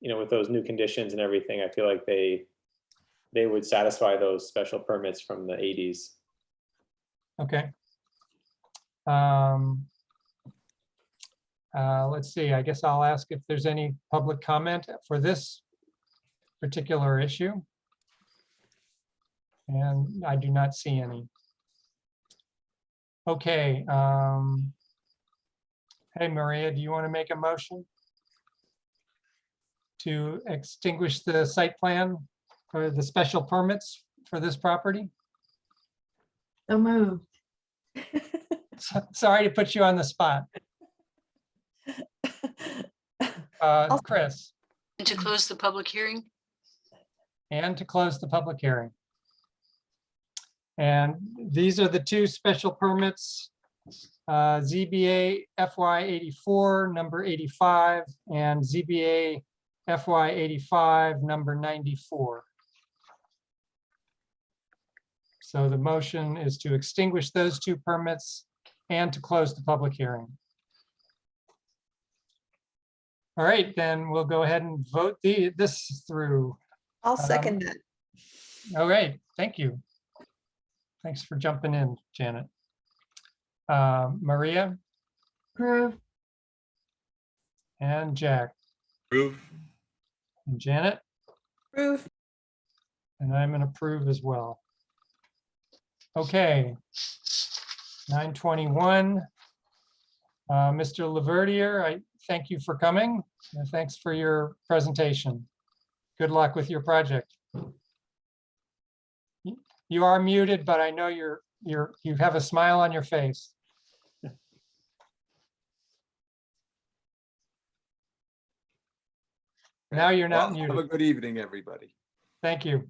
you know, with those new conditions and everything, I feel like they would satisfy those special permits from the 80s. Okay. Let's see, I guess I'll ask if there's any public comment for this particular issue. And I do not see any. Okay. Hey, Maria, do you want to make a motion to extinguish the site plan or the special permits for this property? So moved. Sorry to put you on the spot. Chris, And to close the public hearing? and to close the public hearing. And these are the two special permits, ZBA FY 84, number 85, and ZBA FY 85, number 94. So the motion is to extinguish those two permits and to close the public hearing. All right, then we'll go ahead and vote this through. I'll second that. All right, thank you. Thanks for jumping in, Janet. Maria Approve. and Jack Approve. and Janet, Approve. and I'm an approve as well. Okay, 9:21. Mr. Laverdiere, I thank you for coming. And thanks for your presentation. Good luck with your project. You are muted, but I know you have a smile on your face. Now you're not Well, have a muted. good evening, everybody. Thank you.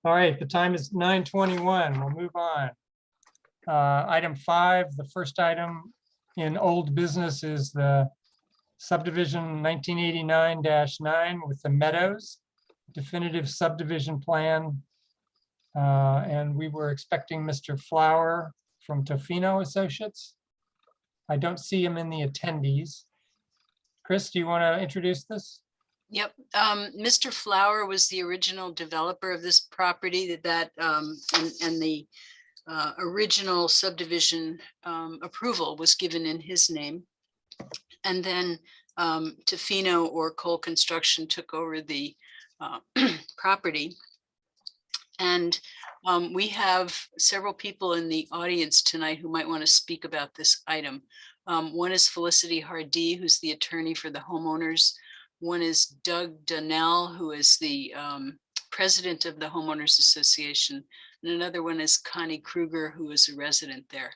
All right, the time is 9:21. We'll move on. Item 5, the first item in old business is the subdivision 1989-9 with the Meadows definitive subdivision plan. And we were expecting Mr. Flower from Tofino Associates. I don't see him in the attendees. Chris, do you want to introduce this? Yep, Mr. Flower was the original developer of this property and the original subdivision approval was given in his name. And then Tofino or Cole Construction took over the property. And we have several people in the audience tonight who might want to speak about this item. One is Felicity Hardy, who's the attorney for the homeowners. One is Doug Donnell, who is the president of the Homeowners Association. And another one is Connie Kruger, who is a resident there.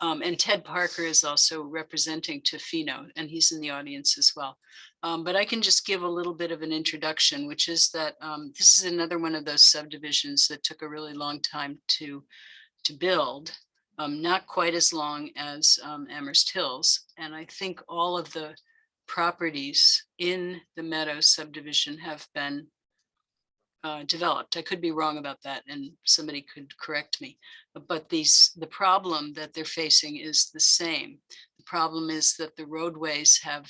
And Ted Parker is also representing Tofino, and he's in the audience as well. But I can just give a little bit of an introduction, which is that this is another one of those subdivisions that took a really long time to build, not quite as long as Amherst Hills. And I think all of the properties in the Meadows subdivision have been developed. I could be wrong about that and somebody could correct me, but the problem that they're facing is the same. The problem is that the roadways have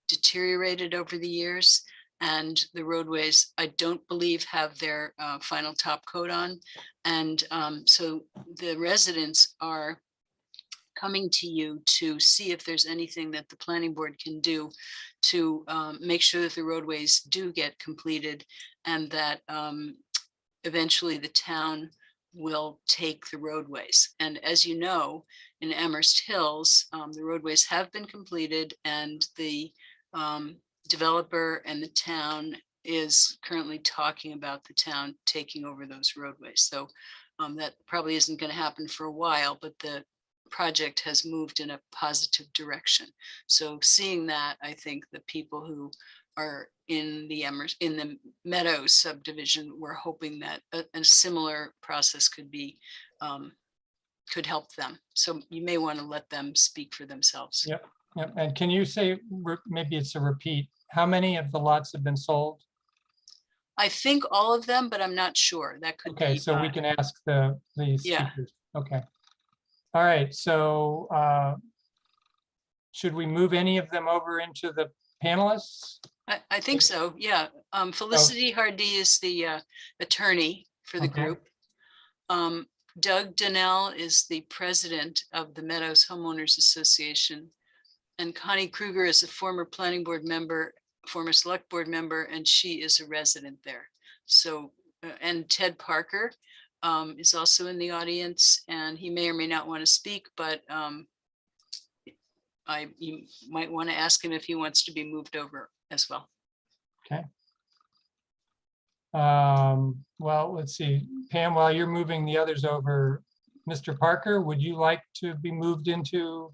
deteriorated over the years, and the roadways, I don't believe, have their final top coat on. And so the residents are coming to you to see if there's anything that the planning board can do to make sure that the roadways do get completed, and that eventually the town will take the roadways. And as you know, in Amherst Hills, the roadways have been completed, and the developer and the town is currently talking about the town taking over those roadways. So that probably isn't going to happen for a while, but the project has moved in a positive direction. So seeing that, I think the people who are in the Meadows subdivision, we're hoping that a similar process could be could help them. So you may want to let them speak for themselves. Yep. Yep. And can you say, maybe it's a repeat, how many of the lots have been sold? I think all of them, but I'm not sure. That could be. Okay, so we can ask the Yeah. speakers. Okay. All right, so should we move any of them over into the panelists? I think so, yeah. Felicity Hardy is the attorney for the Okay. group. Doug Donnell is the president of the Meadows Homeowners Association. And Connie Kruger is a former planning board member, former select board member, and she is a resident there. So, and Ted Parker is also in the audience, and he may or may not want to speak, but you might want to ask him if he wants to be moved over as well. Okay. Well, let's see, Pam, while you're moving the others over, Mr. Parker, would you like to be moved into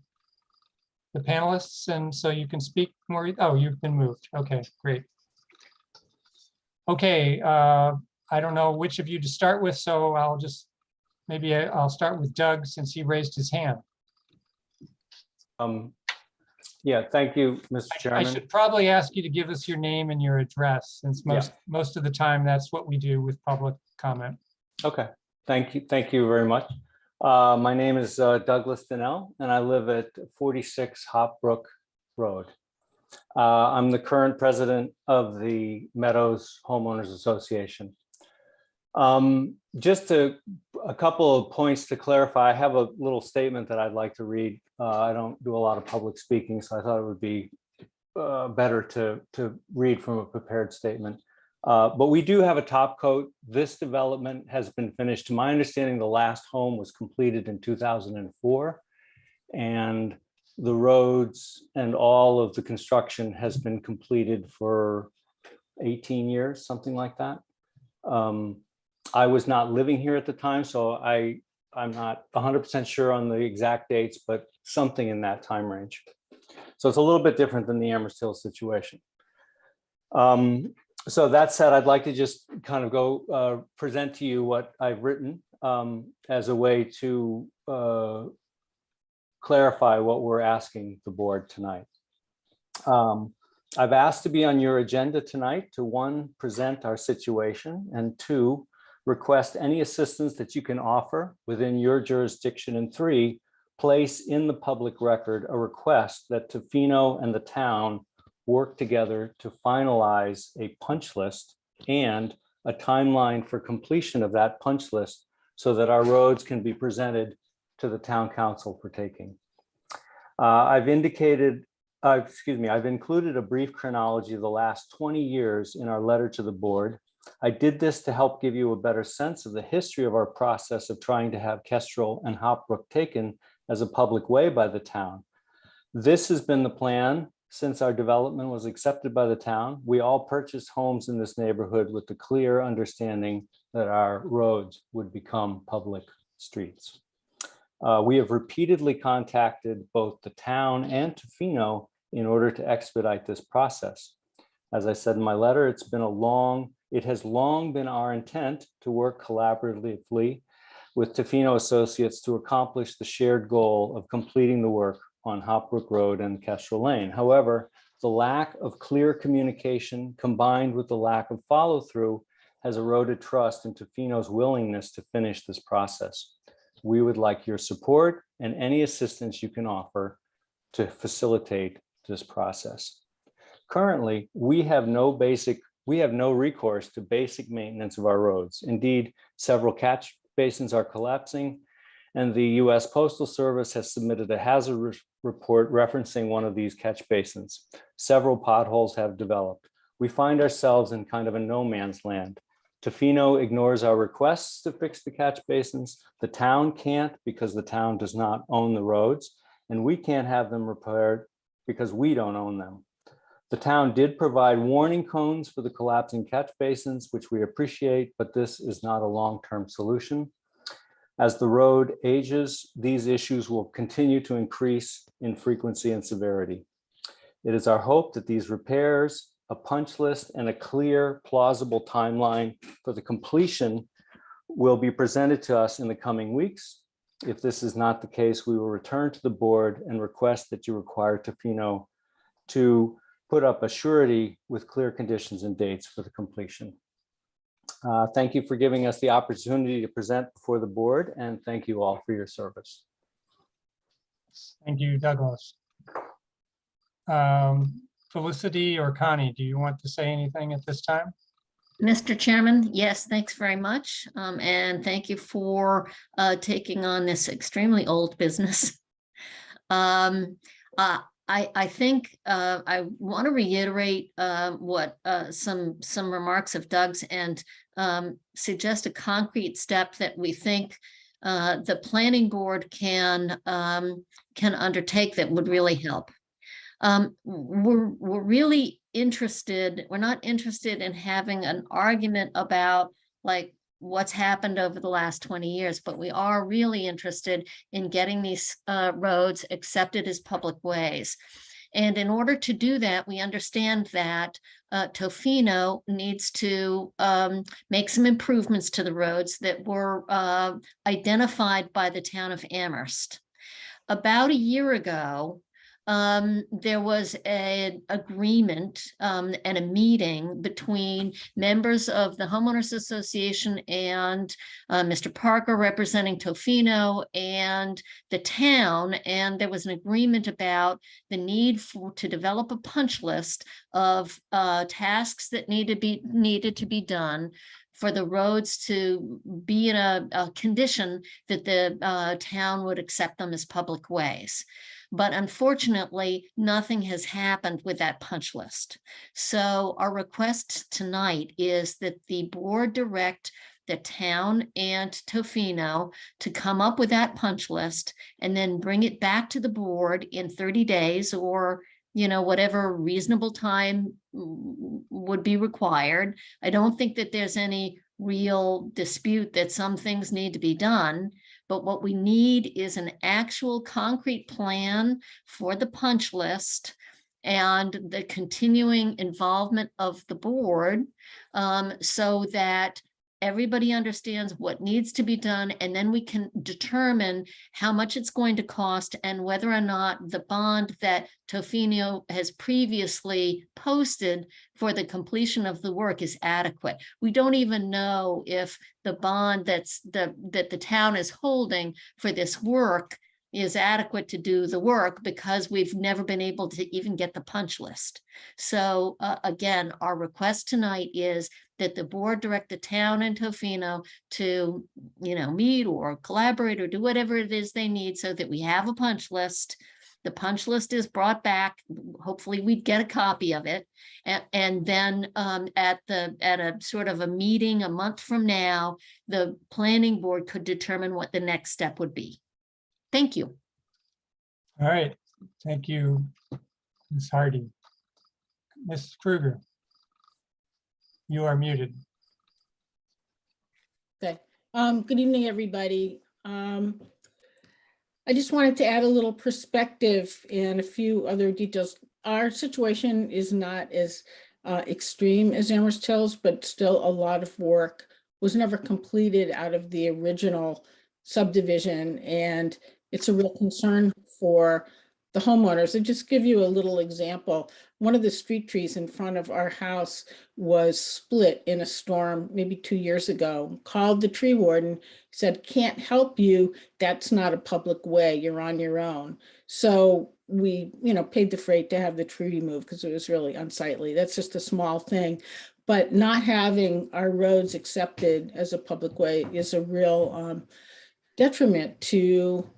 the panelists and so you can speak more? Oh, you've been moved. Okay, great. Okay, I don't know which of you to start with, so maybe I'll start with Doug since he raised his hand. Yeah, thank you, Mr. I Chairman. should probably ask you to give us your name and your address, since most of the time that's what we do with public comment. Okay, thank you very much. My name is Douglas Donnell, and I live at 46 Hopbrook Road. I'm the current president of the Meadows Homeowners Association. Just a couple of points to clarify. I have a little statement that I'd like to read. I don't do a lot of public speaking, so I thought it would be better to read from a prepared statement. But we do have a top coat. This development has been finished. To my understanding, the last home was completed in 2004, and the roads and all of the construction has been completed for 18 years, something like that. I was not living here at the time, so I'm not 100% sure on the exact dates, but something in that time range. So it's a little bit different than the Amherst Hill situation. So that said, I'd like to just kind of go present to you what I've written as a way to clarify what we're asking the board tonight. I've asked to be on your agenda tonight to 1, present our situation, and 2, request any assistance that you can offer within your jurisdiction, and 3, place in the public record a request that Tofino and the town work together to finalize a punch list and a timeline for completion of that punch list so that our roads can be presented to the town council for taking. I've included a brief chronology of the last 20 years in our letter to the board. I did this to help give you a better sense of the history of our process of trying to have Kestrel and Hopbrook taken as a public way by the town. This has been the plan since our development was accepted by the town. We all purchased homes in this neighborhood with the clear understanding that our roads would become public streets. We have repeatedly contacted both the town and Tofino in order to expedite this process. As I said in my letter, it has long been our intent to work collaboratively with Tofino Associates to accomplish the shared goal of completing the work on Hopbrook Road and Kestrel Lane. However, the lack of clear communication combined with the lack of follow-through has eroded trust in Tofino's willingness to finish this process. We would like your support and any assistance you can offer to facilitate this process. Currently, we have no recourse to basic maintenance of our roads. Indeed, several catch basins are collapsing, and the U.S. Postal Service has submitted a hazard report referencing one of these catch basins. Several potholes have developed. We find ourselves in kind of a no man's land. Tofino ignores our requests to fix the catch basins. The town can't because the town does not own the roads, and we can't have them repaired because we don't own them. The town did provide warning cones for the collapsing catch basins, which we appreciate, but this is not a long-term solution. As the road ages, these issues will continue to increase in frequency and severity. It is our hope that these repairs, a punch list, and a clear, plausible timeline for the completion will be presented to us in the coming weeks. If this is not the case, we will return to the board and request that you require Tofino to put up a surety with clear conditions and dates for the completion. Thank you for giving us the opportunity to present before the board, and thank you all for your service. Thank you, Douglas. Felicity or Connie, do you want to say anything at this time? Mr. Chairman, yes, thanks very much. And thank you for taking on this extremely old business. I think I want to reiterate what some remarks of Doug's and suggest a concrete step that we think the planning board can undertake that would really help. We're really interested, we're not interested in having an argument about like what's happened over the last 20 years, but we are really interested in getting these roads accepted as public ways. And in order to do that, we understand that Tofino needs to make some improvements to the roads that were identified by the town of Amherst. About a year ago, there was an agreement and a meeting between members of the Homeowners Association and Mr. Parker representing Tofino and the town. And there was an agreement about the need to develop a punch list of tasks that needed to be done for the roads to be in a condition that the town would accept them as public ways. But unfortunately, nothing has happened with that punch list. So our request tonight is that the board direct the town and Tofino to come up with that punch list and then bring it back to the board in 30 days or whatever reasonable time would be required. I don't think that there's any real dispute that some things need to be done, but what we need is an actual concrete plan for the punch list and the continuing involvement of the board so that everybody understands what needs to be done, and then we can determine how much it's going to cost and whether or not the bond that Tofino has previously posted for the completion of the work is adequate. We don't even know if the bond that the town is holding for this work is adequate to do the work because we've never been able to even get the punch list. So again, our request tonight is that the board direct the town and Tofino to, meet or collaborate or do whatever it is they need so that we have a punch list. The punch list is brought back. Hopefully we'd get a copy of it. And then at a sort of a meeting a month from now, the planning board could determine what the next step would be. Thank you. All right. Thank you, Ms. Hardy. Ms. Kruger, you are muted. Okay. Good evening, everybody. I just wanted to add a little perspective and a few other details. Our situation is not as extreme as Amherst Hills, but still a lot of work was never completed out of the original subdivision, and it's a real concern for the homeowners. I'll just give you a little example. One of the street trees in front of our house was split in a storm maybe 2 years ago. Called the tree warden, said, can't help you. That's not a public way. You're on your own. So we, paid the freight to have the tree removed because it was really unsightly. That's just a small thing. But not having our roads accepted as a public way is a real detriment to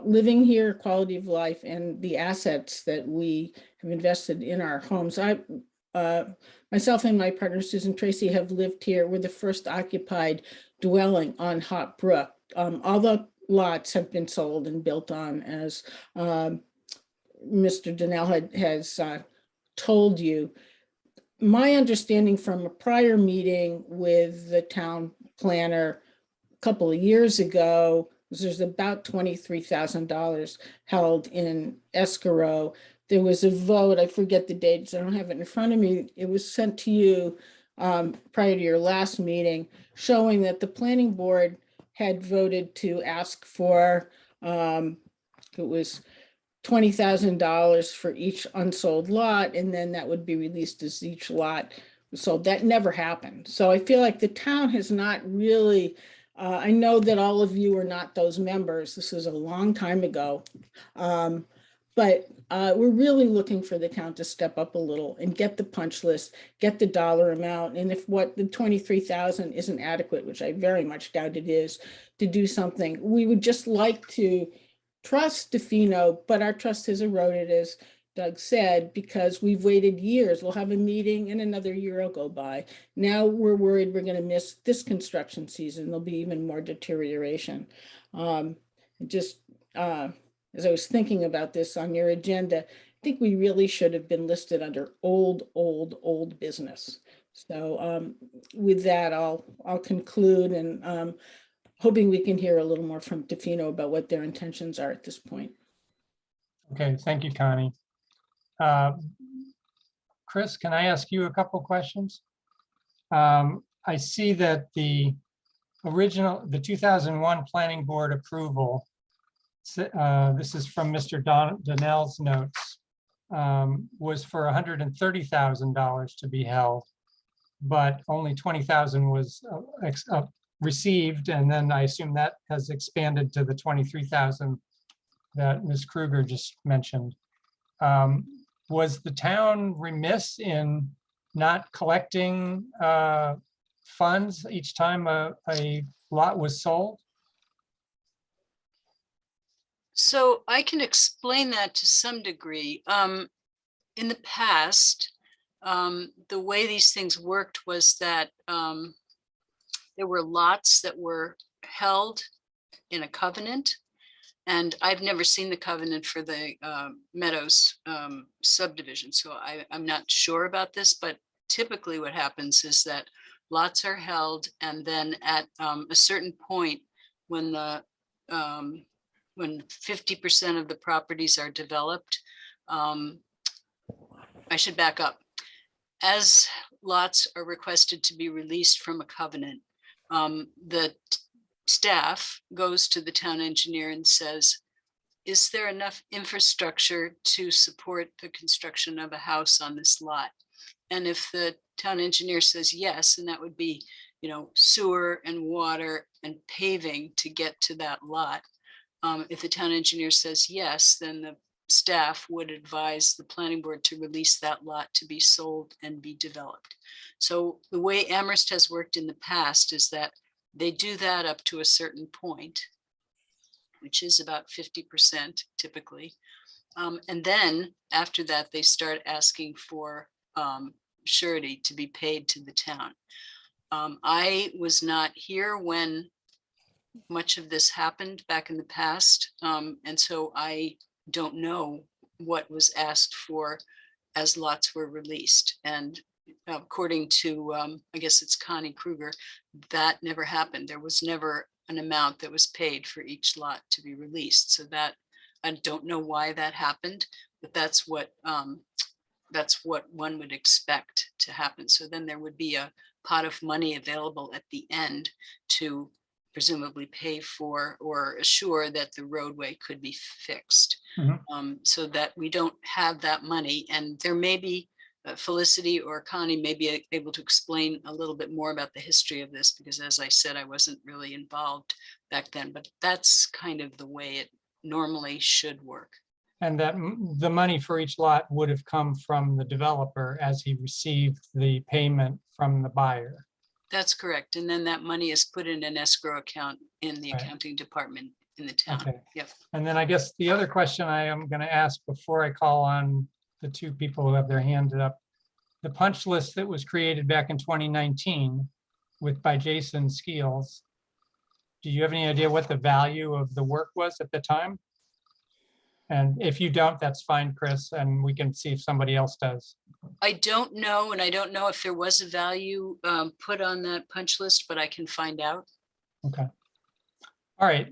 living here, quality of life, and the assets that we have invested in our homes. myself and my partner Susan Tracy have lived here. We're the first occupied dwelling on Hot Brook. All the lots have been sold and built on, as Mr. Donnell has told you. My understanding from a prior meeting with the town planner a couple of years ago was there's about $23,000 held in escrow. There was a vote, I forget the dates, I don't have it in front of me. It was sent to you prior to your last meeting, showing that the planning board had voted to ask for, it was $20,000 for each unsold lot, and then that would be released as each lot. So that never happened. So I feel like the town has not really, I know that all of you are not those members. This is a long time ago. But we're really looking for the town to step up a little and get the punch list, get the dollar amount. And if what the 23,000 isn't adequate, which I very much doubt it is, to do something, we would just like to trust DeFino, but our trust has eroded, as Doug said, because we've waited years. We'll have a meeting and another year will go by. Now we're worried we're going to miss this construction season. There'll be even more deterioration. As I was thinking about this on your agenda, I think we really should have been listed under old business. So with that, I'll conclude, and hoping we can hear a little more from DeFino about what their intentions are at this point. Okay, thank you, Connie. Chris, can I ask you a couple questions? I see that the 2001 Planning Board approval, this is from Mr. Donnell's notes, was for $130,000 to be held, but only 20,000 was received, and then I assume that has expanded to the 23,000 that Ms. Kruger just mentioned. Was the town remiss in not collecting funds each time a lot was sold? So I can explain that to some degree. In the past, the way these things worked was that there were lots that were held in a covenant, and I've never seen the covenant for the Meadows subdivision, so I'm not sure about this, but typically what happens is that lots are held, and then at a certain point when the when 50% of the properties are developed, I should back up. As lots are requested to be released from a covenant, the staff goes to the town engineer and says, is there enough infrastructure to support the construction of a house on this lot? And if the town engineer says yes, and that would be, sewer and water and paving to get to that lot. If the town engineer says yes, then the staff would advise the planning board to release that lot to be sold and be developed. So the way Amherst has worked in the past is that they do that up to a certain point, which is about 50% typically. And then after that, they start asking for surety to be paid to the town. I was not here when much of this happened back in the past. And so I don't know what was asked for as lots were released. And according to, I guess it's Connie Kruger, that never happened. There was never an amount that was paid for each lot to be released. So that, I don't know why that happened, but that's what one would expect to happen. So then there would be a pot of money available at the end to presumably pay for or assure that the roadway could be fixed. So that we don't have that money. And there may be Felicity or Connie may be able to explain a little bit more about the history of this, because as I said, I wasn't really involved back then, but that's kind of the way it normally should work. And that the money for each lot would have come from the developer as he received the payment from the buyer. That's correct. And then that money is put in an escrow account in the accounting department in the town. Okay. Yep. And then I guess the other question I am going to ask before I call on the two people who have their hands up the punch list that was created back in 2019 by Jason Skeels. Do you have any idea what the value of the work was at the time? And if you don't, that's fine, Chris, and we can see if somebody else does. I don't know, and I don't know if there was a value put on that punch list, but I can find out. Okay. All right.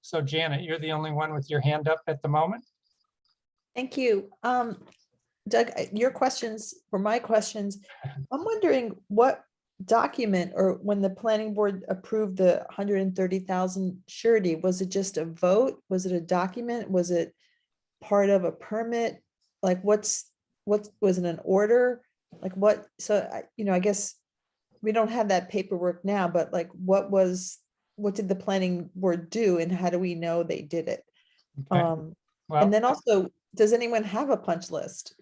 So Janet, you're the only one with your hand up at the moment. Thank you. Doug, your questions were my questions. I'm wondering what document, or when the planning board approved the 130,000 surety, was it just a vote? Was it a document? Was it part of a permit? Like what was it, an order? Like what? So, I guess we don't have that paperwork now, but like what did the planning board do, and how do we know they did it? Okay. And then also, does anyone have a punch list?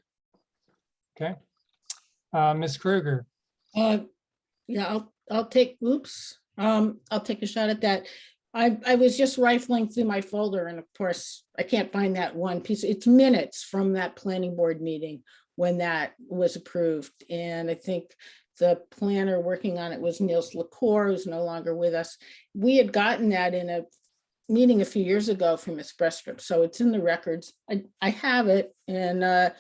Okay. Ms. Kruger. Yeah, I'll take a shot at that. I was just rifling through my folder, and of course I can't find that one piece. It's minutes from that planning board meeting when that was approved. And I think the planner working on it was Niels LaCour, who's no longer with us. We had gotten that in a meeting a few years ago from Express Scripts, so it's in the records. I have it, and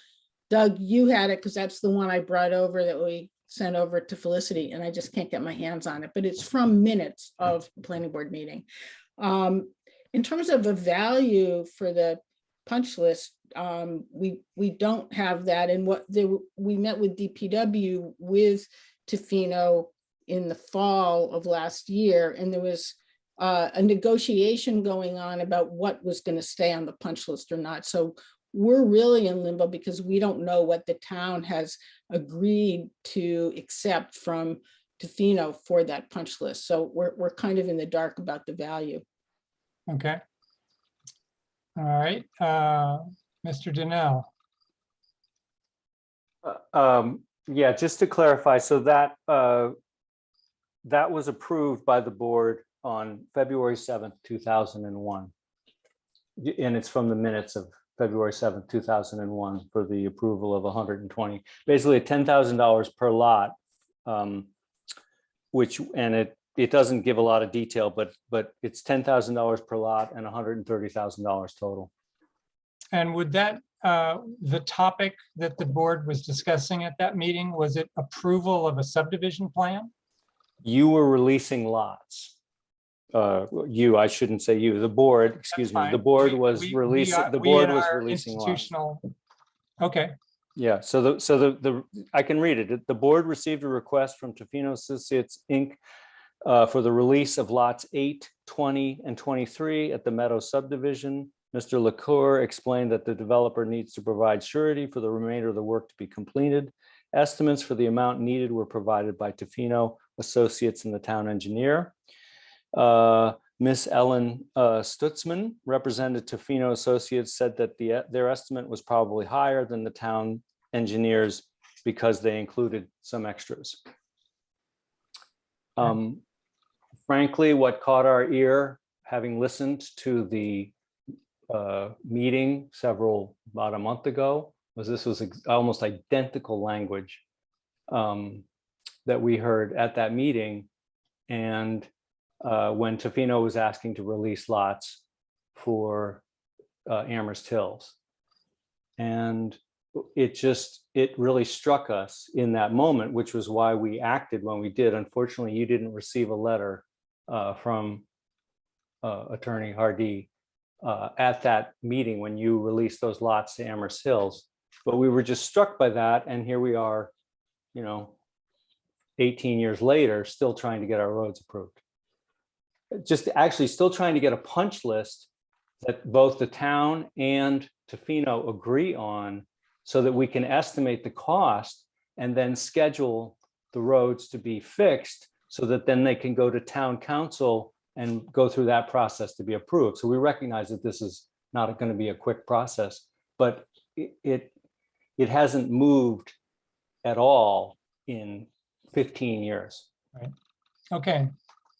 Doug, you had it because that's the one I brought over that we sent over to Felicity, and I just can't get my hands on it, but it's from minutes of the planning board meeting. In terms of the value for the punch list, we don't have that. And we met with DPW with Tofino in the fall of last year, and there was a negotiation going on about what was going to stay on the punch list or not. So we're really in limbo because we don't know what the town has agreed to accept from Tofino for that punch list. So we're kind of in the dark about the value. Okay. All right. Mr. Donnell. Yeah, just to clarify, so that was approved by the board on February 7th, 2001. And it's from the minutes of February 7th, 2001 for the approval of 120, basically $10,000 per lot, which, and it doesn't give a lot of detail, but it's $10,000 per lot and $130,000 total. And would that, the topic that the board was discussing at that meeting, was it approval of a subdivision plan? You were releasing lots. I shouldn't say you, the board, excuse me, the board was releasing, the board was releasing institutional. Okay. Yeah, so I can read it. The board received a request from Tofino Associates, Inc. For the release of lots 8, 20, and 23 at the Meadow subdivision. Mr. LaCour explained that the developer needs to provide surety for the remainder of the work to be completed. Estimates for the amount needed were provided by Tofino Associates and the town engineer. Miss Ellen Stutzman, represented Tofino Associates, said that their estimate was probably higher than the town engineers because they included some extras. Frankly, what caught our ear, having listened to the meeting about a month ago, was this was almost identical language that we heard at that meeting. And when Tofino was asking to release lots for Amherst Hills. And it really struck us in that moment, which was why we acted when we did. Unfortunately, you didn't receive a letter from Attorney Hardy at that meeting when you released those lots to Amherst Hills. But we were just struck by that. And here we are, 18 years later, still trying to get our roads approved. Just actually still trying to get a punch list that both the town and Tofino agree on so that we can estimate the cost and then schedule the roads to be fixed so that then they can go to town council and go through that process to be approved. So we recognize that this is not going to be a quick process, but it hasn't moved at all in 15 years. Right. Okay.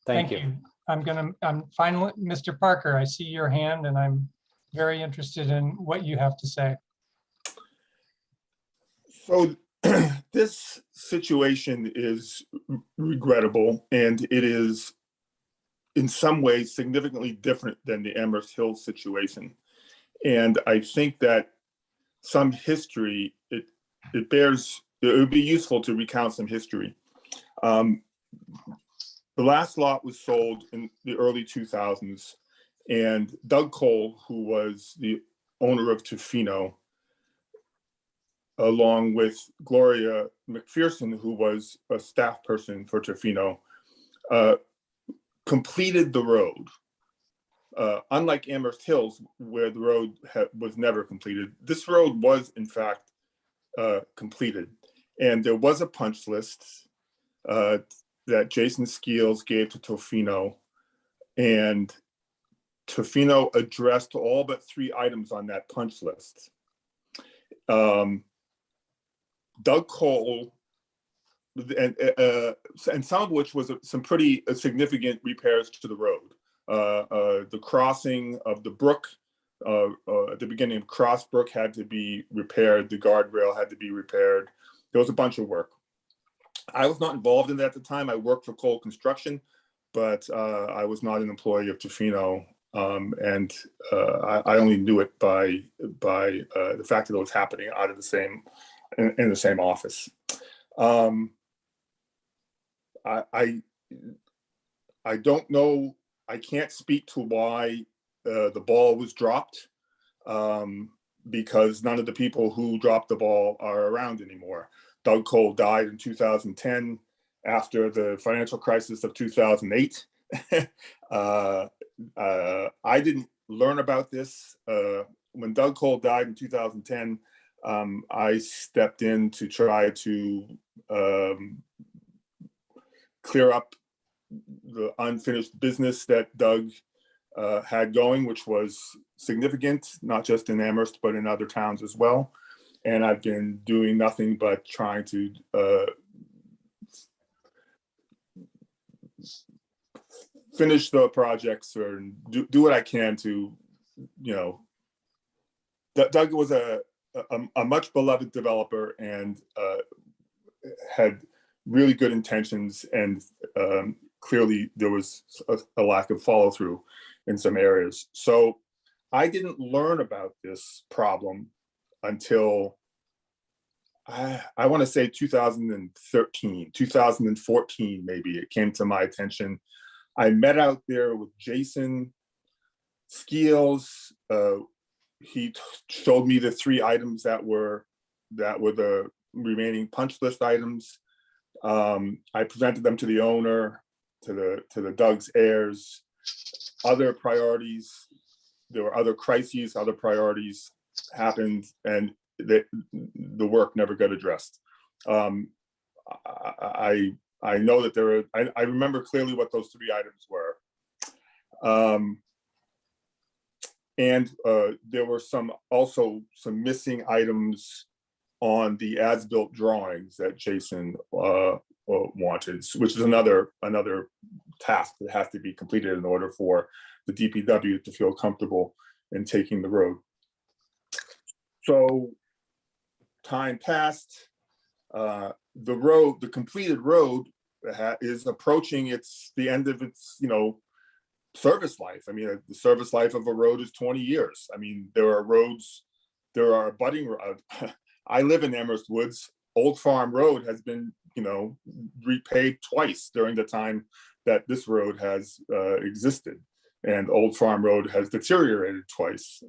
Thank you. I'm finally, Mr. Parker, I see your hand and I'm very interested in what you have to say. So This situation is regrettable, and it is in some ways significantly different than the Amherst Hills situation. And I think that some history, it would be useful to recount some history. The last lot was sold in the early 2000s, and Doug Cole, who was the owner of Tofino, along with Gloria McPherson, who was a staff person for Tofino, completed the road. Unlike Amherst Hills, where the road was never completed, this road was in fact completed. And there was a punch list that Jason Skeels gave to Tofino, and Tofino addressed all but 3 items on that punch list. Doug Cole, and some of which was some pretty significant repairs to the road. The crossing of the brook at the beginning of Cross Brook had to be repaired. The guardrail had to be repaired. There was a bunch of work. I was not involved in that at the time. I worked for Cole Construction, but I was not an employee of Tofino. And I only knew it by the fact that it was happening out of the same, in the same office. I don't know, I can't speak to why the ball was dropped, because none of the people who dropped the ball are around anymore. Doug Cole died in 2010 after the financial crisis of 2008. I didn't learn about this. When Doug Cole died in 2010, I stepped in to try to clear up the unfinished business that Doug had going, which was significant, not just in Amherst, but in other towns as well. And I've been doing nothing but trying to finish the projects or do what I can to, you know, Doug was a much beloved developer and had really good intentions, and clearly there was a lack of follow through in some areas. So I didn't learn about this problem until I want to say 2013, 2014, maybe it came to my attention. I met out there with Jason Skeels. He showed me the 3 items that were the remaining punch list items. I presented them to the owner, to the Doug's heirs. Other priorities, there were other crises, other priorities happened, and the work never got addressed. I know that there were, I remember clearly what those 3 items were. And there were also some missing items on the as-built drawings that Jason wanted, which is another task that has to be completed in order for the DPW to feel comfortable in taking the road. So time passed. The completed road is approaching the end of its, service life. I mean, the service life of a road is 20 years. I mean, there are abutting roads. I live in Amherst Woods. Old Farm Road has been, repaved twice during the time that this road has existed. And Old Farm Road has deteriorated twice.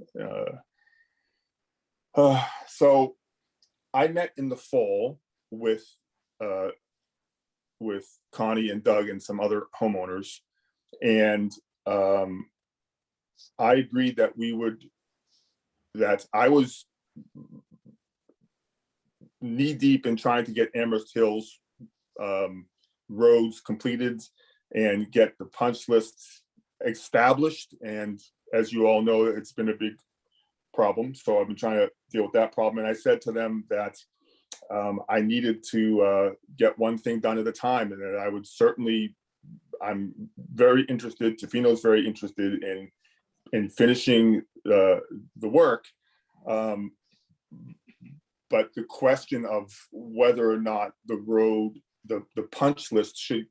So I met in the fall with Connie and Doug and some other homeowners. And I agreed that I was knee deep in trying to get Amherst Hills roads completed and get the punch lists established. And as you all know, it's been a big problem. So I've been trying to deal with that problem. And I said to them that I needed to get one thing done at a time, and that I would certainly, I'm very interested, Tofino's very interested in finishing the work. but the question of whether or not the road, the punch list should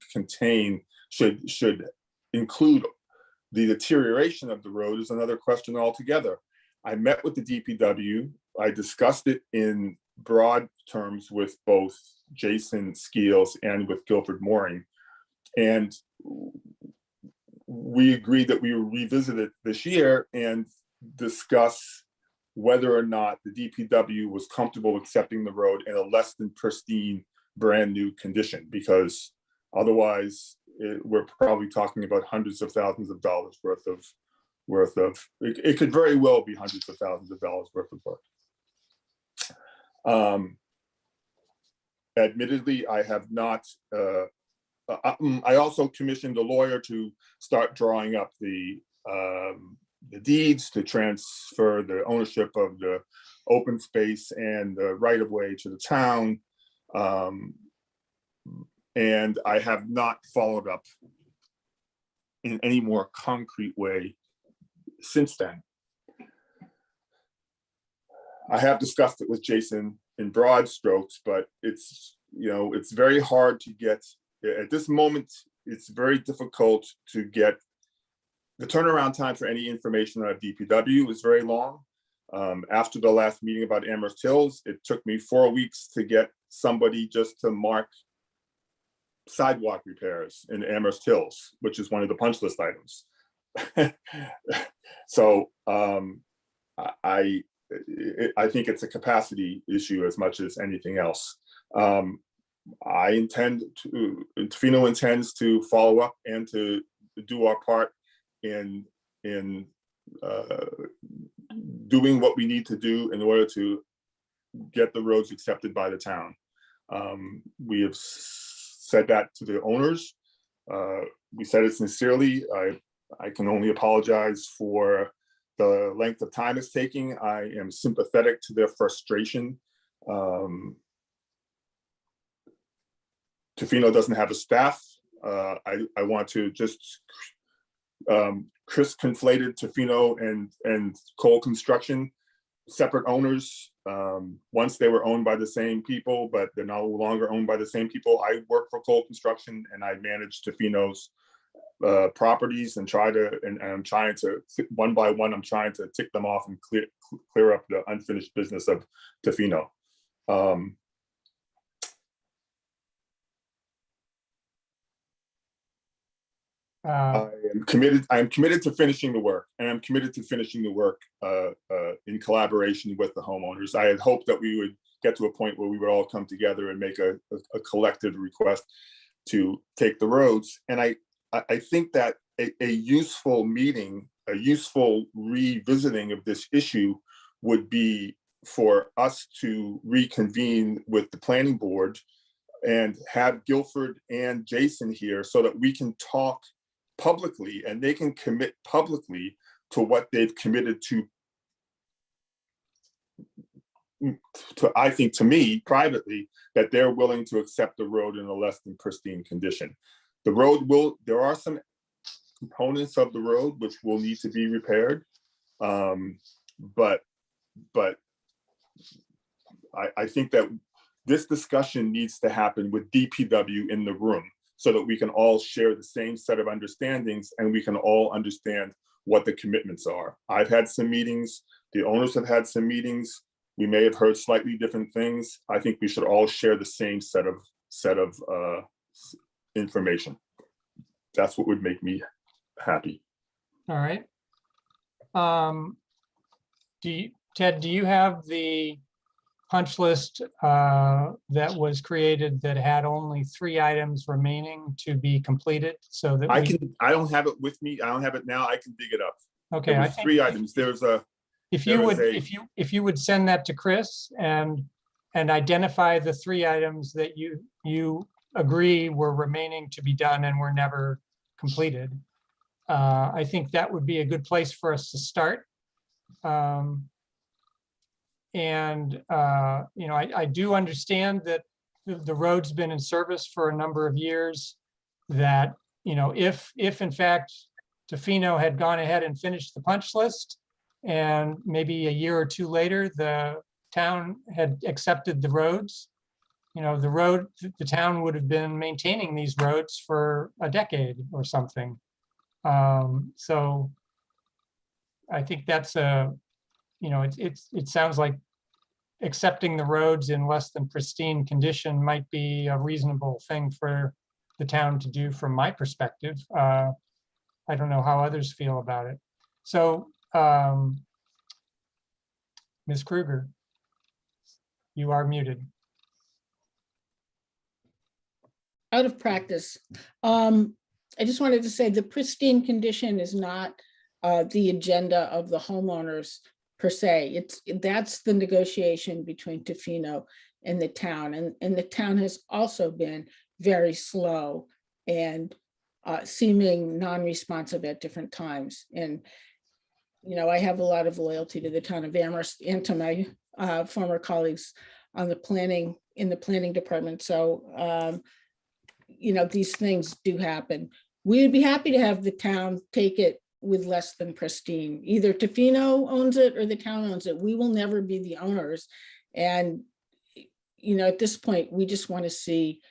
include the deterioration of the road is another question altogether. I met with the DPW. I discussed it in broad terms with both Jason Skeels and with Guilford Mooring. And we agreed that we would revisit it this year and discuss whether or not the DPW was comfortable accepting the road in a less than pristine, brand new condition, because otherwise we're probably talking about hundreds of thousands of dollars worth of, it could very well be hundreds of thousands of dollars worth of work. Admittedly, I have not, I also commissioned a lawyer to start drawing up the deeds to transfer the ownership of the open space and the right of way to the town. And I have not followed up in any more concrete way since then. I have discussed it with Jason in broad strokes, but it's, you know, it's very hard to get, at this moment, it's very difficult to get, the turnaround time for any information out of DPW is very long. After the last meeting about Amherst Hills, it took me 4 weeks to get somebody just to mark sidewalk repairs in Amherst Hills, which is one of the punch list items. So I think it's a capacity issue as much as anything else. I intend to, Tofino intends to follow up and to do our part in doing what we need to do in order to get the roads accepted by the town. We have said that to the owners. We said it sincerely. I can only apologize for the length of time it's taking. I am sympathetic to their frustration. Tofino doesn't have a staff. I want to just, Chris conflated Tofino and Cole Construction, separate owners. Once they were owned by the same people, but they're no longer owned by the same people. I work for Cole Construction and I manage Tofino's properties and I'm trying to, one by one, I'm trying to tick them off and clear up the unfinished business of Tofino. I am committed to finishing the work, and I'm committed to finishing the work in collaboration with the homeowners. I had hoped that we would get to a point where we would all come together and make a collective request to take the roads. And I think that a useful meeting, a useful revisiting of this issue would be for us to reconvene with the planning board and have Guilford and Jason here so that we can talk publicly and they can commit publicly to what they've committed to, I think, to me privately, that they're willing to accept the road in a less than pristine condition. The road there are some components of the road which will need to be repaired. But I think that this discussion needs to happen with DPW in the room so that we can all share the same set of understandings and we can all understand what the commitments are. I've had some meetings, the owners have had some meetings. We may have heard slightly different things. I think we should all share the same set of information. That's what would make me happy. All right. Ted, do you have the punch list that was created that had only 3 items remaining to be completed so that I don't have it with me. I don't have it now. I can dig it up. Okay. There was 3 items. There's a, if you would send that to Chris and identify the 3 items that you agree were remaining to be done and were never completed, I think that would be a good place for us to start. You know, I do understand that the road's been in service for a number of years, that, you know, if in fact Tofino had gone ahead and finished the punch list and maybe a year or 2 later, the town had accepted the roads, the town would have been maintaining these roads for a decade or something. So I think that's it sounds like accepting the roads in less than pristine condition might be a reasonable thing for the town to do from my perspective. I don't know how others feel about it. So, Ms. Kruger, you are muted. Out of practice. I just wanted to say the pristine condition is not the agenda of the homeowners per se. That's the negotiation between Tofino and the town. And the town has also been very slow and seeming non-responsive at different times. And, I have a lot of loyalty to the town of Amherst and to my former colleagues on in the planning department. So, these things do happen. We'd be happy to have the town take it with less than pristine. Either Tofino owns it or the town owns it. We will never be the owners. And, at this point, we just want to see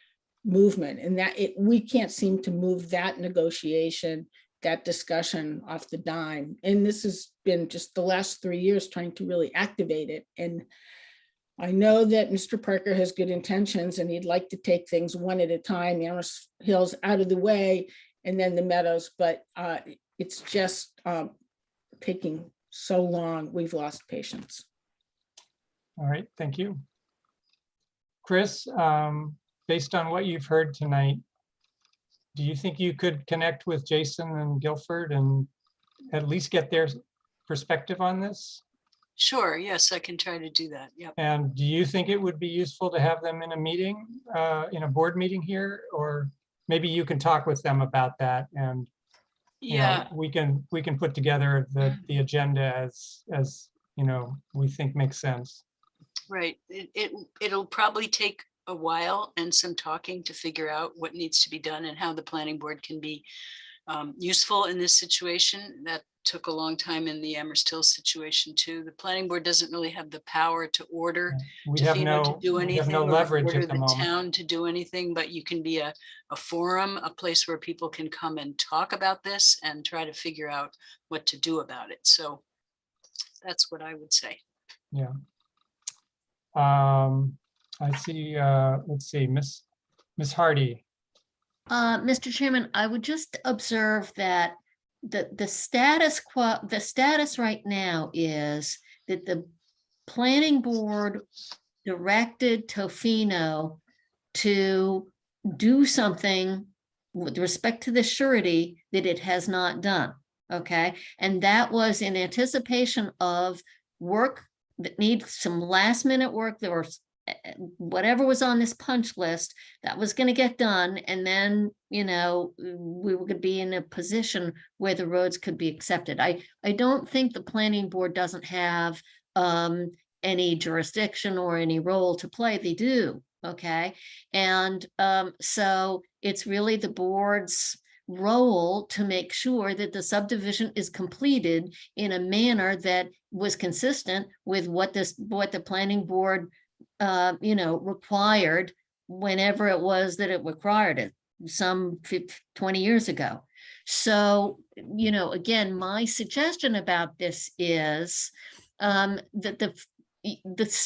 movement, and we can't seem to move that negotiation, that discussion off the dime. And this has been just the last 3 years trying to really activate it. And I know that Mr. Parker has good intentions and he'd like to take things one at a time, Amherst Hills out of the way, and then the Meadows, but it's just taking so long. We've lost patience. All right, thank you. Chris, based on what you've heard tonight, do you think you could connect with Jason and Guilford and at least get their perspective on this? Sure, yes, I can try to do that. Yep. And do you think it would be useful to have them in a meeting, in a board meeting here? Or maybe you can talk with them about that, and yeah, we can put together the agenda as we think makes sense. Right. It'll probably take a while and some talking to figure out what needs to be done and how the planning board can be useful in this situation. That took a long time in the Amherst Hills situation too. The planning board doesn't really have the power to order Tofino to do anything, we have no leverage or order at the the moment. town to do anything, but you can be a forum, a place where people can come and talk about this and try to figure out what to do about it. So that's what I would say. Yeah. I see, let's see, Miss Hardy. Mr. Chairman, I would just observe that the status quo, the status right now is that the planning board directed Tofino to do something with respect to the surety that it has not done. Okay, and that was in anticipation of work that needs some last minute work. There was whatever was on this punch list that was going to get done, and then we were going to be in a position where the roads could be accepted. I don't think the planning board doesn't have any jurisdiction or any role to play. They do. Okay, and so it's really the board's role to make sure that the subdivision is completed in a manner that was consistent with what the planning board required whenever it was that it required it, some 20 years ago. So, again, my suggestion about this is that the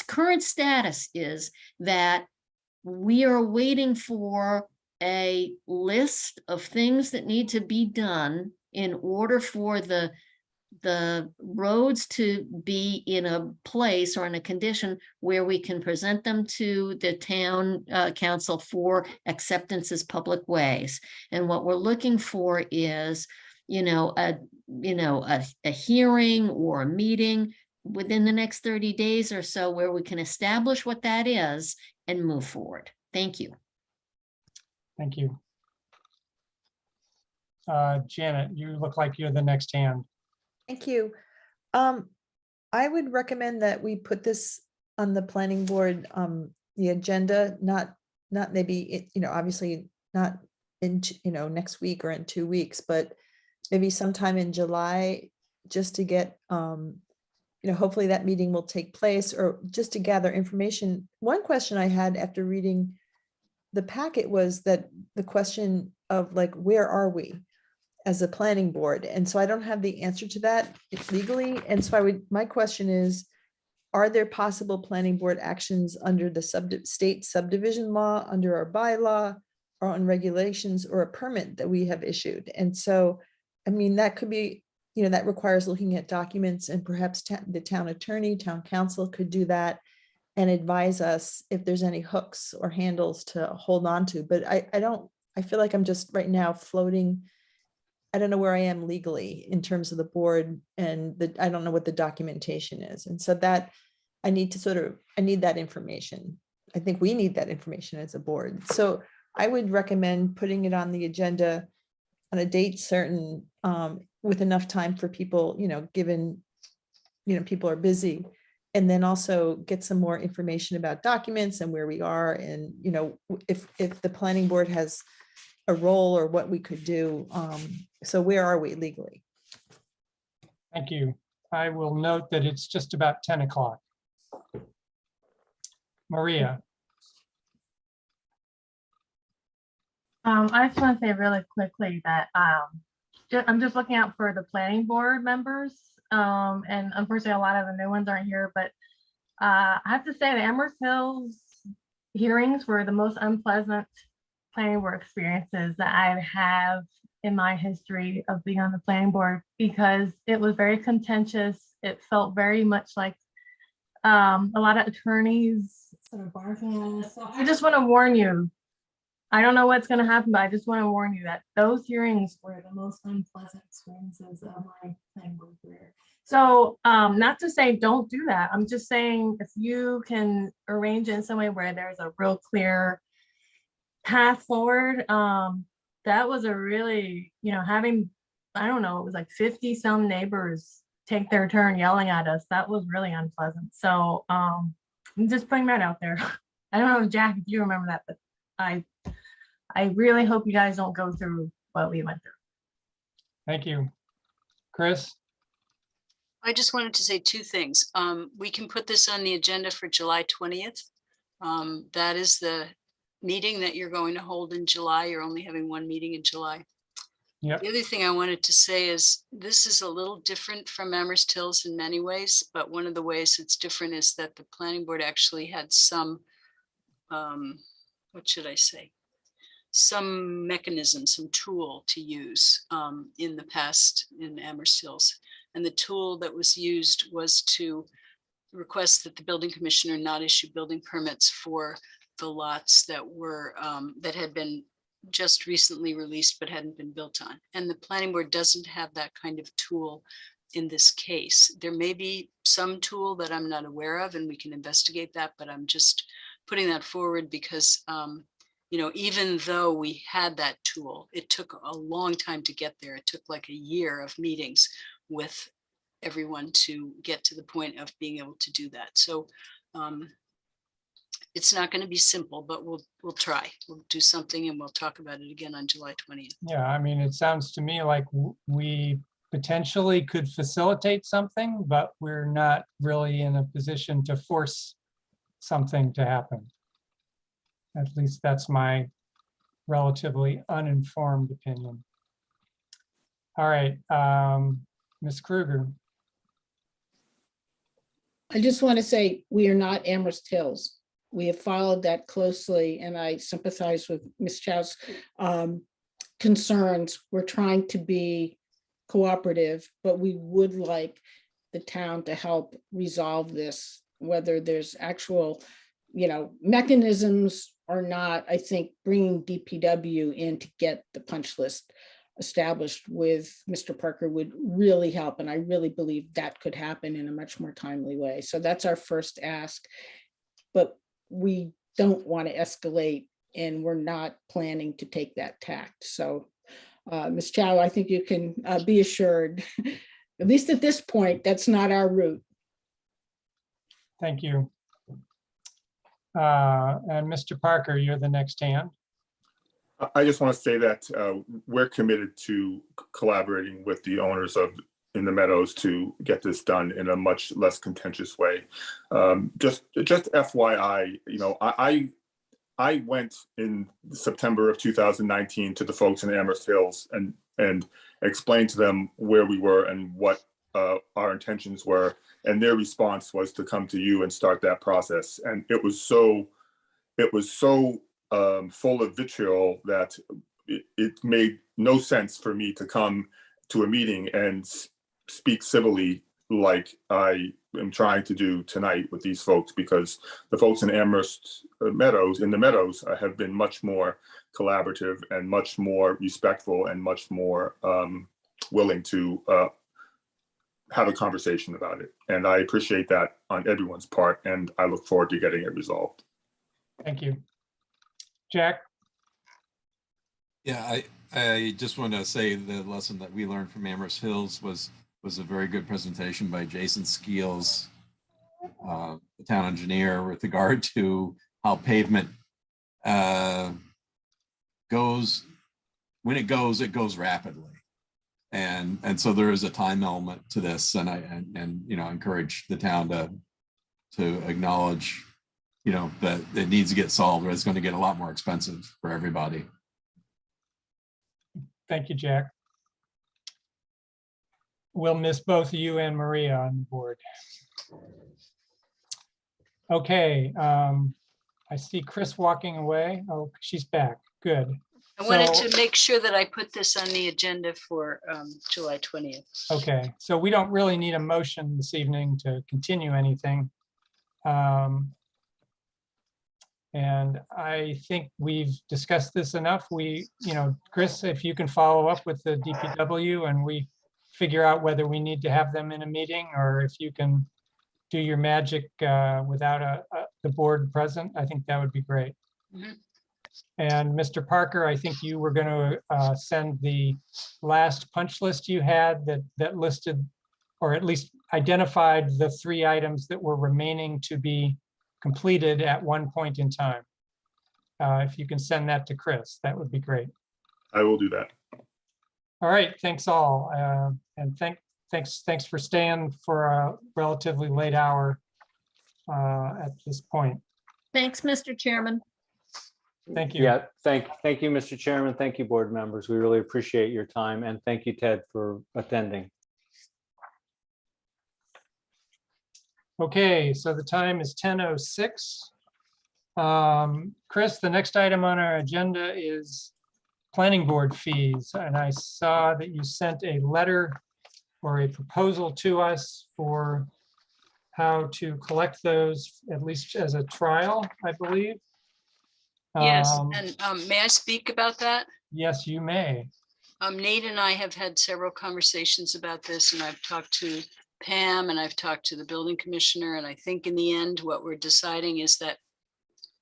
current status is that we are waiting for a list of things that need to be done in order for the roads to be in a place or in a condition where we can present them to the town council for acceptance as public ways. And what we're looking for is, a hearing or a meeting within the next 30 days or so where we can establish what that is and move forward. Thank you. Thank you. Janet, you look like you're the next hand. Thank you. I would recommend that we put this on the planning board, the agenda, not maybe, obviously not in, next week or in 2 weeks, but maybe sometime in July, just to get hopefully that meeting will take place, or just to gather information. One question I had after reading the packet was that the question of like, where are we as a planning board? And so I don't have the answer to that legally. And so my question is, are there possible planning board actions under the state subdivision law, under our bylaw, or on regulations, or a permit that we have issued? And so, I mean, that could be, that requires looking at documents, and perhaps the town attorney, town council could do that and advise us if there's any hooks or handles to hold on to. But I feel like I'm just right now floating. I don't know where I am legally in terms of the board, and I don't know what the documentation is. And so that I need that information. I think we need that information as a board. So I would recommend putting it on the agenda on a date certain, with enough time for people, given, people are busy, and then also get some more information about documents and where we are. And, if the planning board has a role or what we could do. So where are we legally? Thank you. I will note that it's just about 10 o'clock. Maria. I just want to say really quickly that I'm just looking out for the planning board members. And unfortunately, a lot of the new ones aren't here, but I have to say the Amherst Hills hearings were the most unpleasant planning board experiences that I have in my history of being on the planning board, because it was very contentious. It felt very much like a lot of attorneys sort of barking at us. So I just want to warn you, I don't know what's going to happen, but I just want to warn you that those hearings were the most unpleasant experiences of my planning board career. So not to say don't do that. I'm just saying if you can arrange it in some way where there's a real clear path forward. That was a really, having, I don't know, it was like 50 some neighbors take their turn yelling at us. That was really unpleasant. So I'm just putting that out there. I don't know, Jack, if you remember that, but I really hope you guys don't go through what we went through. Thank you. Chris? I just wanted to say two things. We can put this on the agenda for July 20th. That is the meeting that you're going to hold in July. You're only having one meeting in July. Yep. The other thing I wanted to say is this is a little different from Amherst Hills in many ways, but one of the ways it's different is that the planning board actually had some, what should I say? Some mechanism, some tool to use in the past in Amherst Hills. And the tool that was used was to request that the building commissioner not issue building permits for the lots that were that had been just recently released but hadn't been built on. And the planning board doesn't have that kind of tool in this case. There may be some tool that I'm not aware of, and we can investigate that, but I'm just putting that forward because even though we had that tool, it took a long time to get there. It took like a year of meetings with everyone to get to the point of being able to do that. So it's not going to be simple, but we'll try. We'll do something, and we'll talk about it again on July 20th. Yeah, I mean, it sounds to me like we potentially could facilitate something, but we're not really in a position to force something to happen. At least that's my relatively uninformed opinion. All right, Ms. Kruger. I just want to say we are not Amherst Hills. We have followed that closely, and I sympathize with Ms. Chow's concerns. We're trying to be cooperative, but we would like the town to help resolve this, whether there's actual, mechanisms or not. I think bringing DPW in to get the punch list established with Mr. Parker would really help. And I really believe that could happen in a much more timely way. So that's our first ask, but we don't want to escalate, and we're not planning to take that tact. So Ms. Chow, I think you can be assured, at least at this point, that's not our route. Thank you. And Mr. Parker, you're the next hand. I just want to say that we're committed to collaborating with the owners of in the Meadows to get this done in a much less contentious way. Just FYI, you know, I went in September of 2019 to the folks in Amherst Hills and explained to them where we were and what our intentions were. And their response was to come to you and start that process. And it was so full of vitriol that it made no sense for me to come to a meeting and speak civilly like I am trying to do tonight with these folks, because the folks in Amherst Meadows, in the Meadows, have been much more collaborative and much more respectful and much more willing to have a conversation about it. And I appreciate that on everyone's part, and I look forward to getting it resolved. Thank you. Jack? Yeah, I just want to say the lesson that we learned from Amherst Hills was a very good presentation by Jason Skeels, the town engineer, with regard to how pavement goes, when it goes rapidly. And so there is a time element to this, and I you know, encourage the town to acknowledge, you know, that it needs to get solved, or it's going to get a lot more expensive for everybody. Thank you, Jack. We'll miss both you and Maria on the board. Okay, I see Chris walking away. Oh, she's back. Good. I wanted So- to make sure that I put this on the agenda for July 20th. Okay, so we don't really need a motion this evening to continue anything. And I think we've discussed this enough. You know, Chris, if you can follow up with the DPW and we figure out whether we need to have them in a meeting, or if you can do your magic without the board present, I think that would be great. Mhm. And Mr. Parker, I think you were going to send the last punch list you had that listed, or at least identified, the 3 items that were remaining to be completed at one point in time. If you can send that to Chris, that would be great. I will do that. All right, thanks all. And thanks for staying for a relatively late hour at this point. Thanks, Mr. Chairman. Thank you. Yeah, thank you, Mr. Chairman. Thank you, board members. We really appreciate your time, and thank you, Ted, for attending. Okay, so the time is 10:06. Chris, the next item on our agenda is planning board fees. And I saw that you sent a letter or a proposal to us for how to collect those, at least as a trial, I believe. Yes, and may I speak about that? Yes, you may. Nate and I have had several conversations about this, and I've talked to Pam and I've talked to the building commissioner, and I think in the end, what we're deciding is that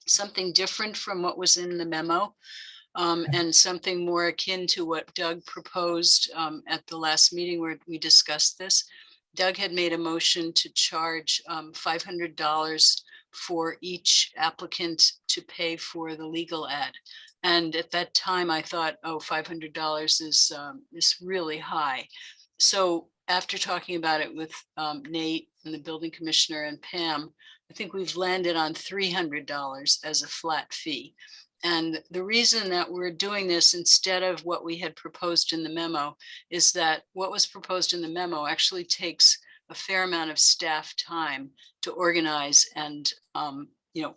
something different from what was in the memo, and something more akin to what Doug proposed at the last meeting where we discussed this. Doug had made a motion to charge $500 for each applicant to pay for the legal ad. And at that time, I thought, oh, $500 is really high. So after talking about it with Nate and the building commissioner and Pam, I think we've landed on $300 as a flat fee. And the reason that we're doing this instead of what we had proposed in the memo is that what was proposed in the memo actually takes a fair amount of staff time to organize and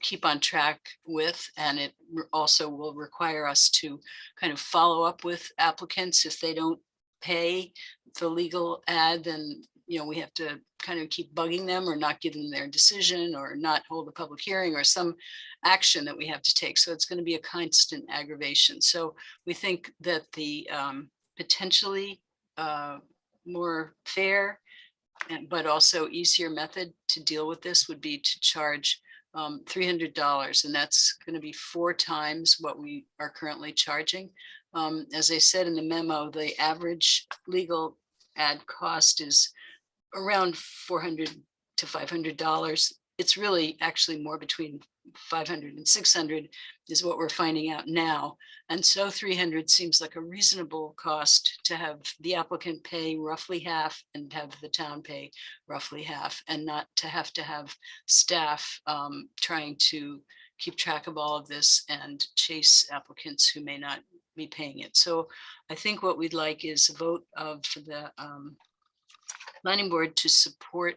keep on track with, and it also will require us to kind of follow up with applicants. If they don't pay the legal ad, then we have to kind of keep bugging them or not give them their decision or not hold a public hearing or some action that we have to take. So it's going to be a constant aggravation. So we think that the potentially more fair but also easier method to deal with this would be to charge $300, and that's going to be 4 times what we are currently charging. As I said in the memo, the average legal ad cost is around $400 to $500. It's really actually more between 500 and 600 is what we're finding out now. And so 300 seems like a reasonable cost to have the applicant pay roughly half and have the town pay roughly half, and not to have staff trying to keep track of all of this and chase applicants who may not be paying it. So I think what we'd like is a vote for the planning board to support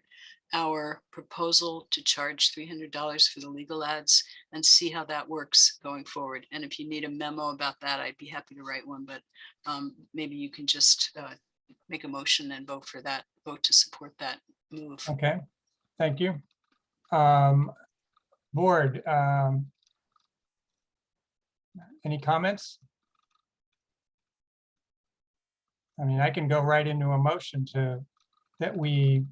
our proposal to charge $300 for the legal ads and see how that works going forward. And if you need a memo about that, I'd be happy to write one, but maybe you can just make a motion and vote for that, vote to support that move. Okay, thank you. Board, any comments? I mean, I can go right into a motion that we,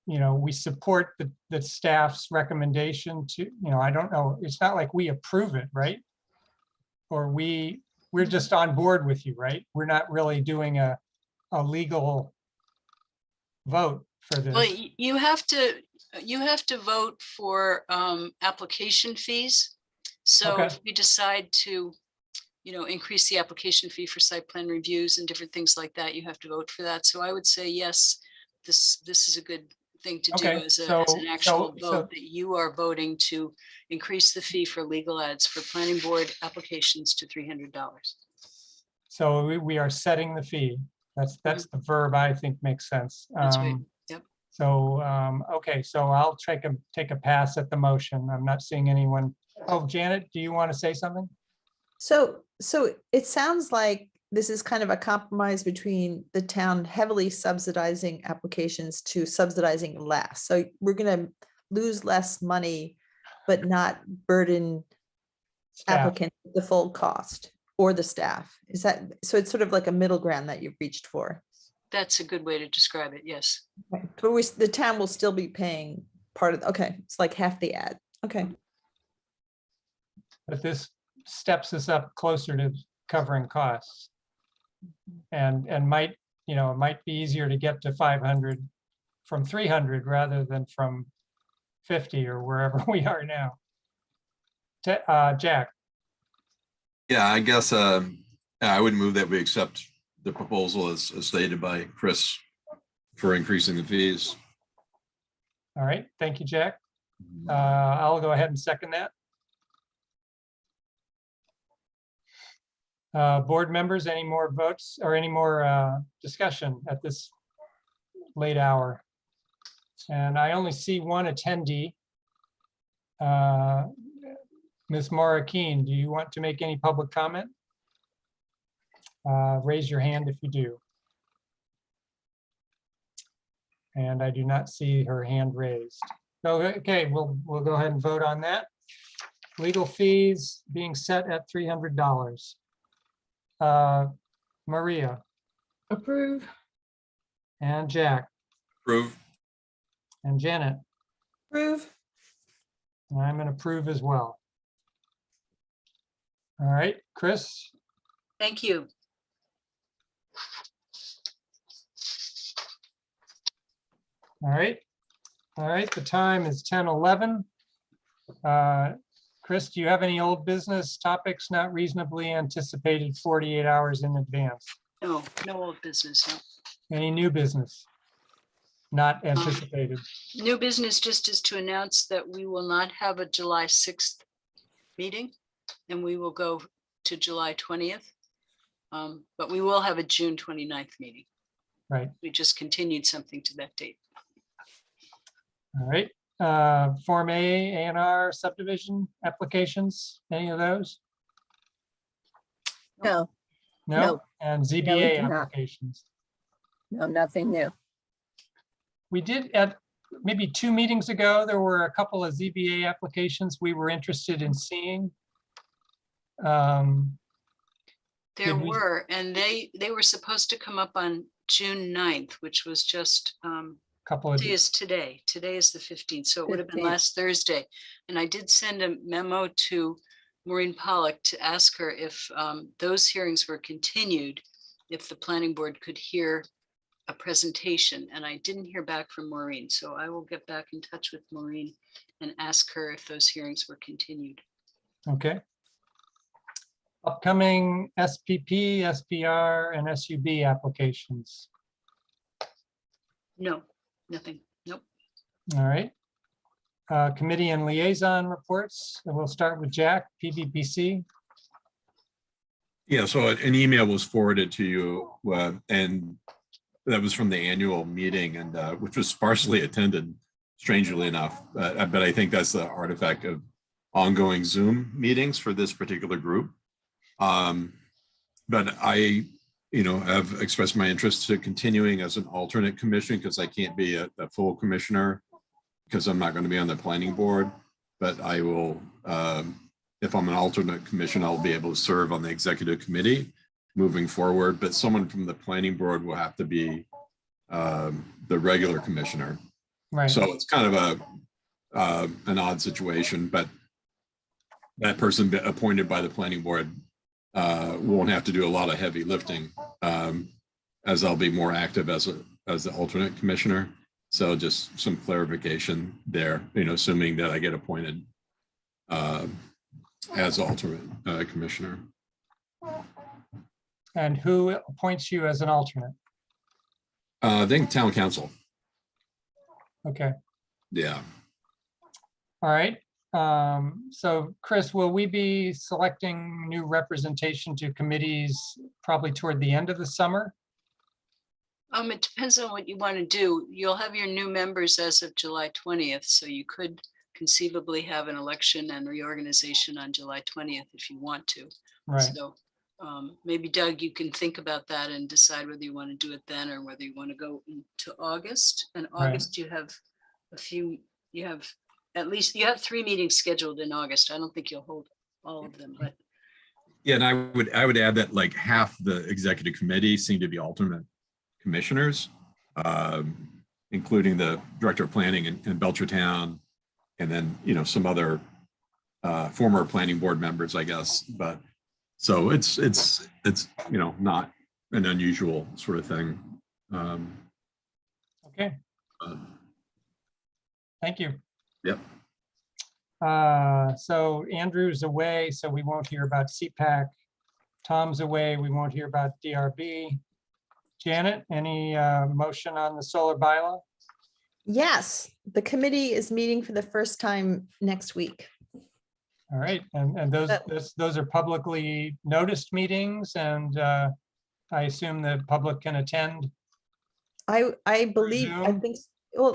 we support the staff's recommendation to, I don't know, it's not like we approve it, right? Or we're just on board with you, right? We're not really doing a legal vote for this. Well, you have to vote for application fees. So Okay. if we decide to, increase the application fee for site plan reviews and different things like that, you have to vote for that. So I would say, yes, this is a good thing to do Okay, as an actual so- vote, that you are voting to increase the fee for legal ads for planning board applications to $300. So we are setting the fee. That's the verb I think makes sense. That's right. Yep. So, okay, so I'll take a pass at the motion. I'm not seeing anyone. Oh, Janet, do you want to say something? So it sounds like this is kind of a compromise between the town heavily subsidizing applications to subsidizing less. So we're going to lose less money, but not burden Staff. applicants with the full cost or the staff. Is that, so it's sort of like a middle ground that you've reached for. That's a good way to describe it. Yes. Right. But the town will still be paying part of, okay, it's like half the ad. Okay. But this steps us up closer to covering costs. And might, it might be easier to get to 500 from 300 rather than from 50 or wherever we are now. Jack. Yeah, I guess I would move that we accept the proposal as stated by Chris for increasing the fees. All right, thank you, Jack. I'll go ahead and second that. Board members, any more votes or any more discussion at this late hour? And I only see one attendee. Ms. Maura Keene, do you want to make any public comment? Raise your hand if you do. And I do not see her hand raised. So, okay, we'll go ahead and vote on that. Legal fees being set at $300. Maria. Approve. And Jack. Approve. And Janet. Approve. And I'm an approve as well. All right, Chris. Thank you. All right. All right, the time is 10:11. Chris, do you have any old business topics not reasonably anticipated 48 hours in advance? No old business. No. Any new business not anticipated? New business just is to announce that we will not have a July 6th meeting, and we will go to July 20th. But we will have a June 29th meeting. Right. We just continued something to that date. All right. Form A, A&R subdivision applications, any of those? No, No? No. And No, we ZBA do not. applications? no, nothing new. We did at maybe 2 meetings ago, there were a couple of ZBA applications we were interested in seeing. There Did we- were, and they were supposed to come up on June 9th, which was just Couple of, day is today. Today is the 15th, so it would have been 15th. last Thursday. And I did send a memo to Maureen Pollock to ask her if those hearings were continued, if the planning board could hear a presentation, and I didn't hear back from Maureen, so I will get back in touch with Maureen and ask her if those hearings were continued. Okay. Upcoming SPP, SPR, and SUB applications. No, nothing. Nope. All right. Committee and liaison reports. And we'll start with Jack, PVPC. Yeah, so an email was forwarded to you, and that was from the annual meeting, and which was sparsely attended, strangely enough. But I think that's the artifact of ongoing Zoom meetings for this particular group. But I, have expressed my interest to continuing as an alternate commission because I can't be a full commissioner because I'm not going to be on the planning board. But I will, if I'm an alternate commission, I'll be able to serve on the executive committee moving forward. But someone from the planning board will have to be the regular commissioner. Right. So it's kind of an odd situation, but that person appointed by the planning board won't have to do a lot of heavy lifting, as I'll be more active as the alternate commissioner. So just some clarification there, assuming that I get appointed as alternate commissioner. And who appoints you as an alternate? I think town council. Okay. Yeah. All right. So Chris, will we be selecting new representation to committees probably toward the end of the summer? It depends on what you want to do. You'll have your new members as of July 20th, so you could conceivably have an election and reorganization on July 20th if you want to. Right. So maybe Doug, you can think about that and decide whether you want to do it then or whether you want to go into August. And August, you have at least 3 meetings scheduled in August. I don't think you'll hold all of them, but Yeah, and I would add that like half the executive committee seem to be alternate commissioners, including the director of planning in Belchertown, and then some other former planning board members, I guess. But so it's not an unusual sort of thing. Okay. Thank you. Yep. So Andrew's away, so we won't hear about CPAC. Tom's away, we won't hear about DRB. Janet, any motion on the solar bylaw? Yes, the committee is meeting for the first time next week. All right, and those are publicly noticed meetings, and I assume the public can attend. I believe, Zoom?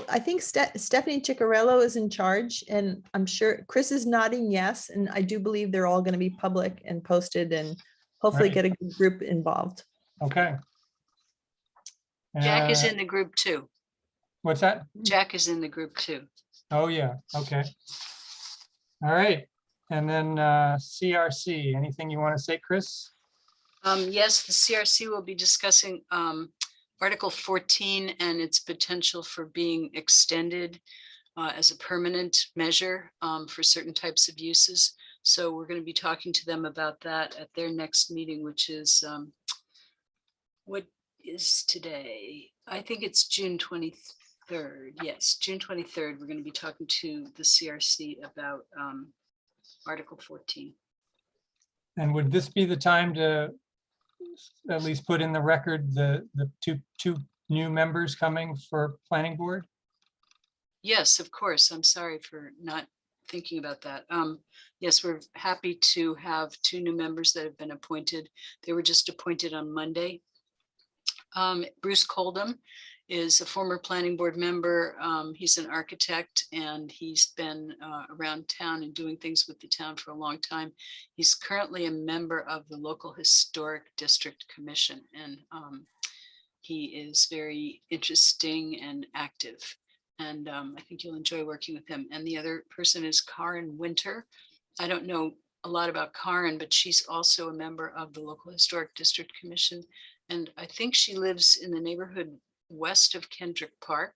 I think Stephanie Ciccarello is in charge, and I'm sure Chris is nodding yes, and I do believe they're all going to be public and posted and hopefully Right. get a good group involved. Okay. Jack is in the group too. What's that? Jack is in the group too. Oh, yeah, okay. All right, and then CRC, anything you want to say, Chris? Yes, the CRC will be discussing Article 14 and its potential for being extended as a permanent measure for certain types of uses. So we're going to be talking to them about that at their next meeting, which is what is today? I think it's June 23rd. Yes, June 23rd. We're going to be talking to the CRC about Article 14. And would this be the time to at least put in the record the two new members coming for planning board? Yes, of course. I'm sorry for not thinking about that. Yes, we're happy to have 2 new members that have been appointed. They were just appointed on Monday. Bruce Coldham is a former planning board member. He's an architect and he's been around town and doing things with the town for a long time. He's currently a member of the local historic district commission, and he is very interesting and active. And I think you'll enjoy working with him. And the other person is Karen Winter. I don't know a lot about Karen, but she's also a member of the local historic district commission. And I think she lives in the neighborhood west of Kendrick Park.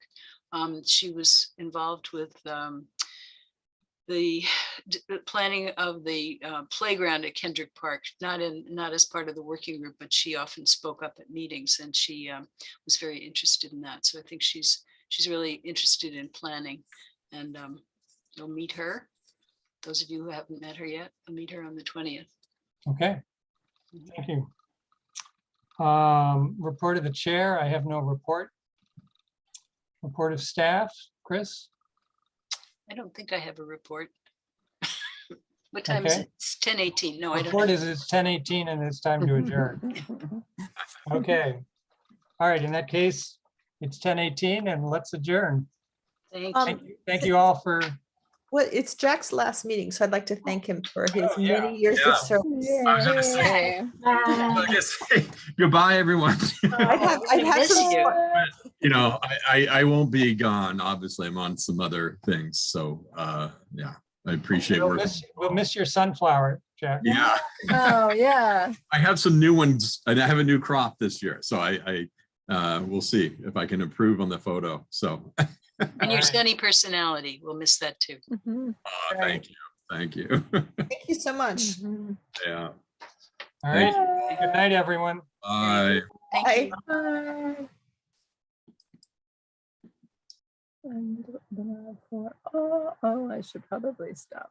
She was involved with the planning of the playground at Kendrick Park, not as part of the working group, but she often spoke up at meetings, and she was very interested in that. So I think she's really interested in planning, and you'll meet her. Those of you who haven't met her yet, you'll meet her on the 20th. Okay, thank you. Report of the chair, I have no report. Report of staff, Chris? I don't think I have a report. What time is Okay. it? It's 10:18. No, I don't. Report have- is it's 10:18 and it's time to adjourn. Okay. All right, in that case, it's 10:18 and let's adjourn. Thank Um, you. Thank you all for, Well, it's Jack's last meeting, so I'd like to thank him for his yeah. many years of Yeah. service. I was gonna say, I guess, goodbye, everyone. I'd have Miss some. you. You know, I won't be gone. Obviously, I'm on some other things. So, yeah, I appreciate working. we'll miss your sunflower, Jack. Yeah, Oh, yeah. I have some new ones and I have a new crop this year. So we'll see if I can improve on the photo. So, And your sunny personality. We'll miss that too. thank you. Thank you. Thank you so much. Yeah. All right, good night, everyone. Bye. Thank you. Bye. And, oh, I should probably stop.